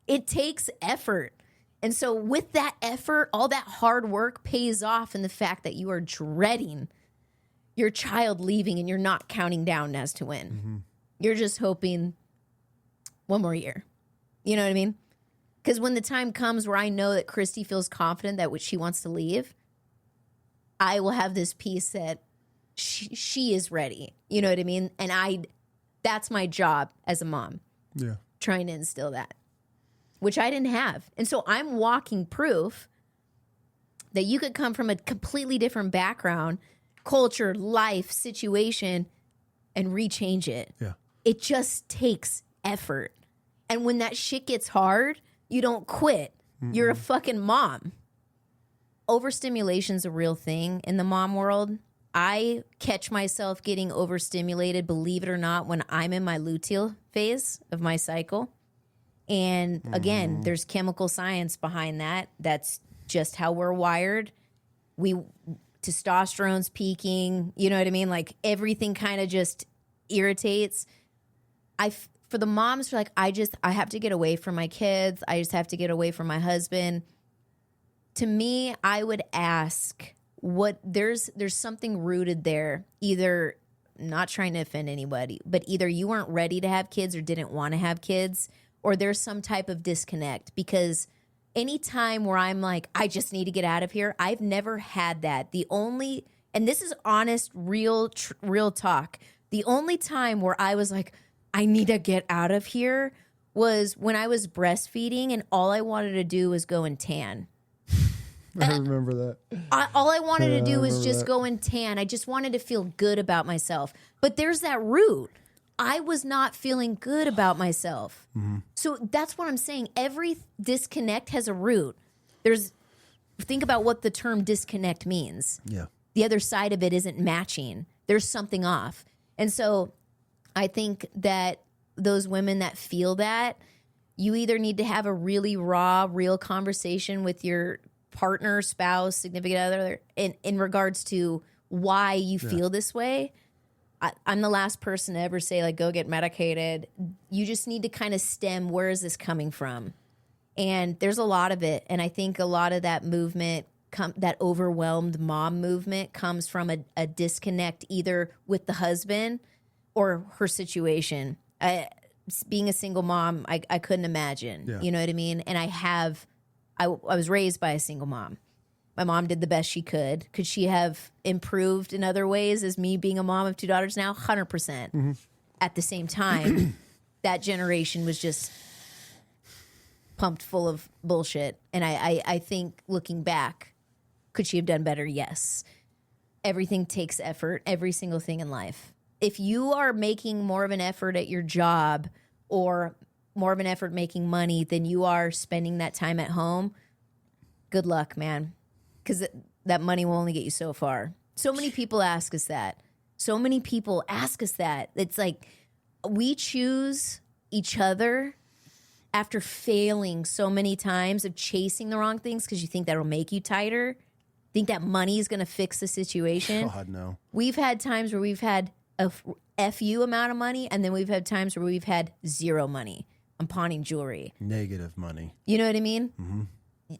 It takes effort. And so with that effort, all that hard work pays off in the fact that you are dreading your child leaving and you're not counting down as to when. Mm-hmm. You're just hoping one more year. You know what I mean? Because when the time comes where I know that Christy feels confident that she wants to leave, I will have this piece that she is ready. You know what I mean? And that's my job as a mom. Yeah. Trying to instill that, which I didn't have. And so I'm walking proof that you could come from a completely different background, culture, life, situation, and rechange it. Yeah. It just takes effort. And when that shit gets hard, you don't quit. Mm-mm. You're a fucking mom. Overstimulation's a real thing in the mom world. I catch myself getting overstimulated, believe it or not, when I'm in my luteal phase of my cycle. And again, there's chemical science behind that. That's just how we're wired. Testosterone's peaking, you know what I mean? Like everything kind of just irritates. For the moms who are like, I have to get away from my kids. I just have to get away from my husband. To me, I would ask there's something rooted there. Either, not trying to offend anybody, but either you weren't ready to have kids or didn't want to have kids, or there's some type of disconnect. Because any time where I'm like, I just need to get out of here, I've never had that. And this is honest, real talk. The only time where I was like, I need to get out of here was when I was breastfeeding and all I wanted to do was go and tan. I remember that. All I wanted to do was just go and tan. I just wanted to feel good about myself. But there's that root. I was not feeling good about myself. Mm-hmm. So that's what I'm saying. Every disconnect has a root. Think about what the term disconnect means. Yeah. The other side of it isn't matching. There's something off. And so I think that those women that feel that, you either need to have a really raw, real conversation with your partner, spouse, significant other in regards to why you feel this way. I'm the last person to ever say, like, go get medicated. You just need to kind of stem, where is this coming from? And there's a lot of it. And I think a lot of that movement, that overwhelmed mom movement, comes from a disconnect either with the husband or her situation. Being a single mom, I couldn't imagine. Yeah. You know what I mean? And I was raised by a single mom. My mom did the best she could. Could she have improved in other ways as me being a mom of two daughters now? 100%. Mm-hmm. At the same time, that generation was just pumped full of bullshit. And I think looking back, could she have done better? Yes. Everything takes effort, every single thing in life. If you are making more of an effort at your job or more of an effort making money than you are spending that time at home, good luck, man. Because that money will only get you so far. So many people ask us that. So many people ask us that. It's like we choose each other after failing so many times of chasing the wrong things because you think that'll make you tighter. Think that money is going to fix the situation. God, no. We've had times where we've had a FU amount of money, and then we've had times where we've had zero money. I'm pawning jewelry. Negative money. You know what I mean? Mm-hmm.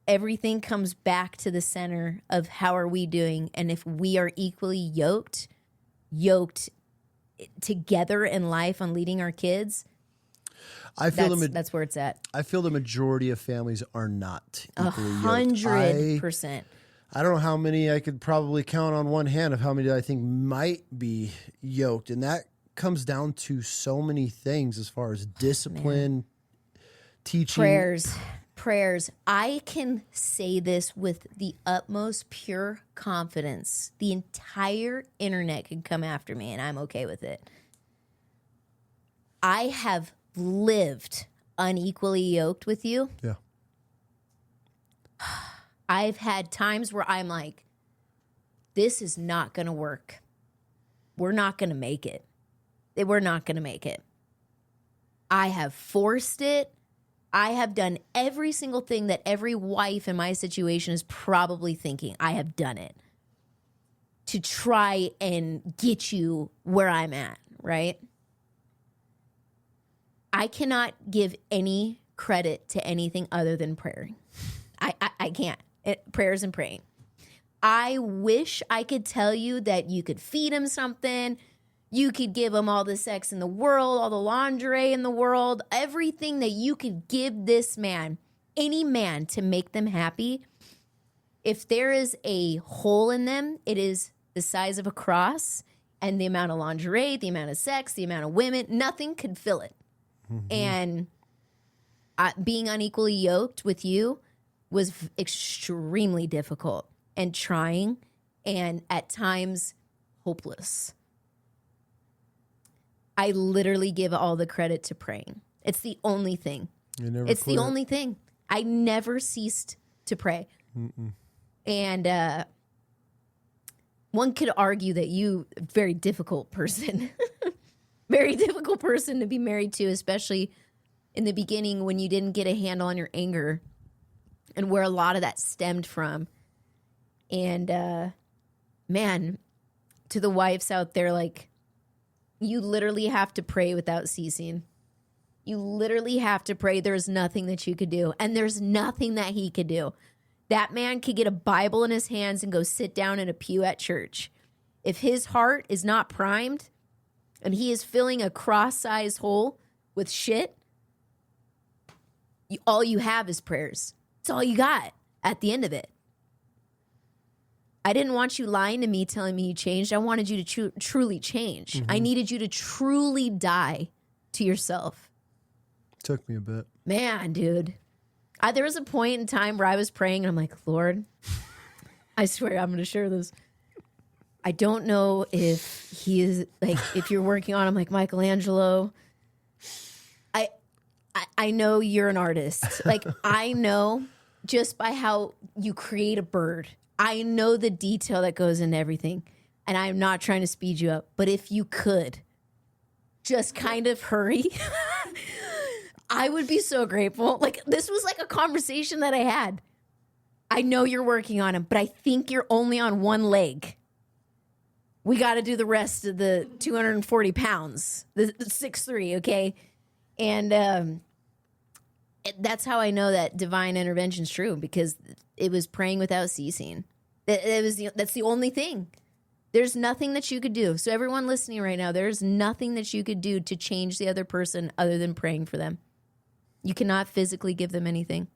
Everything comes back to the center of how are we doing, and if we are equally yoked together in life on leading our kids, I feel that's where it's at. I feel the majority of families are not equally yoked. 100%. I don't know how many I could probably count on one hand of how many I think might be yoked. And that comes down to so many things as far as discipline, teaching. Prayers. I can say this with the utmost pure confidence. The entire internet could come after me and I'm okay with it. I have lived unequally yoked with you. Yeah. I've had times where I'm like, this is not going to work. We're not going to make it. We're not going to make it. I have forced it. I have done every single thing that every wife in my situation is probably thinking. I have done it to try and get you where I'm at, right? I cannot give any credit to anything other than prayer. I can't. Prayers and praying. I wish I could tell you that you could feed him something. You could give him all the sex in the world, all the lingerie in the world, everything that you could give this man, any man, to make them happy. If there is a hole in them, it is the size of a cross, and the amount of lingerie, the amount of sex, the amount of women, nothing could fill it. Mm-hmm. And being unequally yoked with you was extremely difficult and trying, and at times hopeless. I literally give all the credit to praying. It's the only thing. It's the only thing. I never ceased to pray. Mm-mm. And one could argue that you, very difficult person, very difficult person to be married to, especially in the beginning when you didn't get a handle on your anger and where a lot of that stemmed from. And man, to the wives out there, like, you literally have to pray without ceasing. You literally have to pray. There's nothing that you could do. And there's nothing that he could do. That man could get a Bible in his hands and go sit down in a pew at church. If his heart is not primed and he is filling a cross-sized hole with shit, all you have is prayers. It's all you got at the end of it. I didn't want you lying to me, telling me you changed. I wanted you to truly change. Mm-hmm. I needed you to truly die to yourself. Took me a bit. Man, dude. There was a point in time where I was praying and I'm like, Lord, I swear I'm going to share this. I don't know if he is, like, if you're working on him like Michelangelo. I know you're an artist. Like, I know just by how you create a bird. I know the detail that goes into everything. And I'm not trying to speed you up. But if you could just kind of hurry, I would be so grateful. Like, this was like a conversation that I had. I know you're working on him, but I think you're only on one leg. We got to do the rest of the 240 pounds, the 6'3", okay? And that's how I know that divine intervention is true, because it was praying without ceasing. That's the only thing. There's nothing that you could do. So everyone listening right now, there's nothing that you could do to change the other person other than praying for them. You cannot physically give them anything.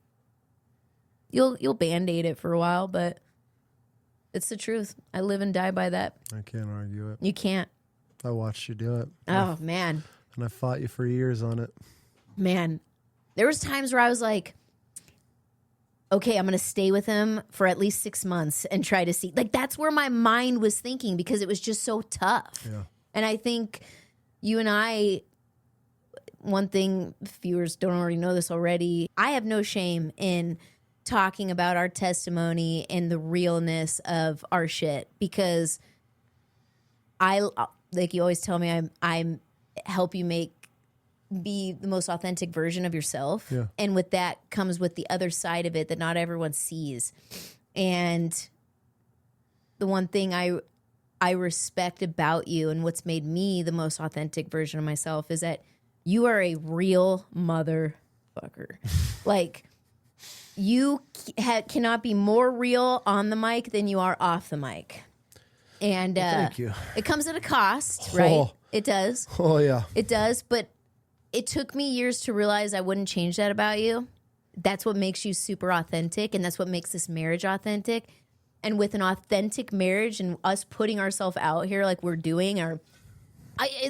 You'll Band-Aid it for a while, but it's the truth. I live and die by that. I can't argue it. You can't. I watched you do it. Oh, man. And I fought you for years on it. Man, there was times where I was like, okay, I'm going to stay with him for at least 6 months and try to see. Like, that's where my mind was thinking, because it was just so tough. Yeah. And I think you and I, one thing, viewers don't already know this already, I have no shame in talking about our testimony and the realness of our shit, because I, like you always tell me, I'm help you be the most authentic version of yourself. Yeah. And with that comes with the other side of it that not everyone sees. And the one thing I respect about you and what's made me the most authentic version of myself is that you are a real motherfucker. Like, you cannot be more real on the mic than you are off the mic. And thank you. It comes at a cost, right? Oh. It does. Oh, yeah. It does. But it took me years to realize I wouldn't change that about you. That's what makes you super authentic, and that's what makes this marriage authentic. And with an authentic marriage and us putting ourselves out here like we're doing,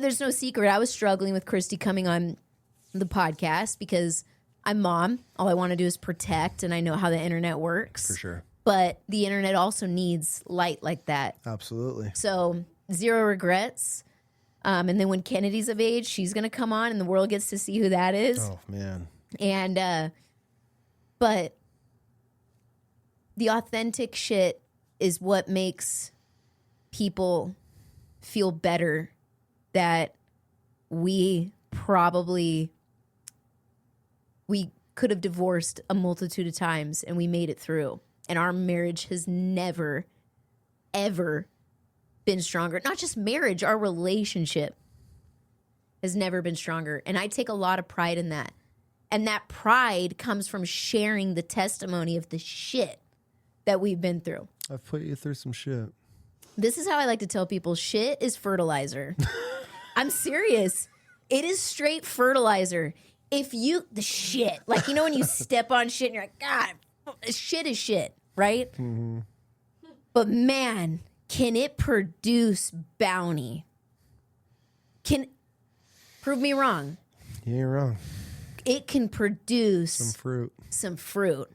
there's no secret. I was struggling with Christy coming on the podcast because I'm mom. All I want to do is protect, and I know how the internet works. For sure. But the internet also needs light like that. Absolutely. So 0 regrets. And then when Kennedy's of age, she's going to come on and the world gets to see who that is. Oh, man. And, but the authentic shit is what makes people feel better that we could have divorced a multitude of times and we made it through. And our marriage has never, ever been stronger. Not just marriage, our relationship has never been stronger. And I take a lot of pride in that. And that pride comes from sharing the testimony of the shit that we've been through. I've put you through some shit. This is how I like to tell people, shit is fertilizer. I'm serious. It is straight fertilizer. The shit, like, when you step on shit and you're like, God, shit is shit, right? Mm-hmm. But man, can it produce bounty? Prove me wrong. You ain't wrong. It can produce some fruit.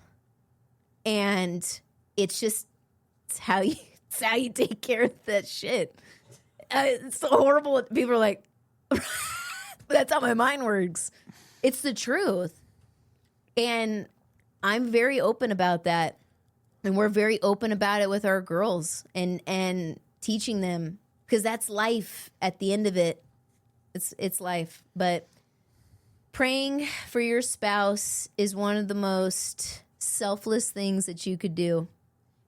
And it's how you take care of that shit. It's so horrible. People are like, that's how my mind works. It's the truth. And I'm very open about that. And we're very open about it with our girls and teaching them, because that's life at the end of it. It's life. But praying for your spouse is one of the most selfless things that you could do,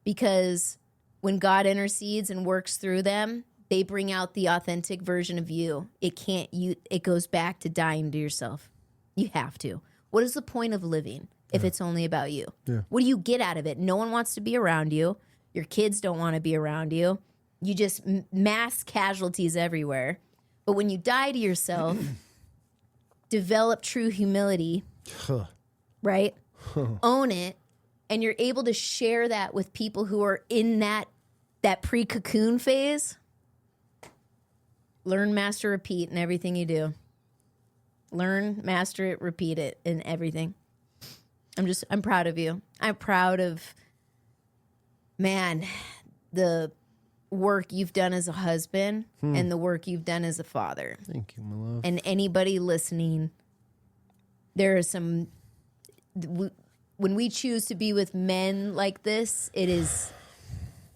because when God intercedes and works through them, they bring out the authentic version of you. It goes back to dying to yourself. You have to. What is the point of living if it's only about you? Yeah. What do you get out of it? No one wants to be around you. Your kids don't want to be around you. You just mass casualties everywhere. But when you die to yourself, develop true humility, right? Own it, and you're able to share that with people who are in that pre-cocoon phase. Learn, master, repeat in everything you do. Learn, master it, repeat it in everything. I'm proud of you. I'm proud of, man, the work you've done as a husband and the work you've done as a father. Thank you, my love. And anybody listening, there are some, when we choose to be with men like this, it is,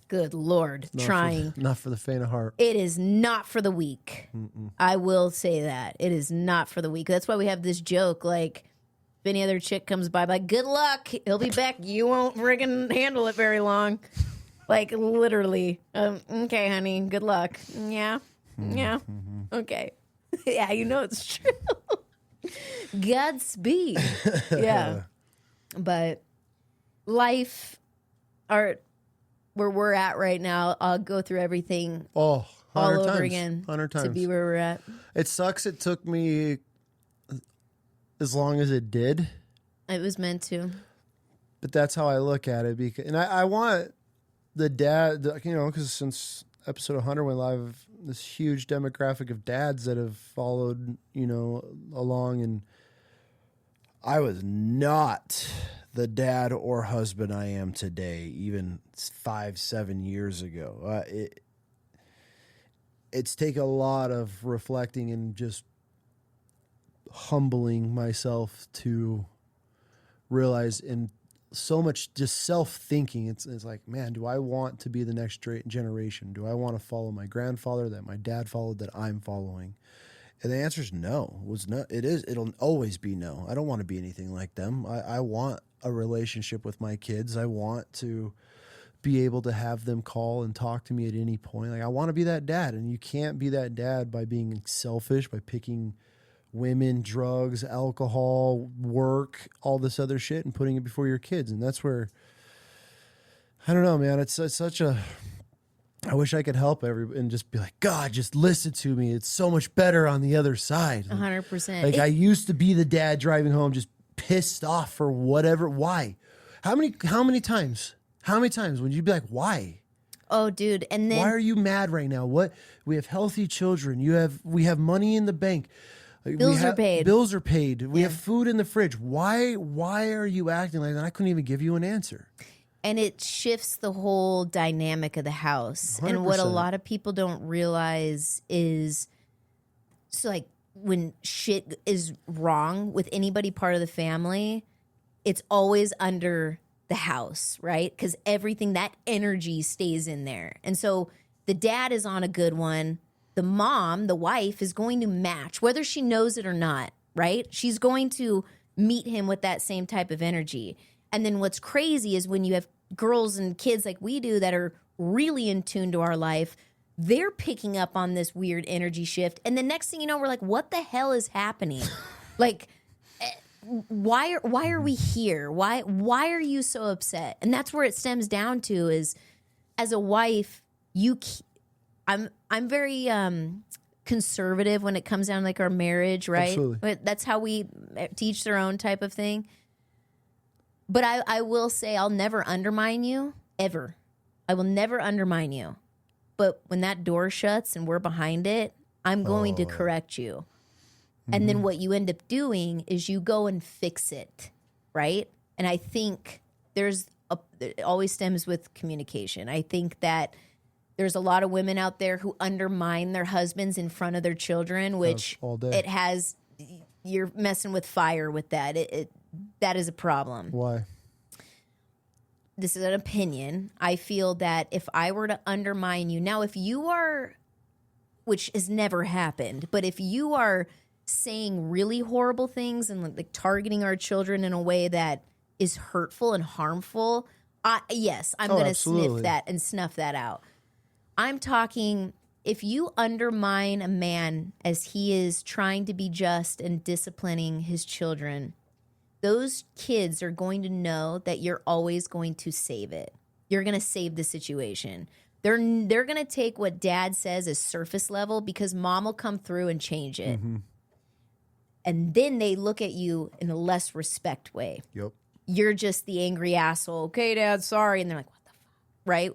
good Lord, trying. Not for the faint of heart. It is not for the weak. I will say that. It is not for the weak. That's why we have this joke, like, if any other chick comes by, like, good luck, he'll be back. You won't friggin' handle it very long. Like, literally. Okay, honey, good luck. Yeah. Yeah. Okay. Yeah, it's true. Godspeed. Yeah. But life, art, where we're at right now, I'll go through everything all over again 100 times. to be where we're at. It sucks it took me as long as it did. It was meant to. But that's how I look at it. And I want the dad, because since episode 100 went live, this huge demographic of dads that have followed, along. And I was not the dad or husband I am today, even 5-7 years ago. It's taken a lot of reflecting and just humbling myself to realize, and so much just self-thinking. It's like, man, do I want to be the next generation? Do I want to follow my grandfather that my dad followed that I'm following? And the answer is no. It'll always be no. I don't want to be anything like them. I want a relationship with my kids. I want to be able to have them call and talk to me at any point. Like, I want to be that dad, and you can't be that dad by being selfish, by picking women, drugs, alcohol, work, all this other shit, and putting it before your kids. And that's where, I don't know, man. It's such a, I wish I could help and just be like, God, just listen to me. It's so much better on the other side. 100%. Like, I used to be the dad driving home just pissed off for whatever. Why? How many times would you be like, why? Oh, dude. And then why are you mad right now? What? We have healthy children. We have money in the bank. Bills are paid. Bills are paid. We have food in the fridge. Why are you acting like that? I couldn't even give you an answer. And it shifts the whole dynamic of the house. 100%. And what a lot of people don't realize is, so like, when shit is wrong with anybody part of the family, it's always under the house, right? Because everything, that energy stays in there. And so the dad is on a good one. The mom, the wife, is going to match, whether she knows it or not, right? She's going to meet him with that same type of energy. And then what's crazy is when you have girls and kids like we do that are really in tune to our life, they're picking up on this weird energy shift. And the next thing you know, we're like, what the hell is happening? Like, why are we here? Why are you so upset? And that's where it stems down to is, as a wife, I'm very conservative when it comes down to like our marriage, right? Absolutely. But that's how we teach their own type of thing. But I will say I'll never undermine you, ever. I will never undermine you. But when that door shuts and we're behind it, I'm going to correct you. And then what you end up doing is you go and fix it, right? And I think it always stems with communication. I think that there's a lot of women out there who undermine their husbands in front of their children, which you're messing with fire with that. That is a problem. Why? This is an opinion. I feel that if I were to undermine you, now if you are, which has never happened, but if you are saying really horrible things and like targeting our children in a way that is hurtful and harmful, yes, I'm going to sniff that and snuff that out. I'm talking, if you undermine a man as he is trying to be just and disciplining his children, those kids are going to know that you're always going to save it. You're going to save the situation. They're going to take what dad says as surface level because mom will come through and change it. Mm-hmm. And then they look at you in a less respect way. Yep. You're just the angry asshole. Okay, dad, sorry. And they're like, what the fuck? Right?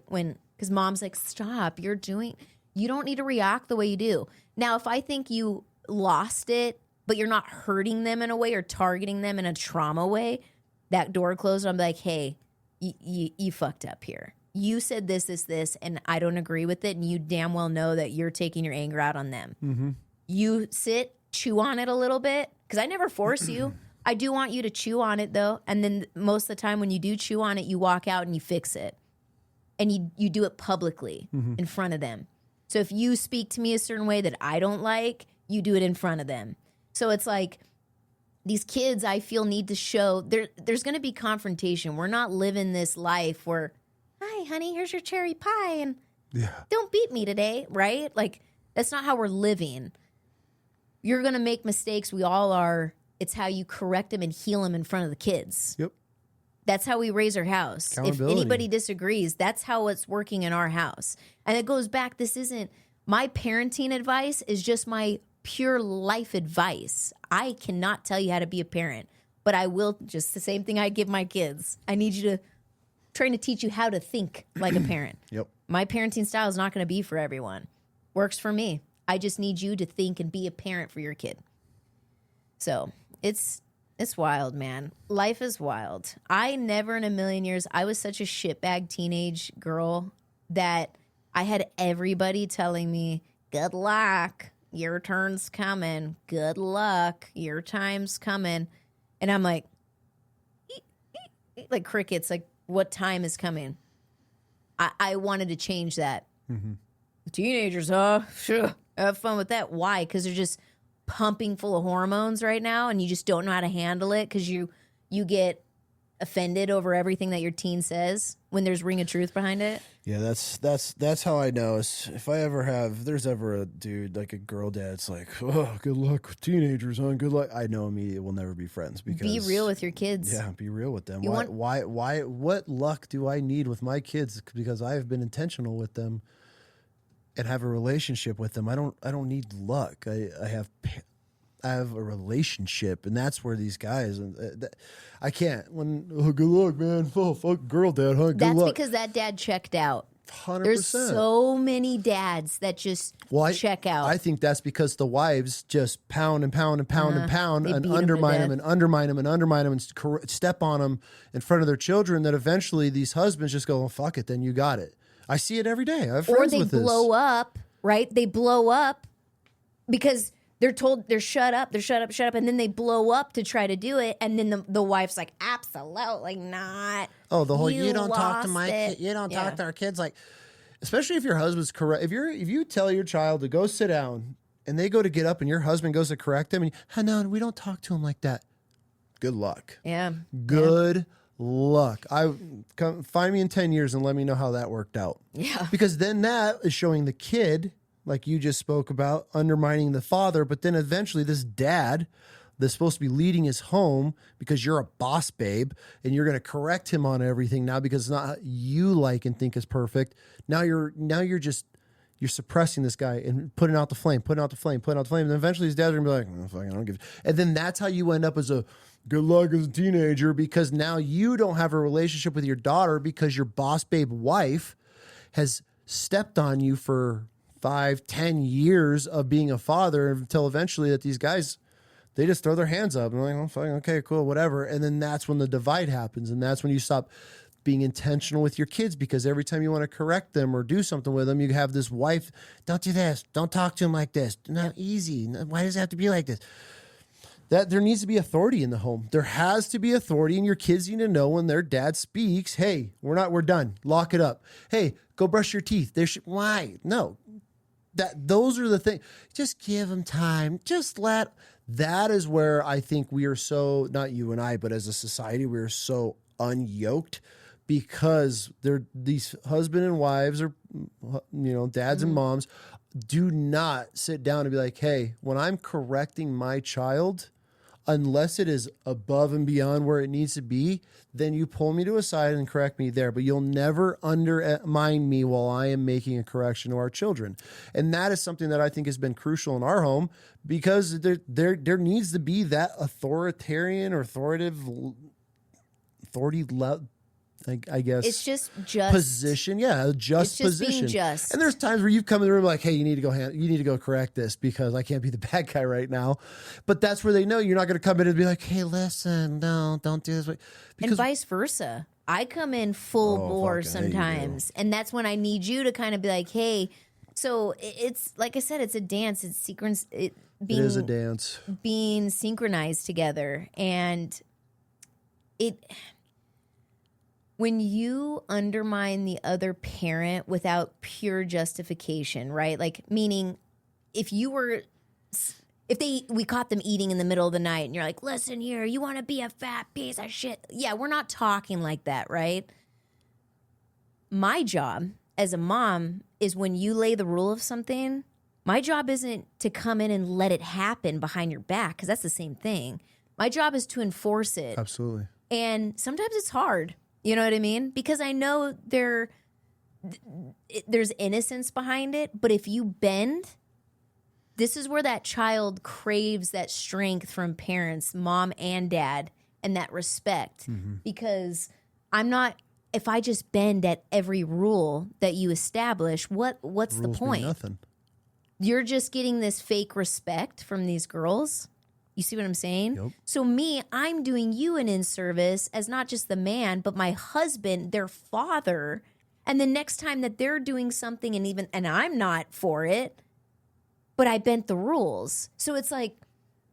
Because mom's like, stop. You don't need to react the way you do. Now, if I think you lost it, but you're not hurting them in a way or targeting them in a trauma way, that door closed, I'm like, hey, you fucked up here. You said this, and I don't agree with it, and you damn well know that you're taking your anger out on them. Mm-hmm. You sit, chew on it a little bit, because I never force you. I do want you to chew on it, though, and then most of the time when you do chew on it, you walk out and you fix it. And you do it publicly in front of them. So if you speak to me a certain way that I don't like, you do it in front of them. So it's like these kids, I feel, need to show there's going to be confrontation. We're not living this life where, hi, honey, here's your cherry pie, and don't beat me today, right? Like, that's not how we're living. You're going to make mistakes. We all are. It's how you correct them and heal them in front of the kids. Yep. That's how we raise our house. If anybody disagrees, that's how it's working in our house. And it goes back, this isn't, my parenting advice is just my pure life advice. I cannot tell you how to be a parent, but I will, just the same thing I give my kids. I need you to, trying to teach you how to think like a parent. Yep. My parenting style is not going to be for everyone. Works for me. I just need you to think and be a parent for your kid. So it's wild, man. Life is wild. I never in a million years, I was such a shitbag teenage girl that I had everybody telling me, good luck, your turn's coming. Good luck, your time's coming. And I'm like, like crickets, like what time is coming. I wanted to change that. Mm-hmm. Teenagers, sure, have fun with that. Why? Because they're just pumping full of hormones right now, and you just don't know how to handle it because you get offended over everything that your teen says when there's ring of truth behind it. Yeah, that's how I know. If there's ever a dude, like a girl dad, it's like, oh, good luck with teenagers, huh? Good luck. I know immediately we'll never be friends because be real with your kids. Yeah, be real with them. Why? What luck do I need with my kids? Because I have been intentional with them and have a relationship with them. I don't need luck. I have a relationship, and that's where these guys. I can't. Good luck, man. Oh, fuck, girl, dad, huh? Good That's luck. because that dad checked out. 100%. There's so many dads that just check out. I think that's because the wives just pound and pound and pound and pound and undermine them and undermine them and undermine them and step on them in front of their children. That eventually these husbands just go, well, fuck it, then you got it. I see it every day. I have friends with this. Or they blow up, right? They blow up because they're told they're shut up, and then they blow up to try to do it, and then the wife's like, absolutely not. Oh, the whole you don't talk to my kid, you don't Yeah. talk to our kids, like, especially if your husband's correct. If you tell your child to go sit down and they go to get up and your husband goes to correct them, and no, we don't talk to him like that. Good luck. Yeah. Good luck. Find me in 10 years and let me know how that worked out. Yeah. Because then that is showing the kid, like you just spoke about, undermining the father. But then eventually this dad that's supposed to be leading his home because you're a boss babe and you're going to correct him on everything now because it's not how you like and think is perfect. Now you're suppressing this guy and putting out the flame. And then eventually his dad's going to be like, oh, fuck, I don't give a. And then that's how you end up as a good luck as a teenager, because now you don't have a relationship with your daughter because your boss babe wife has stepped on you for 5-10 years of being a father until eventually that these guys, they just throw their hands up and they're like, oh, fine, okay, cool, whatever. And then that's when the divide happens. And that's when you stop being intentional with your kids, because every time you want to correct them or do something with them, you have this wife, don't do this, don't talk to him like this, not easy. Why does it have to be like this? That there needs to be authority in the home. There has to be authority, and your kids need to know when their dad speaks, hey, we're done. Lock it up. Hey, go brush your teeth. Why? No. Those are the things. Just give them time. That is where I think we are so, not you and I, but as a society, we are so unyoked, because these husband and wives, or dads and moms, do not sit down and be like, hey, when I'm correcting my child, unless it is above and beyond where it needs to be, then you pull me to a side and correct me there. But you'll never undermine me while I am making a correction to our children. And that is something that I think has been crucial in our home, because there needs to be that authoritarian or authority level, I guess It's just position. Yeah, just position. Being just. And there's times where you've come in the room like, hey, you need to go correct this because I can't be the bad guy right now. But that's where they know you're not going to come in and be like, hey, listen, no, don't do this. And vice versa. I come in full bore sometimes, and that's when I need you to kind of be like, hey. So it's like I said, it's a dance. It's it is a dance, being synchronized together, and when you undermine the other parent without pure justification, right? Like, meaning we caught them eating in the middle of the night and you're like, listen here, you want to be a fat piece of shit. Yeah, we're not talking like that, right? My job as a mom is when you lay the rule of something, my job isn't to come in and let it happen behind your back, because that's the same thing. My job is to enforce it. Absolutely. And sometimes it's hard. You know what I mean? Because I know there's innocence behind it, but if you bend, this is where that child craves that strength from parents, mom and dad, and that respect. Mm-hmm. Because if I just bend at every rule that you establish, what's the point? Nothing. You're just getting this fake respect from these girls. You see what I'm saying? Yep. So I'm doing you an in-service as not just the man, but my husband, their father. And the next time that they're doing something and I'm not for it, but I bent the rules. So it's like,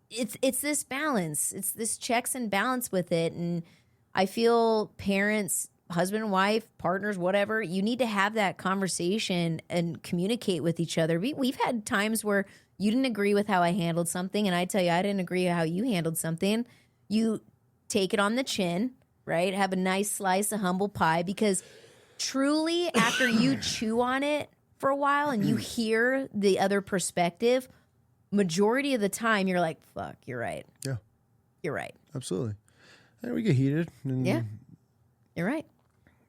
it's this balance. It's this checks and balance with it. And I feel parents, husband and wife, partners, whatever, you need to have that conversation and communicate with each other. We've had times where you didn't agree with how I handled something, and I tell you I didn't agree with how you handled something. You take it on the chin, right? Have a nice slice of humble pie, because truly after you chew on it for a while and you hear the other perspective, majority of the time you're like, fuck, you're right. Yeah. You're right. Absolutely. And we get heated. And Yeah. You're right.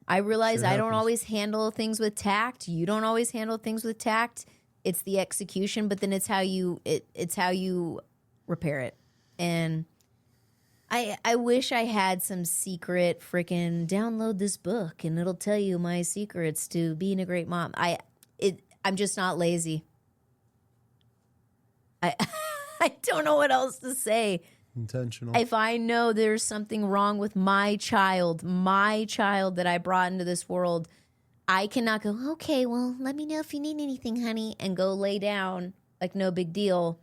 I realize Shit I don't happens. always handle things with tact. You don't always handle things with tact. It's the execution, but then it's how you repair it. And I wish I had some secret freaking download this book and it'll tell you my secrets to being a great mom. I'm just not lazy. I don't know what else to say. Intentional. If I know there's something wrong with my child that I brought into this world, I cannot go, okay, well, let me know if you need anything, honey, and go lay down like no big deal.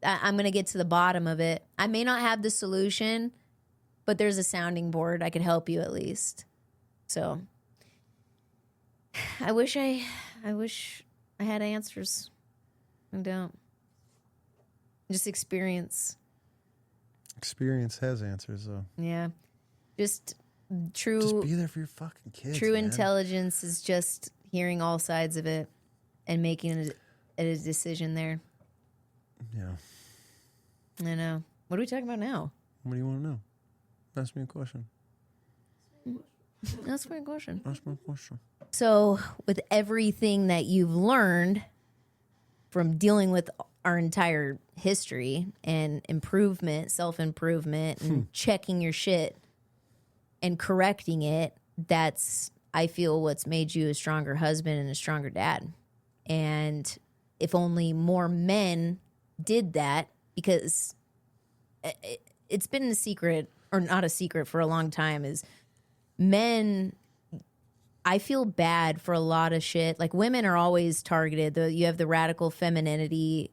I'm going to get to the bottom of it. I may not have the solution, but there's a sounding board. I could help you at least. So I wish I had answers. I don't. Just experience. Experience has answers, though. Yeah. Just true. Just be there for your fucking kids. True man. intelligence is just hearing all sides of it and making a decision there. Yeah. I know. What are we talking about now? What do you want to know? Ask me a question. That's my question. Ask me a question. So, with everything that you've learned from dealing with our entire history and improvement, self-improvement, and checking your shit and correcting it, that's, I feel, what's made you a stronger husband and a stronger dad. And if only more men did that, because it's been a secret, or not a secret for a long time, is men, I feel bad for a lot of shit. Like, women are always targeted. You have the radical femininity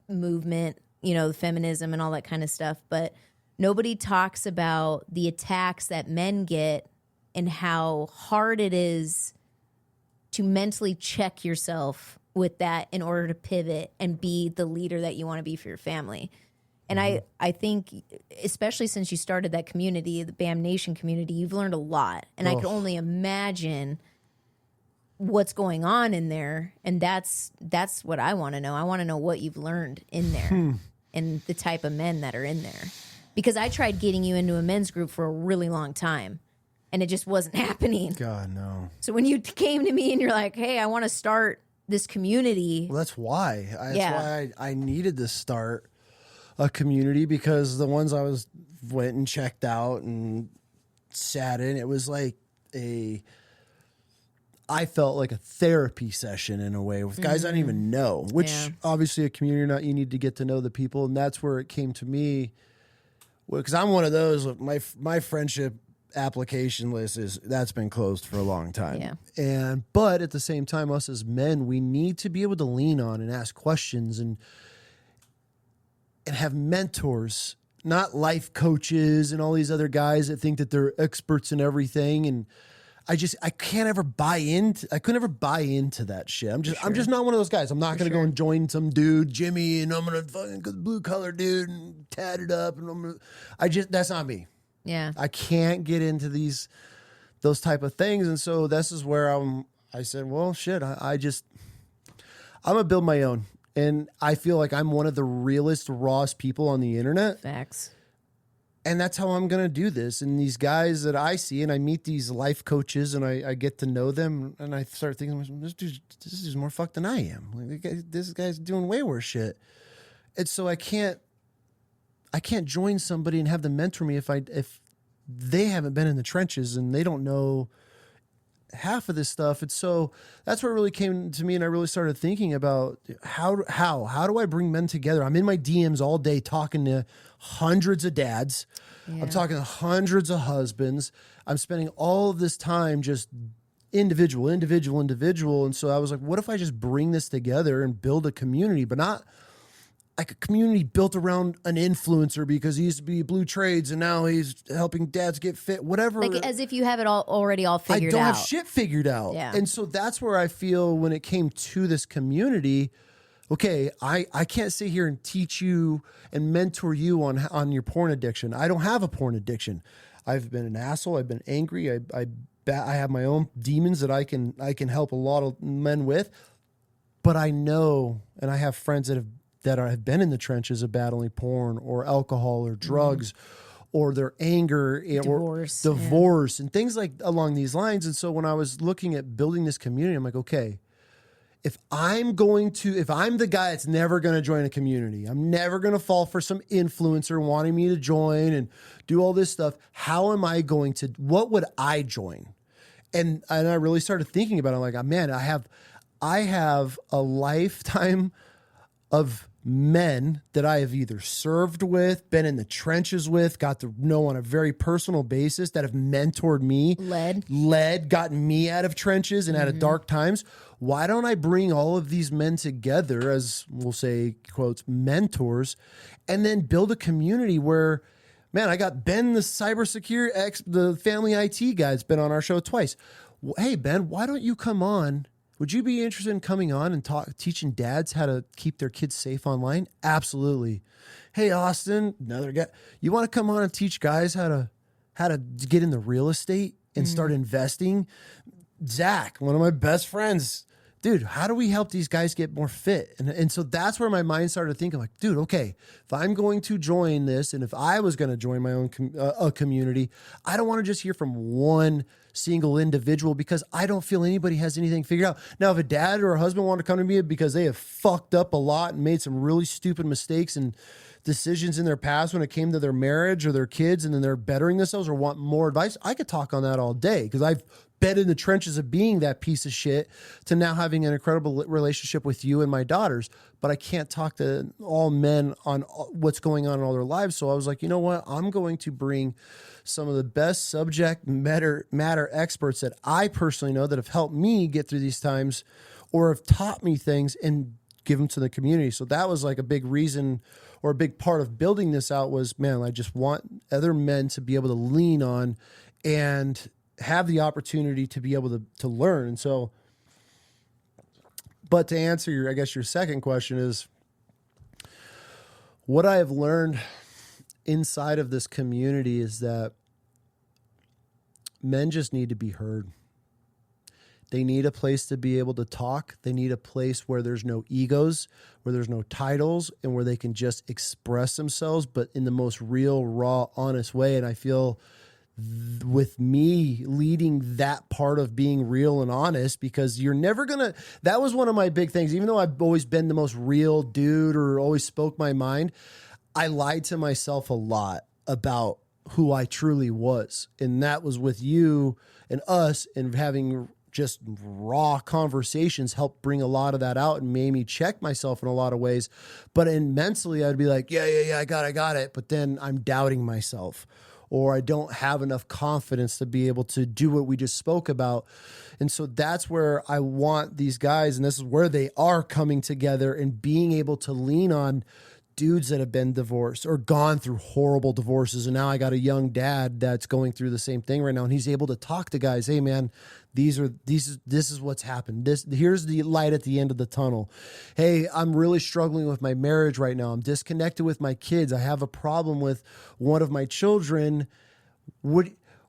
movement, you know, feminism and all that kind of stuff, but nobody talks about the attacks that men get and how hard it is to mentally check yourself with that in order to pivot and be the leader that you want to be for your family. And I think, especially since you started that community, the BAM Nation community, you've learned a lot. And I can only imagine what's going on in there. And that's what I want to know. I want to know what you've learned in there and the type of men that are in there. Because I tried getting you into a men's group for a really long time, and it just wasn't happening. God, no. So when you came to me and you're like, hey, I want to start this community. Well, that's why. That's why I needed to start a community, because the ones I went and checked out and sat in, it was like I felt like a therapy session in a way with guys I didn't even know, which obviously a community or not, you need to get to know the people. And that's where it came to me, because I'm one of those, my friendship application list that's been closed for a long time. Yeah. But at the same time, us as men, we need to be able to lean on and ask questions and have mentors, not life coaches and all these other guys that think that they're experts in everything. And I can't ever buy into. I could never buy into that shit. I'm just not one of those guys. I'm not going to go and join some dude, Jimmy, and I'm going to fucking blue collar dude and tat it up. And that's not me. Yeah. I can't get into those type of things. And so this is where I said, well, shit, I'm going to build my own. And I feel like I'm one of the realest, rawest people on the internet. Facts. And that's how I'm going to do this. And these guys that I see, and I meet these life coaches, and I get to know them, and I start thinking, this dude's more fucked than I am. Like, this guy's doing way worse shit. And so I can't join somebody and have them mentor me if they haven't been in the trenches and they don't know half of this stuff. And so that's what really came to me, and I really started thinking about how do I bring men together? I'm in my DMs all day talking to hundreds of dads. I'm talking to hundreds of husbands. I'm spending all of this time just individual. And so I was like, what if I just bring this together and build a community, but not like a community built around an influencer because he used to be Blue Trades and now he's helping dads get fit, whatever. Like as if you have it already all figured out. I don't have shit figured out. Yeah. And so that's where I feel when it came to this community, okay, I can't sit here and teach you and mentor you on your porn addiction. I don't have a porn addiction. I've been an asshole. I've been angry. I have my own demons that I can help a lot of men with. But I know, and I have friends that have been in the trenches of battling porn or alcohol or drugs or their anger or divorce and things like along these lines. And so when I was looking at building this community, I'm like, okay, if I'm the guy that's never going to join a community, I'm never going to fall for some influencer wanting me to join and do all this stuff. What would I join? And I really started thinking about it. I'm like, man, I have a lifetime of men that I have either served with, been in the trenches with, got to know on a very personal basis, that have mentored me, gotten me out of trenches and out of dark times. Why don't I bring all of these men together as, we'll say, quotes, mentors, and then build a community where, man, I got Ben, the cybersecurity the family IT guy, that's been on our show twice. Hey, Ben, why don't you come on? Would you be interested in coming on and teaching dads how to keep their kids safe online? Absolutely. Hey, Austin, another guy. You want to come on and teach guys how to get in the real estate and start investing? Zach, one of my best friends. Dude, how do we help these guys get more fit? And so that's where my mind started thinking, like, dude, okay, if I'm going to join this, and if I was going to join my own a community, I don't want to just hear from one single individual because I don't feel anybody has anything figured out. Now, if a dad or a husband want to come to me because they have fucked up a lot and made some really stupid mistakes and decisions in their past when it came to their marriage or their kids, and then they're bettering themselves or want more advice, I could talk on that all day because I've been in the trenches of being that piece of shit to now having an incredible relationship with you and my daughters. But I can't talk to all men on what's going on in all their lives. So I was like, you know what? I'm going to bring some of the best subject matter experts that I personally know that have helped me get through these times or have taught me things and give them to the community. So that was like a big reason or a big part of building this out was, man, I just want other men to be able to lean on and have the opportunity to be able to learn. And so, but to answer your second question is what I have learned inside of this community is that men just need to be heard. They need a place to be able to talk. They need a place where there's no egos, where there's no titles, and where they can just express themselves, but in the most real, raw, honest way. And I feel with me leading that part of being real and honest, because you're never gonna, that was one of my big things. Even though I've always been the most real dude or always spoke my mind, I lied to myself a lot about who I truly was. And that was with you and us, and having just raw conversations helped bring a lot of that out and made me check myself in a lot of ways. But mentally I'd be like, yeah, I got it. But then I'm doubting myself, or I don't have enough confidence to be able to do what we just spoke about. And so that's where I want these guys, and this is where they are coming together and being able to lean on dudes that have been divorced or gone through horrible divorces. And now I got a young dad that's going through the same thing right now. And he's able to talk to guys. Hey man, this is what's happened. Here's the light at the end of the tunnel. Hey, I'm really struggling with my marriage right now. I'm disconnected with my kids. I have a problem with one of my children.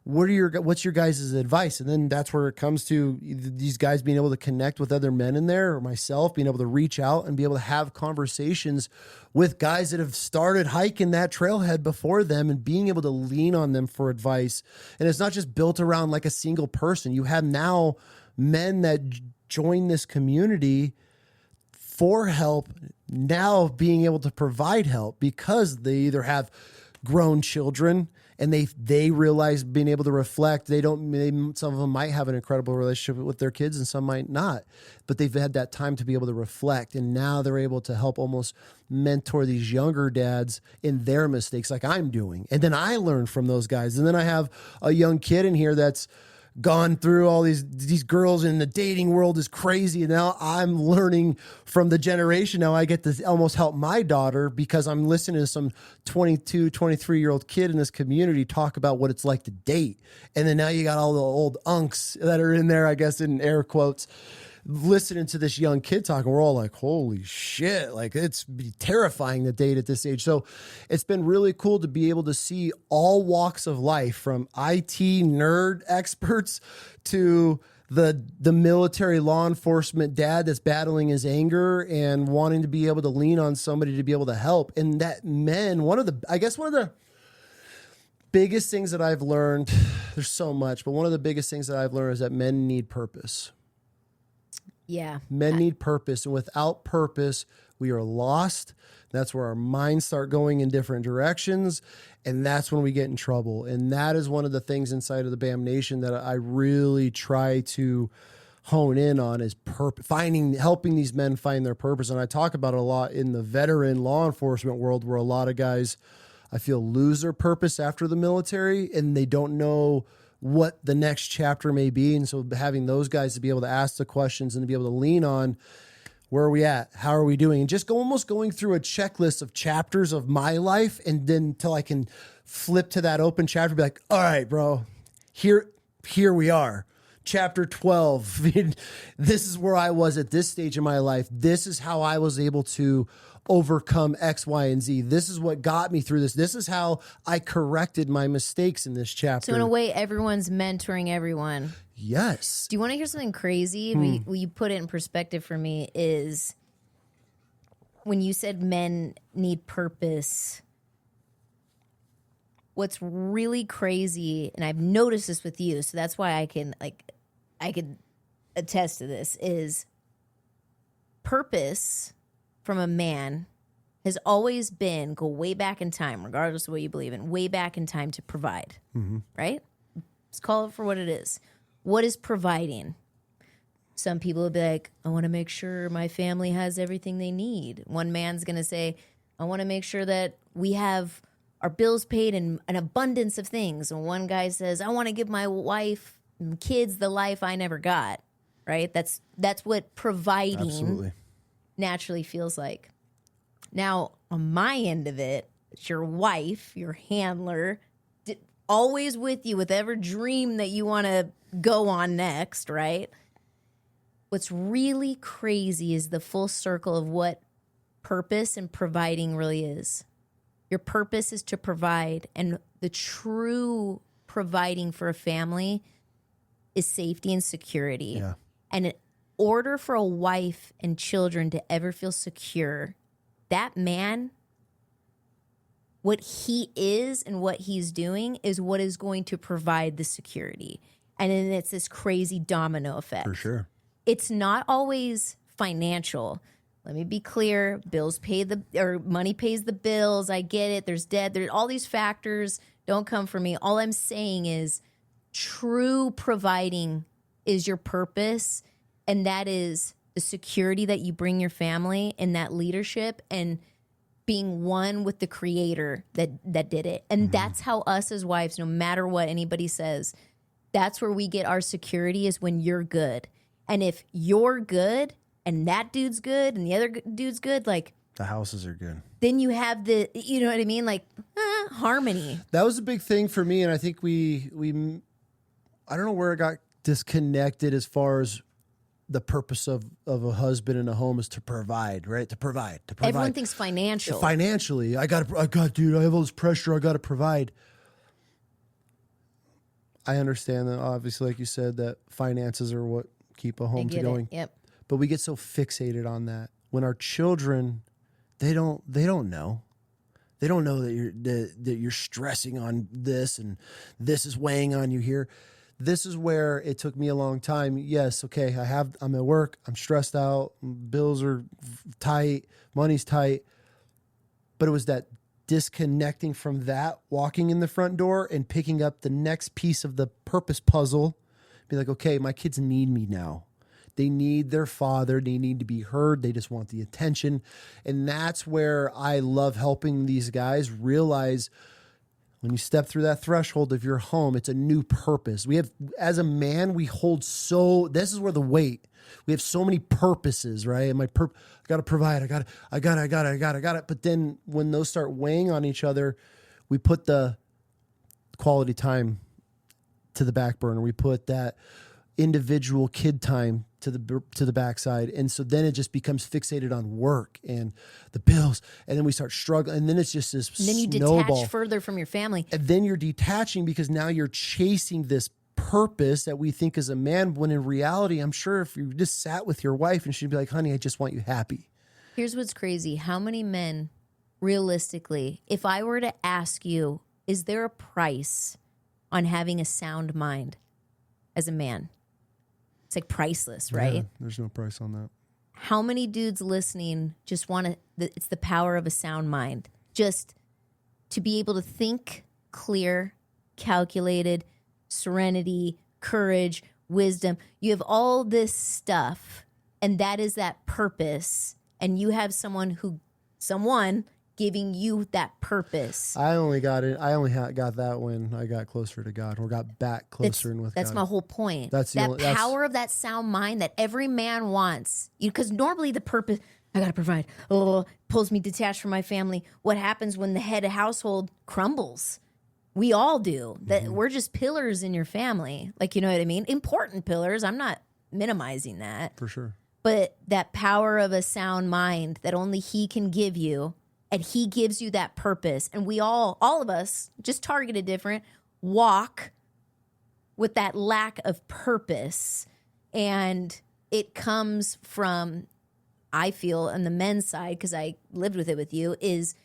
What's your guys' advice? And then that's where it comes to these guys being able to connect with other men in there, or myself being able to reach out and be able to have conversations with guys that have started hiking that trailhead before them and being able to lean on them for advice. And it's not just built around like a single person. You have now men that join this community for help, now being able to provide help because they either have grown children and they realize being able to reflect. Some of them might have an incredible relationship with their kids and some might not, but they've had that time to be able to reflect. And now they're able to help almost mentor these younger dads in their mistakes like I'm doing. And then I learn from those guys. And then I have a young kid in here that's gone through all these girls, and the dating world is crazy. And now I'm learning from the generation. Now I get to almost help my daughter because I'm listening to some 22, 23-year-old kid in this community talk about what it's like to date. And then now you got all the old unks that are in there, I guess, in air quotes, listening to this young kid talking. We're all like, holy shit, like it's terrifying to date at this age. So it's been really cool to be able to see all walks of life, from IT nerd experts to the military law enforcement dad that's battling his anger and wanting to be able to lean on somebody to be able to help. And that men, one of the biggest things that I've learned, there's so much, but one of the biggest things that I've learned is that men need purpose. Yeah. Men need purpose, and without purpose, we are lost. That's where our minds start going in different directions, and that's when we get in trouble. And that is one of the things inside of the BAM Nation that I really try to hone in on, is helping these men find their purpose. And I talk about it a lot in the veteran law enforcement world, where a lot of guys, I feel, lose their purpose after the military, and they don't know what the next chapter may be. And so having those guys to be able to ask the questions and to be able to lean on, where are we at? How are we doing? And just almost going through a checklist of chapters of my life, and then until I can flip to that open chapter, be like, all right, bro, here we are. Chapter 12. This is where I was at this stage in my life. This is how I was able to overcome X, Y, and Z. This is what got me through this. This is how I corrected my mistakes in this chapter. So in a way, everyone's mentoring everyone. Yes. Do you want to hear something crazy? Will you put it in perspective for me? Is when you said men need purpose, what's really crazy, and I've noticed this with you, so that's why I can attest to this, is purpose from a man has always been, go way back in time, regardless of what you believe in, way back in time, to provide, right? Let's call it for what it is. What is providing? Some people will be like, I want to make sure my family has everything they need. One man's going to say, I want to make sure that we have our bills paid and an abundance of things. And one guy says, I want to give my wife and kids the life I never got, right? That's what providing naturally feels like. Now, on my end of it, it's your wife, your handler, always with you with every dream that you want to go on next, right? What's really crazy is the full circle of what purpose and providing really is. Your purpose is to provide, and the true providing for a family is safety and security. Yeah. And in order for a wife and children to ever feel secure, that man, what he is and what he's doing is what is going to provide the security. And then it's this crazy domino effect. For sure. It's not always financial. Let me be clear. Money pays the bills. I get it. There's debt. There's all these factors. Don't come for me. All I'm saying is true providing is your purpose. And that is the security that you bring your family, and that leadership, and being one with the creator that did it. And that's how us as wives, no matter what anybody says, that's where we get our security, is when you're good. And if you're good and that dude's good and the other dude's good, like, the houses are good. Then you have the, you know what I mean? Like, harmony. That was a big thing for me. And I think we I don't know where it got disconnected as far as the purpose of a husband in a home is to provide, right? To provide. Everyone thinks financial. Financially, dude, I have all this pressure. I got to provide. I understand that, obviously, like you said, that finances are what keep a home going. Yep. But we get so fixated on that. When our children, they don't know. They don't know that you're stressing on this, and this is weighing on you here. This is where it took me a long time. Yes, okay, I'm at work, I'm stressed out, bills are tight, money's tight. But it was that disconnecting from that, walking in the front door and picking up the next piece of the purpose puzzle. Be like, okay, my kids need me now. They need their father. They need to be heard. They just want the attention. And that's where I love helping these guys realize When you step through that threshold of your home, it's a new purpose. We have, as a man, we hold this is where the weight, we have so many purposes, right? And I got to provide, I got it. But then when those start weighing on each other, we put the quality time to the back burner. We put that individual kid time to the backside. And so then it just becomes fixated on work and the bills. And then we start struggling. And then it's just this And then you snowball. detach further from your family. And then you're detaching because now you're chasing this purpose that we think is a man, when in reality, I'm sure if you just sat with your wife and she'd be like, honey, I just want you happy. Here's what's crazy. How many men, realistically, if I were to ask you, is there a price on having a sound mind as a man? It's like priceless, right? Yeah, there's no price on that. How many dudes listening just want to, it's the power of a sound mind. Just to be able to think clear, calculated, serenity, courage, wisdom. You have all this stuff, and that is that purpose. And you have someone giving you that purpose. I only got that when I got closer to God, or got back closer with God. That's my whole point. That's that power of that sound mind that every man wants. Because normally the purpose, I got to provide, pulls me detached from my family. What happens when the head of household crumbles? We all do. That we're just pillars in your family. Like, you know what I mean? Important pillars. I'm not minimizing that. For sure. But that power of a sound mind that only he can give you, and he gives you that purpose. And we all of us, just targeted different, walk with that lack of purpose. And it comes from, I feel, on the men's side, because I lived with it with you, is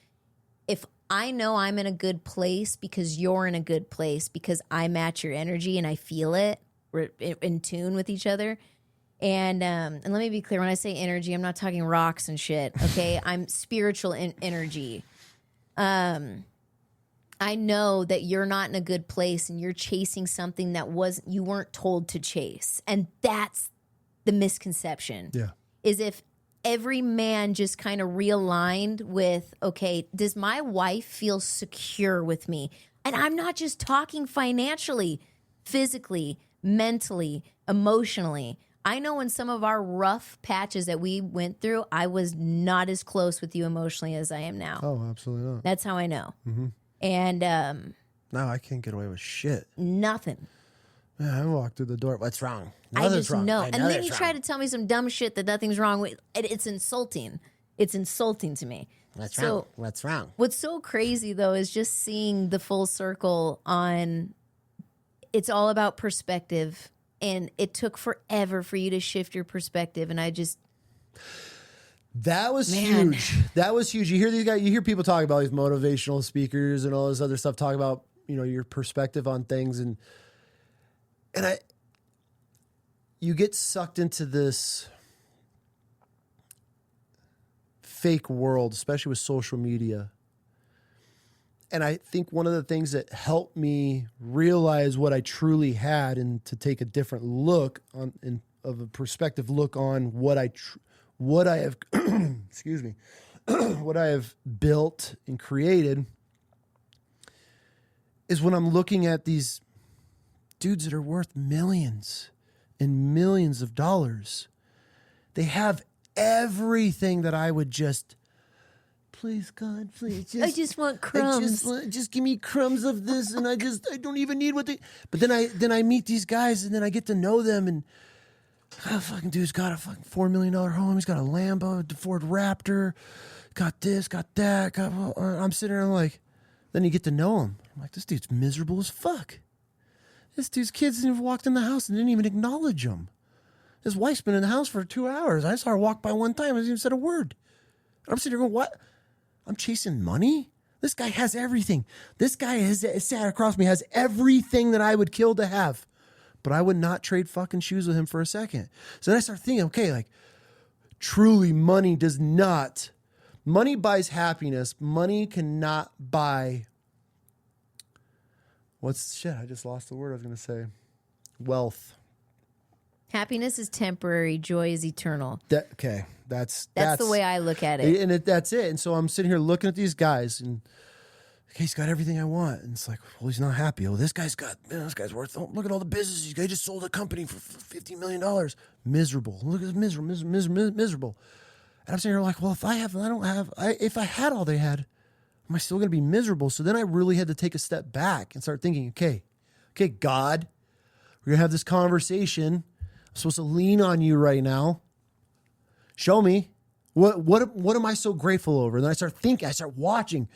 if I know I'm in a good place because you're in a good place, because I match your energy and I feel it, we're in tune with each other. And let me be clear, when I say energy, I'm not talking rocks and shit, okay? I'm spiritual energy. I know that you're not in a good place and you're chasing something that you weren't told to chase. And that's the misconception. Yeah. Is if every man just kind of realigned with, okay, does my wife feel secure with me? And I'm not just talking financially, physically, mentally, emotionally. I know in some of our rough patches that we went through, I was not as close with you emotionally as I am now. Oh, absolutely not. That's how I know. Mm-hmm. And now I can't get away with shit. Nothing. Man, I walked through the door. What's wrong? I just know. And then you try to tell me some dumb shit that nothing's wrong with. It's insulting. It's insulting to me. What's wrong? What's wrong? What's so crazy, though, is just seeing the full circle on, it's all about perspective. And it took forever for you to shift your perspective. And I just... That was huge. That was huge. You hear these guys, you hear people talk about these motivational speakers and all this other stuff, talk about, your perspective on things. And you get sucked into this fake world, especially with social media. And I think one of the things that helped me realize what I truly had, and to take a different look on, of a perspective look on what I have, excuse me, what I have built and created, is when I'm looking at these dudes that are worth millions and millions of dollars. They have everything that I would just... Please, God, please. I just want crumbs. Just give me crumbs of this, and I don't even need what they... But then I meet these guys, and then I get to know them, and fucking dude's got a fucking $4 million home. He's got a Lambo, a Ford Raptor, got this, got that. I'm sitting there, I'm like... Then you get to know him. I'm like, this dude's miserable as fuck. This dude's kids didn't even walked in the house and didn't even acknowledge him. His wife's been in the house for 2 hours. I saw her walk by one time. I didn't even said a word. I'm sitting there going, what? I'm chasing money? This guy has everything. This guy has sat across me, has everything that I would kill to have. But I would not trade fucking shoes with him for a second. So then I start thinking, okay, like, truly money does not. Money buys happiness. Money cannot buy. I just lost the word I was going to say. Wealth. Happiness is temporary. Joy is eternal. That's the way I look at it. And that's it. And so I'm sitting here looking at these guys, and he's got everything I want. And it's like, well, he's not happy. Oh, this guy's worth, oh, look at all the businesses. He just sold a company for $50 million. Miserable. Look at this, miserable. And I'm sitting here like, well, if I had all they had, am I still going to be miserable? So then I really had to take a step back and start thinking, okay, God, we're going to have this conversation. I'm supposed to lean on you right now. Show me what am I so grateful over? And then I start watching.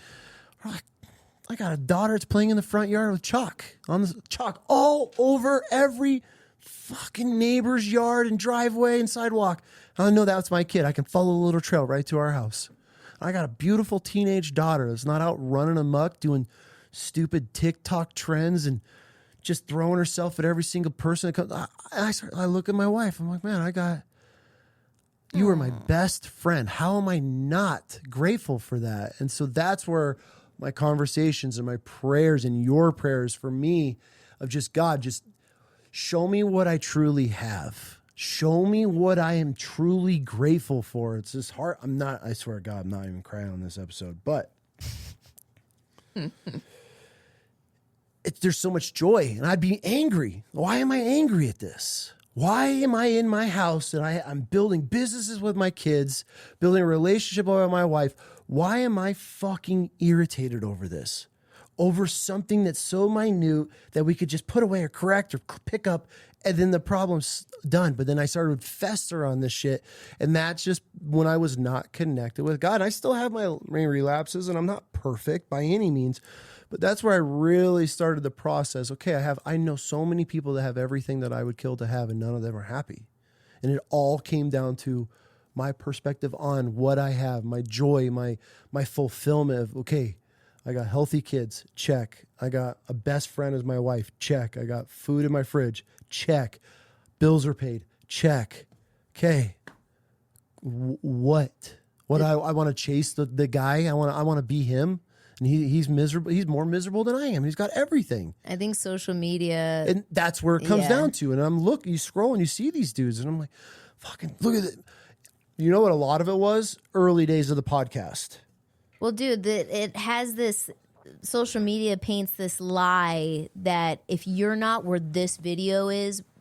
I got a daughter that's playing in the front yard with chalk all over every fucking neighbor's yard and driveway and sidewalk. I know that's my kid. I can follow the little trail right to our house. I got a beautiful teenage daughter that's not out running amok doing stupid TikTok trends and just throwing herself at every single person that comes. I look at my wife. I'm like, man, you are my best friend. How am I not grateful for that? And so that's where my conversations and my prayers and your prayers for me of just, God, just show me what I truly have. Show me what I am truly grateful for. It's just hard. I swear to God, I'm not even crying on this episode, but there's so much joy and I'd be angry. Why am I angry at this? Why am I in my house and I'm building businesses with my kids, building a relationship with my wife? Why am I fucking irritated over this? Over something that's so minute that we could just put away or correct or pick up and then the problem's done. But then I started to fester on this shit. And that's just when I was not connected with God. I still have my relapses and I'm not perfect by any means. But that's where I really started the process. Okay, I know so many people that have everything that I would kill to have, and none of them are happy. And it all came down to my perspective on what I have, my joy, my fulfillment of, okay, I got healthy kids, check. I got a best friend as my wife, check. I got food in my fridge, check. Bills are paid, check. Okay, what? I want to chase the guy. I want to be him. And he's miserable. He's more miserable than I am. He's got everything. I think social media, and that's where it comes down to. And you scroll and you see these dudes, and I'm like, fucking look at it. You know what? A lot of it was early days of the podcast. Well, dude, it has this. Social media paints this lie that if you're not where this video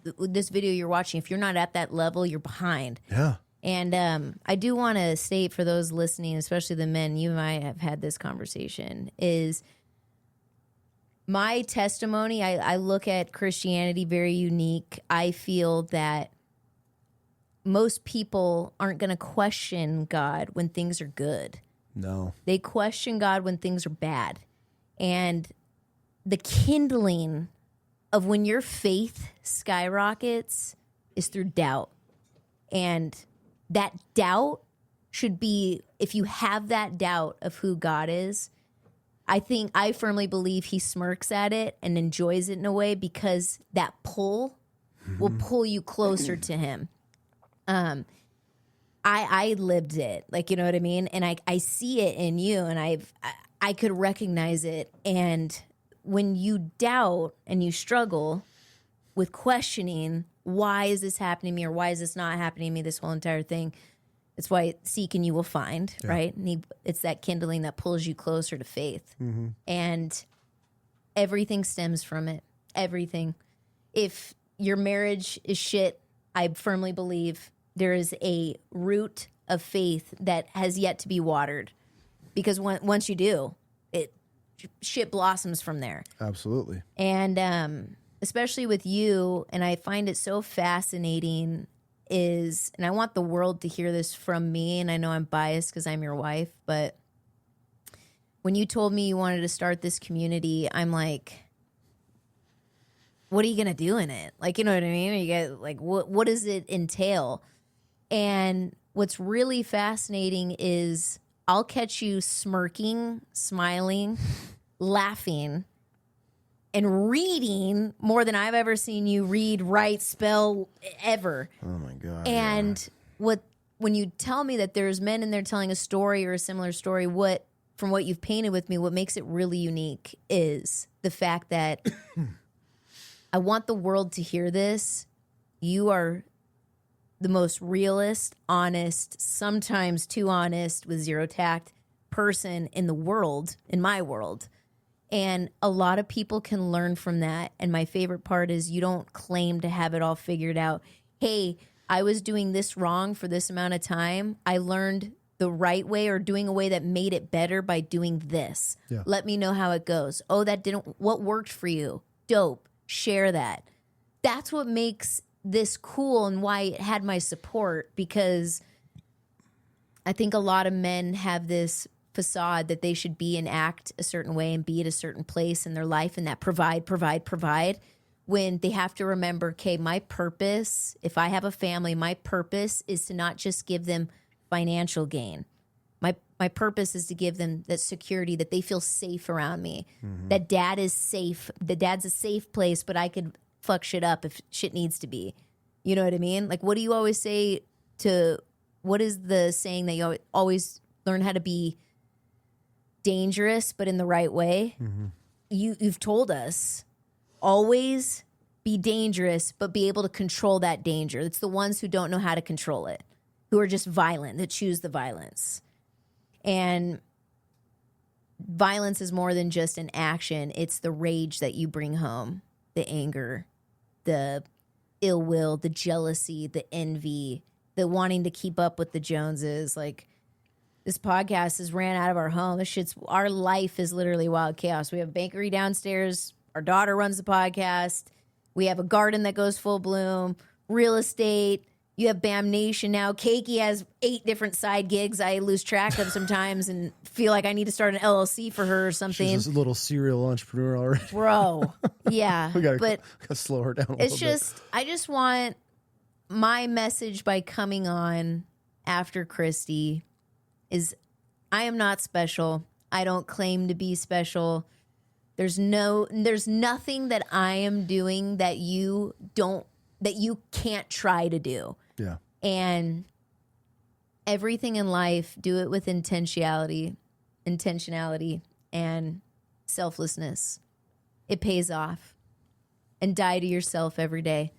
you're watching, if you're not at that level, you're behind. Yeah. And I do want to state for those listening, especially the men, you and I have had this conversation, is my testimony. I look at Christianity very unique. I feel that most people aren't going to question God when things are good. No. They question God when things are bad. And the kindling of when your faith skyrockets is through doubt. And that doubt should be, if you have that doubt of who God is, I firmly believe he smirks at it and enjoys it in a way because that pull will pull you closer to him. I lived it, like, you know what I mean? And I see it in you, and I could recognize it. And when you doubt and you struggle with questioning, why is this happening to me, or why is this not happening to me, this whole entire thing, it's why seek and you will find, right? And it's that kindling that pulls you closer to faith. Mm-hmm. And everything stems from it. Everything. If your marriage is shit, I firmly believe there is a root of faith that has yet to be watered. Because once you do, shit blossoms from there. Absolutely. And especially with you, and I find it so fascinating, and I want the world to hear this from me, and I know I'm biased because I'm your wife, but when you told me you wanted to start this community, I'm like, what are you going to do in it? Like, you know what I mean? You get like, what does it entail? And what's really fascinating is I'll catch you smirking, smiling, laughing, and reading more than I've ever seen you read, write, spell, ever. Oh my God. And when you tell me that there's men in there telling a story or a similar story, from what you've painted with me, what makes it really unique is the fact that I want the world to hear this. You are the most realist, honest, sometimes too honest with zero tact person in the world, in my world. And a lot of people can learn from that. And my favorite part is you don't claim to have it all figured out. Hey, I was doing this wrong for this amount of time. I learned the right way or doing a way that made it better by doing this. Yeah. Let me know how it goes. Oh, that didn't, what worked for you? Dope. Share that. That's what makes this cool and why it had my support, because I think a lot of men have this facade that they should be and act a certain way and be at a certain place in their life, and that provide, when they have to remember, okay, my purpose, if I have a family, my purpose is to not just give them financial gain. My purpose is to give them that security, that they feel safe around me, that dad is safe, that dad's a safe place, but I could fuck shit up if shit needs to be. You know what I mean? Like, what do you always say what is the saying that you always learn how to be dangerous, but in the right way? You've told us, always be dangerous, but be able to control that danger. It's the ones who don't know how to control it, who are just violent, that choose the violence. And violence is more than just an action. It's the rage that you bring home, the anger, the ill will, the jealousy, the envy, the wanting to keep up with the Joneses. Like, this podcast has ran out of our home. Our life is literally wild chaos. We have a bakery downstairs. Our daughter runs the podcast. We have a garden that goes full bloom, real estate. You have Bam Nation now. Keiki has 8 different side gigs I lose track of sometimes and feel like I need to start an LLC for her or something. She's a little serial entrepreneur already. Bro, yeah. we gotta slow her down a little bit. I just want my message by coming on after Christy is, I am not special. I don't claim to be special. There's nothing that I am doing that you can't try to do. Yeah. And everything in life, do it with intentionality and selflessness. It pays off. And die to yourself every day.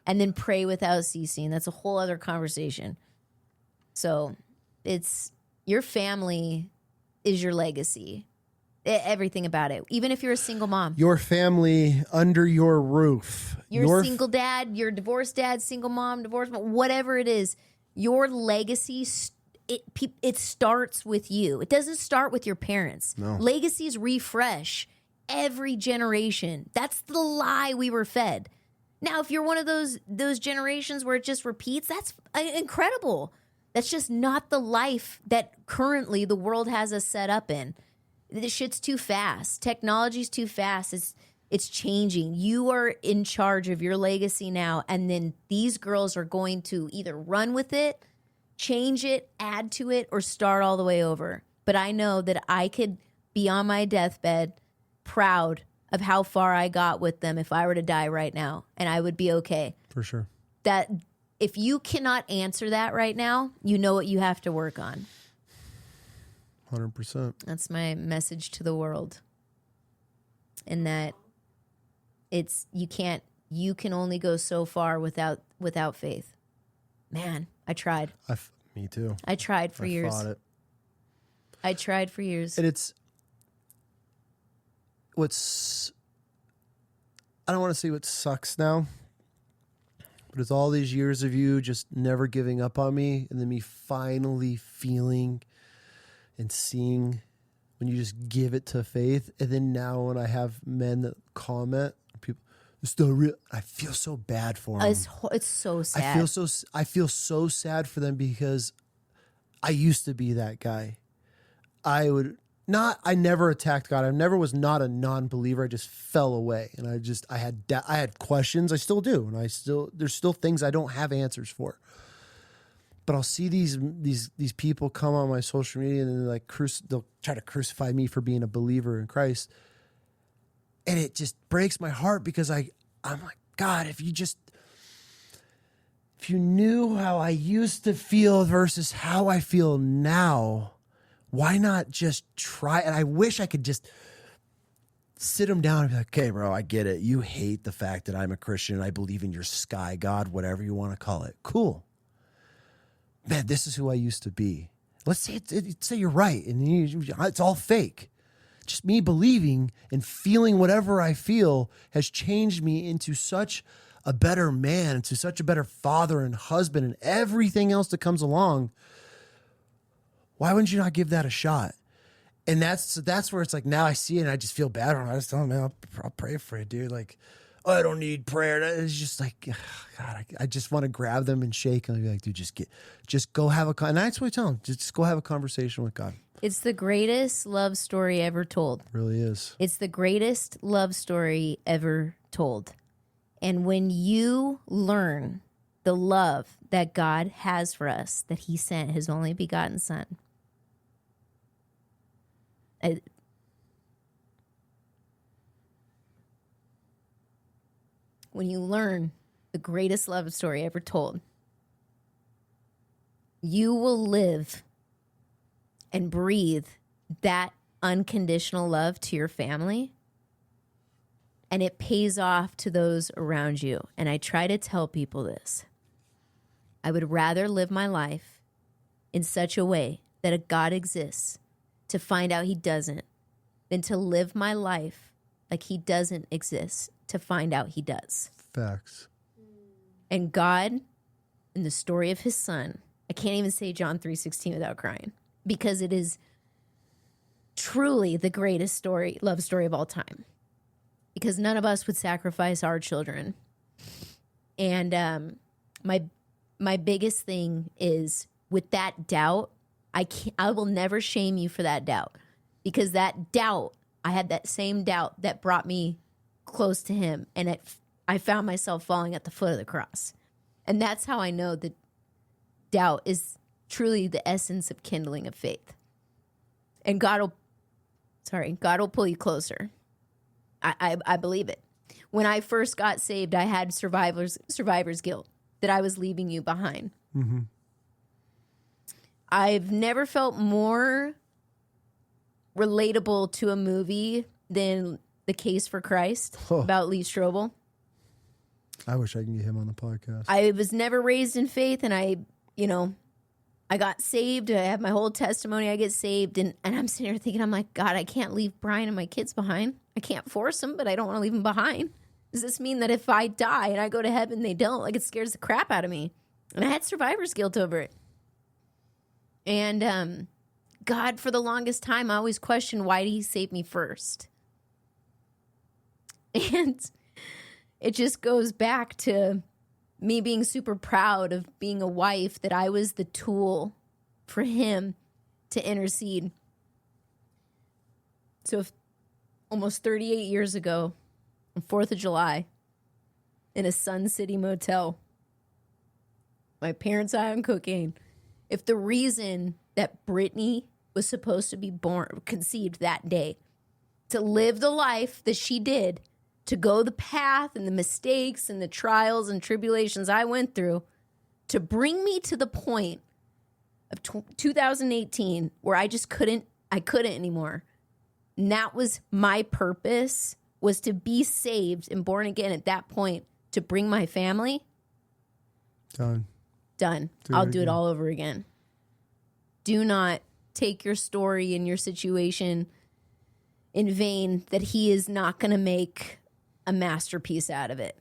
And then pray without ceasing. That's a whole other conversation. So it's, your family is your legacy. Everything about it. Even if you're a single mom. Your family under your roof. Your single dad, your divorced dad, single mom, divorced mom, whatever it is, your legacy, it starts with you. It doesn't start with your parents. No. Legacies refresh every generation. That's the lie we were fed. Now, if you're one of those generations where it just repeats, that's incredible. That's just not the life that currently the world has us set up in. This shit's too fast. Technology's too fast. It's changing. You are in charge of your legacy now, and then these girls are going to either run with it, change it, add to it, or start all the way over. But I know that I could be on my deathbed proud of how far I got with them if I were to die right now, and I would be okay. For sure. That if you cannot answer that right now, you know what you have to work on. 100%. That's my message to the world. In that you can only go so far without faith. Man, I tried. Me too. I tried for years. Fought it. I tried for years. And I don't want to say what sucks now, but it's all these years of you just never giving up on me, and then me finally feeling and seeing when you just give it to faith. And then now when I have men that comment, people, it's still real, I feel so bad for them. It's so sad. I feel so sad for them, because I used to be that guy. I never attacked God. I never was not a non-believer. I just fell away, and I had questions. I still do, and there's still things I don't have answers for. But I'll see these people come on my social media, and they'll try to crucify me for being a believer in Christ, and it just breaks my heart, because I'm like, God, if you knew how I used to feel versus how I feel now, why not just try? And I wish I could just sit them down and be like, okay, bro, I get it. You hate the fact that I'm a Christian and I believe in your sky God, whatever you want to call it. Cool. Man, this is who I used to be. Let's say you're right, and it's all fake. just me believing and feeling whatever I feel has changed me into such a better man, into such a better father and husband and everything else that comes along. Why wouldn't you not give that a shot? And that's where it's like, now I see it and I just feel bad. I just tell him, man, I'll pray for you, dude. Like, oh, I don't need prayer. It's just like, God, I just want to grab them and shake them and be like, dude, just go have and that's what I tell them. Just go have a conversation with God. It's the greatest love story ever told. It really is. It's the greatest love story ever told. And when you learn the love that God has for us, that he sent his only begotten son, when you learn the greatest love story ever told, you will live and breathe that unconditional love to your family, and it pays off to those around you. And I try to tell people this. I would rather live my life in such a way that a God exists to find out he doesn't, than to live my life like he doesn't exist to find out he does. Facts. And God, in the story of his son, I can't even say John 3:16 without crying, because it is truly the greatest love story of all time. Because none of us would sacrifice our children. And my biggest thing is, with that doubt, I will never shame you for that doubt, because that doubt, I had that same doubt that brought me close to him, and I found myself falling at the foot of the cross. And that's how I know that doubt is truly the essence of kindling of faith. And God will pull you closer. I believe it. When I first got saved, I had survivor's guilt that I was leaving you behind. Mm-hmm. I've never felt more relatable to a movie than The Case for Christ about Lee Strobel. I wish I could get him on the podcast. I was never raised in faith, and I got saved. I have my whole testimony. I get saved, and I'm sitting here thinking, I'm like, God, I can't leave Brian and my kids behind. I can't force them, but I don't want to leave them behind. Does this mean that if I die and I go to heaven, they don't? Like, it scares the crap out of me. And I had survivor's guilt over it. And God, for the longest time, I always questioned, why did he save me first? And it just goes back to me being super proud of being a wife, that I was the tool for him to intercede. So almost 38 years ago, on 4th of July, in a Sun City motel, my parents high on cocaine, if the reason that Brittany was supposed to be conceived that day, to live the life that she did, to go the path and the mistakes and the trials and tribulations I went through, to bring me to the point of 2018 where I couldn't anymore. And that was my purpose, was to be saved and born again at that point, to bring my family. Done. I'll do it all over again. Do not take your story and your situation in vain, that he is not going to make a masterpiece out of it.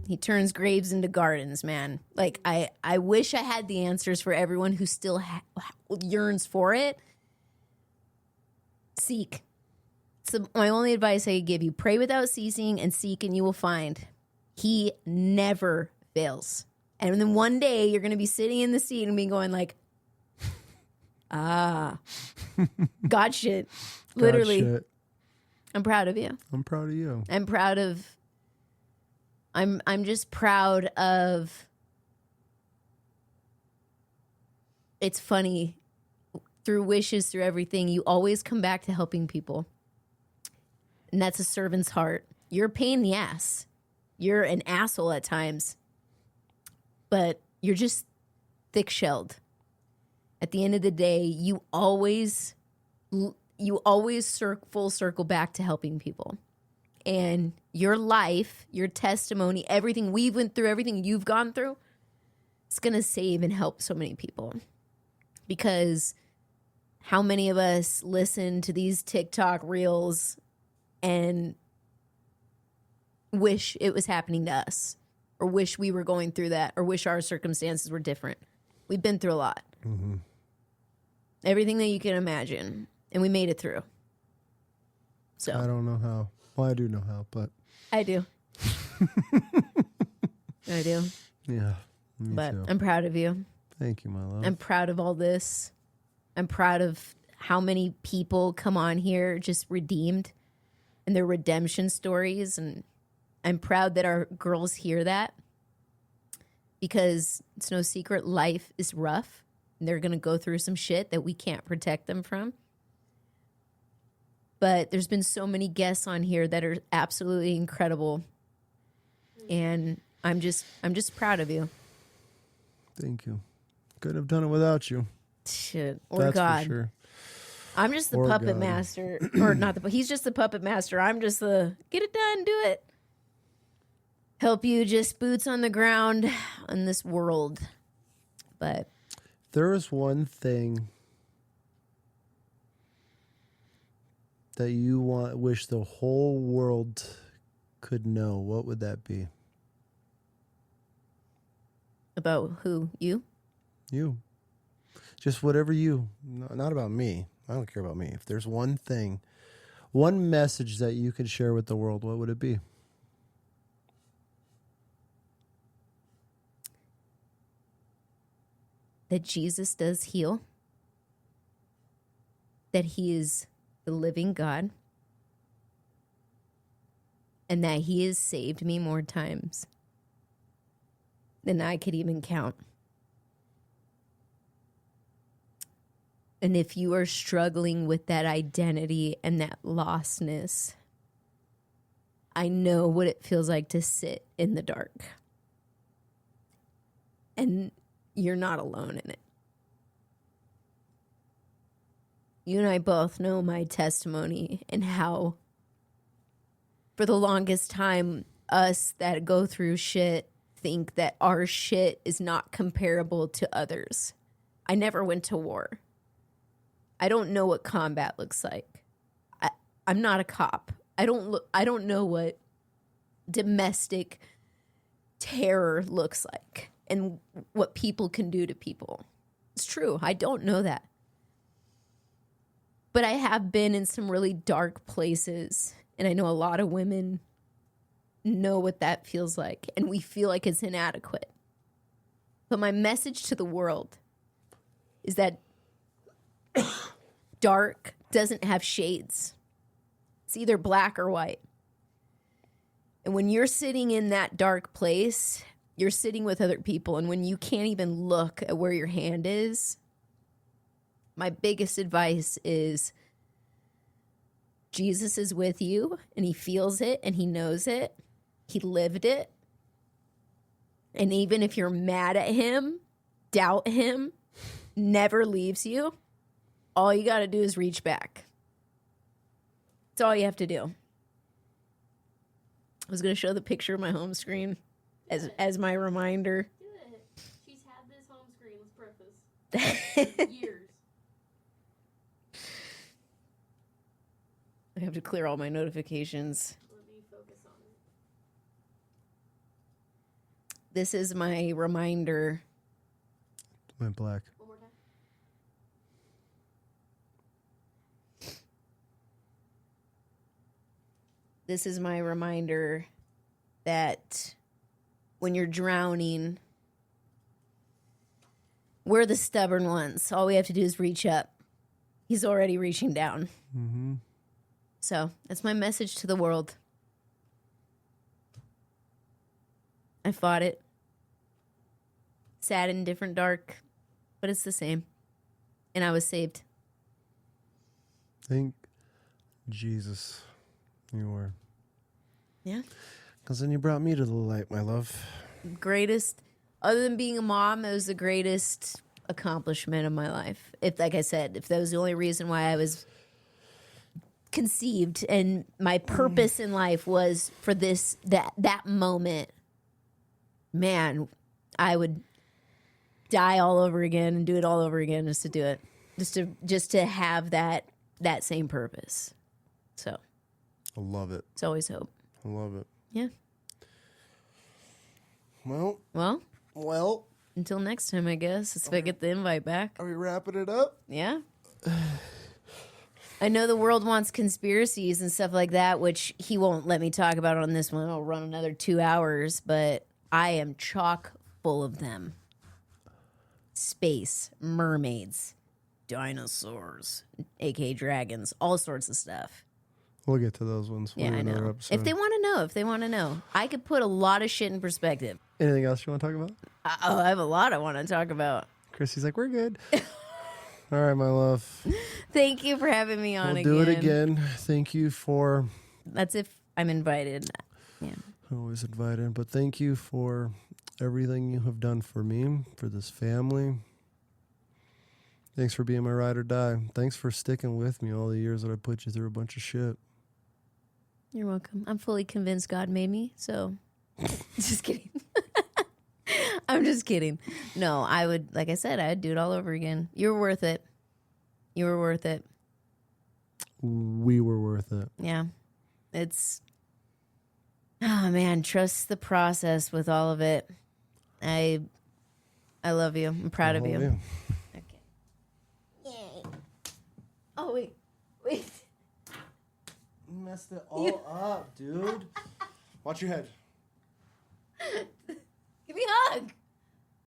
He turns graves into gardens, man. Like, I wish I had the answers for everyone who still yearns for it. Seek. So my only advice I could give you: pray without ceasing, and seek and you will find. He never fails. And then one day you're going to be sitting in the seat and be going like, God shit. Literally. God shit. I'm proud of you. I'm proud of you. I'm just proud of. It's funny, through wishes, through everything, you always come back to helping people. And that's a servant's heart. You're a pain in the ass. You're an asshole at times. But you're just thick-shelled. At the end of the day, you always full circle back to helping people. And your life, your testimony, everything we went through, everything you've gone through, it's going to save and help so many people. Because how many of us listen to these TikTok reels and wish it was happening to us, or wish we were going through that, or wish our circumstances were different? We've been through a lot. Mm-hmm. Everything that you can imagine, and we made it through. So I don't know how. Well, I do know how, but I do. I do. Yeah. But too. I'm proud of you. Thank you, my love. I'm proud of all this. I'm proud of how many people come on here just redeemed and their redemption stories. And I'm proud that our girls hear that, because it's no secret life is rough and they're going to go through some shit that we can't protect them from. But there's been so many guests on here that are absolutely incredible. And I'm just proud of you. Thank you. Couldn't have done it without you. Shit. Or That's God. for sure. I'm just the puppet master. Or not the, he's just the puppet master. I'm just the get it done, do it. Help you, just boots on the ground in this world. But there is one thing that you wish the whole world could know, what would that be? About who? You? You. Just whatever you. Not about me. I don't care about me. If there's one thing, one message that you could share with the world, what would it be? That Jesus does heal. That he is the living God. And that he has saved me more times than I could even count. And if you are struggling with that identity and that lostness, I know what it feels like to sit in the dark. And you're not alone in it. You and I both know my testimony and how, for the longest time, us that go through shit think that our shit is not comparable to others. I never went to war. I don't know what combat looks like. I'm not a cop. I don't know what domestic terror looks like and what people can do to people. It's true. I don't know that. But I have been in some really dark places, and I know a lot of women know what that feels like, and we feel like it's inadequate. But my message to the world is that dark doesn't have shades. It's either black or white. And when you're sitting in that dark place, you're sitting with other people, and when you can't even look at where your hand is, my biggest advice is Jesus is with you, and he feels it, and he knows it. He lived it. And even if you're mad at him, doubt him, never leaves you, all you got to do is reach back. That's all you have to do. I was going to show the picture of my home screen as my reminder. Do it. She's had this home screen, let's preface, years. I have to clear all my notifications. Let me focus on it. This is my reminder. Went black. One more time. This is my reminder that when you're drowning, we're the stubborn ones. All we have to do is reach up. He's already reaching down. Mm-hmm. So that's my message to the world. I fought it. Sad and different, dark, but it's the same. And I was saved. Thank Jesus you were. Yeah. Because then you brought me to the light, my love. Greatest, other than being a mom, it was the greatest accomplishment of my life. If, like I said, if that was the only reason why I was conceived and my purpose in life was for that moment, man, I would die all over again and do it all over again just to do it. just to have that same purpose. So I love it. it's always hope. I love it. Yeah. Well, Until next time, I guess. If I get the invite back. are we wrapping it up? Yeah. I know the world wants conspiracies and stuff like that, which he won't let me talk about on this one. I'll run another 2 hours, but I am chock full of them. Space, mermaids, dinosaurs, aka dragons, all sorts of stuff. We'll get to those ones. Yeah, I know. Episode. If they want to know, I could put a lot of shit in perspective. Anything else you want to talk about? I have a lot I want to talk about. Chrissy's like, we're good. All right, my love. Thank you for having me on We'll again. do it again. Thank you for... That's if I'm invited. Yeah. Always invited. But thank you for everything you have done for me, for this family. Thanks for being my ride or die. Thanks for sticking with me all the years that I put you through a bunch of shit. You're welcome. I'm fully convinced God made me, so just kidding. I'm just kidding. No, I would, like I said, I'd do it all over again. You were worth it. You were worth it. We were worth it. Yeah. It's, oh man, trust the process with all of it. I love you. I'm proud of you. Okay. Yay. Oh, wait. You messed it all up, dude. Watch your head.